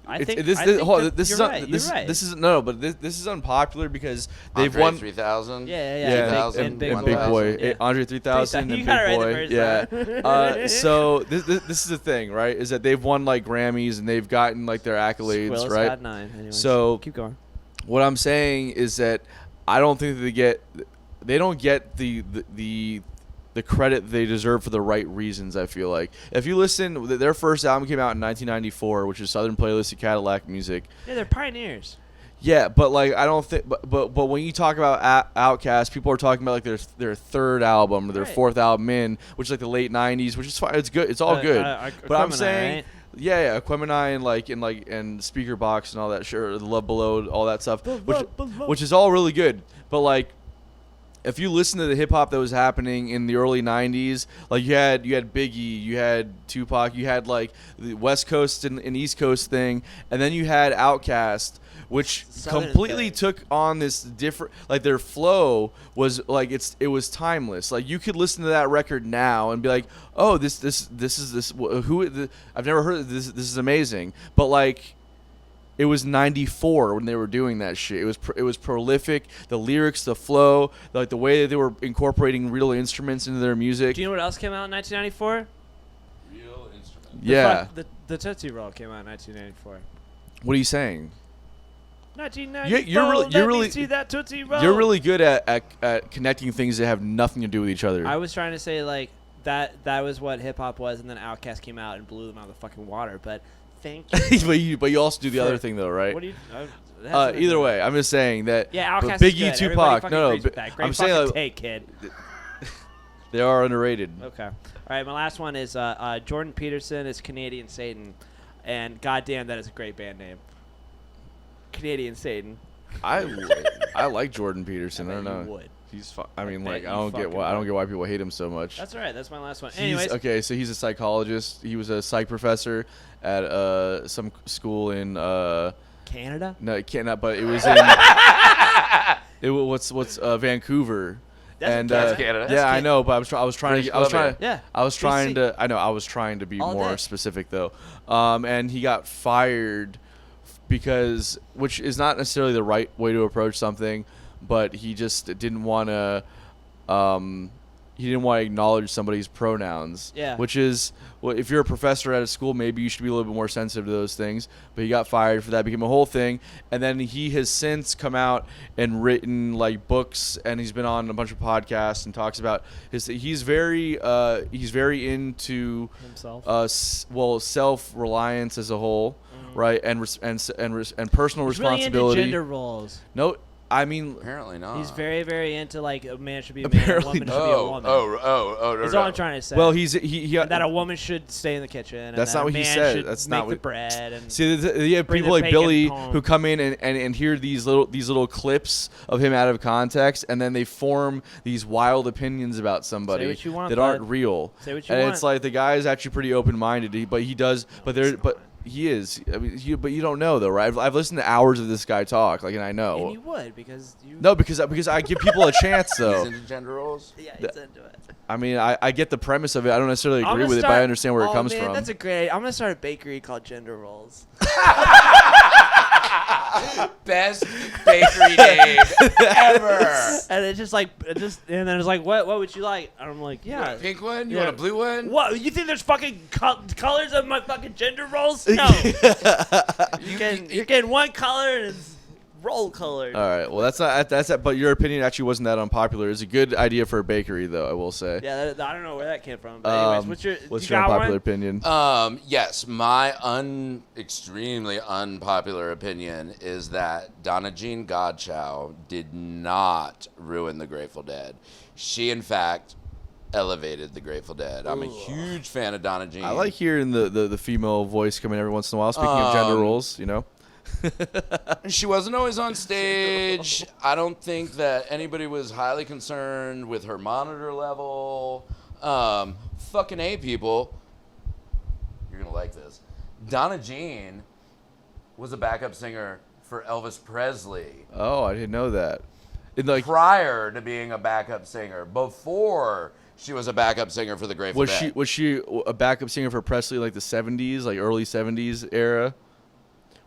I think this you're is right. this is but this is unpopular because they've Andre won 3000. Yeah. 2000, and Big Big Boy. Boy, Yeah. Andre 3000 You and got it Big right Boy, the first yeah. time. So this is the thing, right? Is that they've won like Grammys and they've gotten like their accolades, Willis right? had 9. Anyways, So keep going. what I'm saying is that I don't think they don't get the credit they deserve for the right reasons. I feel like if you listen, their first album came out in 1994, which is Southern Playlist of Cadillac Music. Yeah, they're pioneers. Yeah, but like I don't think, but when you talk about Outkast, people are talking about like their third album or their Right. fourth album in, which is like the late '90s, which is fine. It's good. It's all good. But I'm Aquemini, saying, right? yeah, Aquemini and Speaker Box and all that, sure, the Love Below, all that stuff, which is all really good. But like, if you listen to the hip hop that was happening in the early '90s, like you had Biggie, you had Tupac, you had like the West Coast and East Coast thing, and then you had Outkast, which Southern completely thing. took on this different, like their flow was like it was timeless. Like you could listen to that record now and be like, oh, this is I've never heard of this. This is amazing. But like, it was 94 when they were doing that shit. It was prolific. The lyrics, the flow, like the way that they were incorporating real instruments into their music. Do you know what else came out in 1994? Real instrument. Yeah. The Tootsie Roll came out in 1994. What are you saying? 1994. you're really see that Tootsie Roll. You're really good at connecting things that have nothing to do with each other. I was trying to say like that was what hip hop was, and then Outkast came out and blew them out of the fucking water. But thank you. but you also do the other thing though, right? What do you? Either way, I'm just saying that. Yeah, but Outkast Biggie, is good. Tupac, Everybody no, agrees with that. Great I'm saying fucking like, take, kid. they are underrated. Okay. All right, my last one is Jordan Peterson is Canadian Satan, and goddamn, that is a great band name. Canadian Satan. I like Jordan Peterson. I don't know. You would. He's I mean, bet like you I don't get fucking why would. people hate him so much. That's all right. That's my last one. He's, Anyways, okay, so he's a psychologist. He was a psych professor at some school in Canada. no, it can't. But it was in what's Vancouver. That's Canada. Yeah, I know, but I was trying British to. I was Columbia. trying. Yeah. I was trying BC. to. I know. I was trying to be All more day. specific though. And he got fired because, which is not necessarily the right way to approach something, but he just didn't want to. He didn't want to acknowledge somebody's pronouns. Yeah. Which is, well, if you're a professor at a school, maybe you should be a little bit more sensitive to those things. But he got fired for that, became a whole thing, and then he has since come out and written like books, and he's been on a bunch of podcasts and talks about his. He's very into Himself. self-reliance as a whole, right, and personal He's really into responsibility. gender roles. No, I mean, Apparently not. He's very, very into like a man should be a man, a Apparently woman should not. be a woman. No, That's no. all I'm trying to say. well, he and that a woman should stay in the kitchen. And That's that not a what he man said. should That's make not the what- bread. And See, you have bring people the like bacon Billy home. who come in and hear these little clips of him out of context, and then they form these wild opinions about somebody what you want, that aren't bud. real. Say what you and want. it's like the guy is actually pretty open-minded, but he does. But he's there, but he is. I mean, but you don't know though, right? I've listened to hours of this guy talk, like, and I know. and you would because you. No, because I give people a chance He's though. into gender roles. Yeah, he's into it. I mean, I get the premise of it. I don't necessarily I'm agree gonna with it, but start- I understand where it comes man, from. That's a great. I'm gonna start a bakery called Gender Rolls. Best bakery name ever. And it's just like, and then it's like, what would you like? And I'm like, You want yeah. a pink one? You Yeah. want a blue one? What? You think there's fucking colors of my fucking gender rolls? No. You're getting one color and it's roll colored. All right. Well, that's not. But your opinion actually wasn't that unpopular. It's a good idea for a bakery, though. I will say. Yeah, I don't know where that came from. But anyways, What's you your got unpopular one? opinion? Yes, my extremely unpopular opinion is that Donna Jean Godchow did not ruin the Grateful Dead. She, in fact, elevated the Grateful Dead. I'm a huge fan of Donna Jean. I like hearing the female voice come in every once in a while. Speaking of gender roles, you know. She wasn't always on stage. I don't think that anybody was highly concerned with her monitor level. Fucking A, people. You're going to like this. Donna Jean was a backup singer for Elvis Presley Oh, I didn't know that. Like, prior to being a backup singer. Before she was a backup singer for the Grateful Dead. was she a backup singer for Presley, like the '70s, like early '70s era?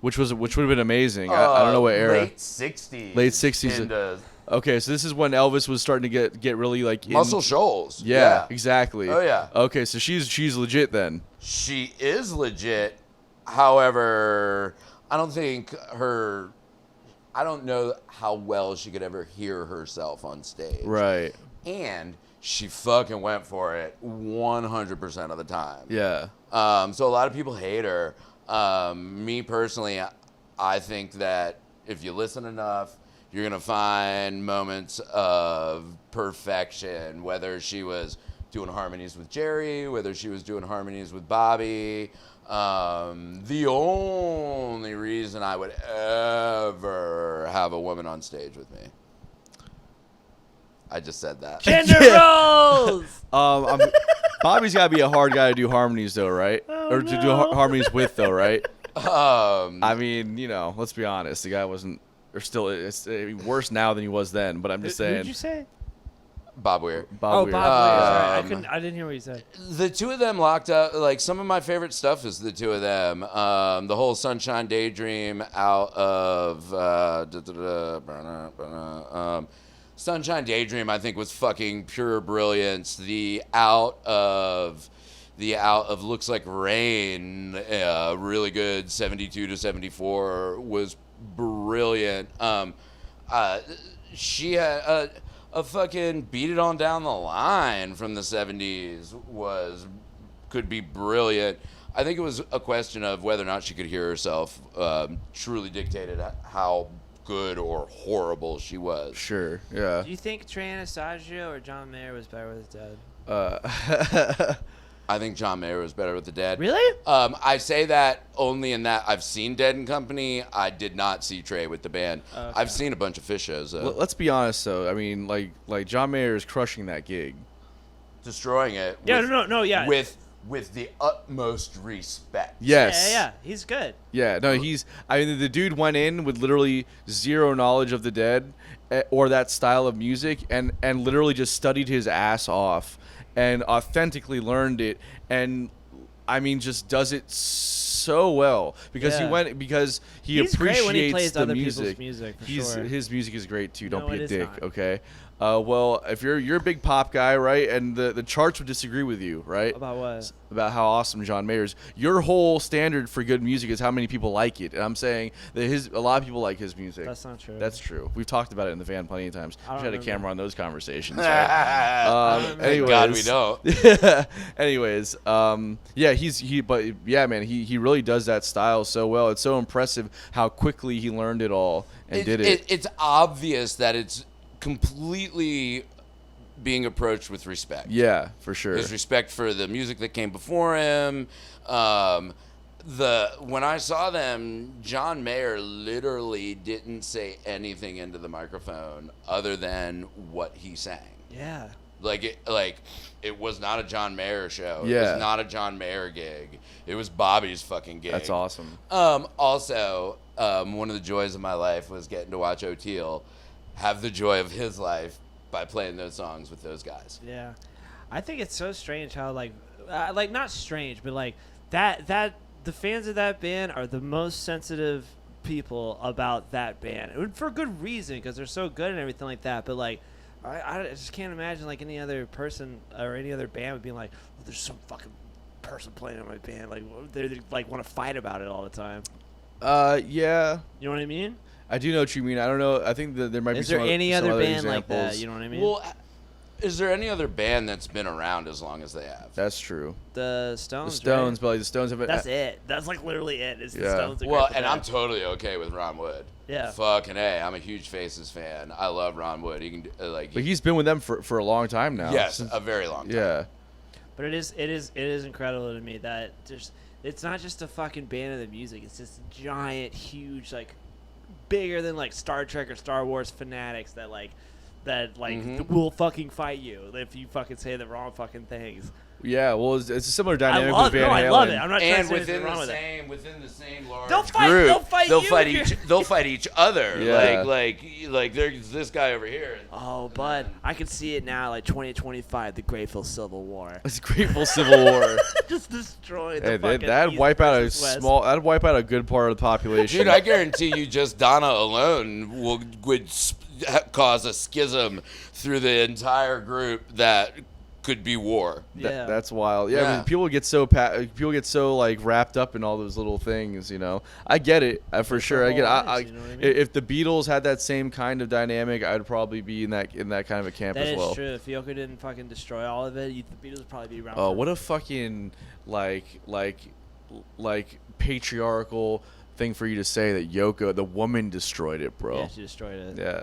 Which would have been amazing. I don't know what era. Late 60s. Late 60s. Into Okay, so this is when Elvis was starting to get really like in- Muscle Shoals. Yeah, exactly. Oh, yeah. Okay, so she's legit then. She is legit. However, I don't know how well she could ever hear herself on stage. Right. And she fucking went for it 100% of the time. Yeah. So a lot of people hate her. Me personally, I think that if you listen enough, you're going to find moments of perfection, whether she was doing harmonies with Jerry, whether she was doing harmonies with Bobby. The only reason I would ever have a woman on stage with me. I just said that. Gender rolls. Bobby's got to be a hard guy to do harmonies though, right? Or to do harmonies with though, right? I mean, you know, let's be honest. The guy wasn't, or still, it's worse now than he was then. But I'm just Who saying. did you say? Bob Weir. Oh, Weir. Bob Weir. Sorry, I didn't hear what you said. The two of them locked up. Like, some of my favorite stuff is the two of them. The whole Sunshine Daydream out of Sunshine Daydream, I think, was fucking pure brilliance. The out of Looks Like Rain, really good. 72 to 74 was brilliant. She had a fucking Beat It On Down the Line from the 70s could be brilliant. I think it was a question of whether or not she could hear herself truly dictated how good or horrible she was. Sure. Yeah. Do you think Trey Anastasio or John Mayer was better with his dad? I think John Mayer was better with the Dead. Really? I say that only in that I've seen Dead and Company. I did not see Trey with the band. Okay. I've seen a bunch of Fish shows. Let's be honest though. I mean, like John Mayer is crushing that gig. Destroying it. Yeah, no, yeah. With the utmost respect. Yes. Yeah, he's good. Yeah, no, I mean, the dude went in with literally zero knowledge of the Dead or that style of music and literally just studied his ass off and authentically learned it and, I mean, just does it so well because Yeah. he He's appreciates great when he plays the other music. people's music, for sure. His music is great too. Don't No, be it a is dick, not. okay? Well, if you're a big pop guy, right, and the charts would disagree with you, right? About what? About how awesome John Mayer is. Your whole standard for good music is how many people like it, and I'm saying that a lot of people like his music. That's not true. That's true. We've talked about it in the van plenty of times. I We don't had a remember. camera on those conversations. Right? Thank Anyways, God we don't. anyways, man, he really does that style so well. It's so impressive how quickly he learned it all and did it. It's obvious that it's completely being approached with respect. Yeah, for sure. His respect for the music that came before him. When I saw them, John Mayer literally didn't say anything into the microphone other than what he sang. Yeah. It was not a John Mayer show. It Yeah. was not a John Mayer gig. It was Bobby's fucking gig. That's awesome. Also, one of the joys of my life was getting to watch O'Teal have the joy of his life by playing those songs with those guys. Yeah, I think it's so strange how like not strange, but like that the fans of that band are the most sensitive people about that band, and for good reason because they're so good and everything like that. But like, I just can't imagine like any other person or any other band would be like, well, there's some fucking person playing in my band, like they like want to fight about it all the time. Yeah. You know what I mean? I do know what you mean. I don't know. I think that there might be Is there any some other band examples. like that? You know what I mean? Well, is there any other band that's been around as long as they have? That's true. The The Stones. Stones, right? but like the Stones have. That's it. That's like literally it. It's the Yeah. Stones. Well, and I'm totally okay with Ron Wood. Yeah. Fucking A. I'm a huge Faces fan. I love Ron Wood. He can do, But he's been with them for a long time now. yes, Since- a very long time. yeah. But it is incredible to me that it's not just a fucking band of the music. It's this giant, huge, like bigger than like Star Trek or Star Wars fanatics that will fucking fight you if you fucking say the wrong fucking things. Yeah. Well, it's a similar I dynamic love with it. Van No, Halen. I love it. I'm not trying to And say anything wrong with it. within the same large They'll fight- group, they'll fight you if you're- they'll fight each other. Yeah. Like there's this guy over here. Oh, bud, I can see it now, like 2025, the Grateful Civil War. It's a grateful Civil War. Just destroy the Hey, fucking that'd East wipe out a versus West. that'd wipe out a good part of the population. Dude, I guarantee you, just Donna alone would cause a schism through the entire group that could be war. Yeah. That's wild. Yeah, I Yeah. mean, people get so like wrapped up in all those little things, you know. I get it for sure. I get. whole lives, you know what I mean? If the Beatles had that same kind of dynamic, I'd probably be in that kind of a camp That as is well. true. If Yoko didn't fucking destroy all of it, the Beatles would probably be around. Oh, for- what a fucking like patriarchal thing for you to say that Yoko, the woman, destroyed it, bro. Yeah, she destroyed it. Yeah.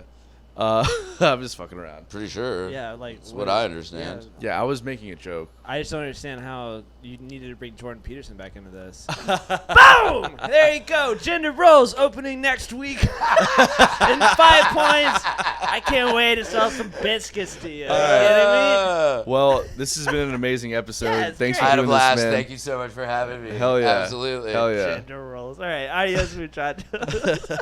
I'm just fucking around. Pretty sure. Yeah, like That's what I understand. Yeah, Yeah, I was making a joke. I just don't understand how you needed to bring Jordan Peterson back into this. Boom! There you go. Gender roles opening next week. In 5 points. I can't wait to sell some biscuits to you. You know what I mean? Well, this has been an amazing episode. Yeah, it's Thanks great. for I had a doing blast. this, man. Thank you so much for having me. Hell yeah. Absolutely. Hell yeah. Gender roles. All right. Adios, muchachos.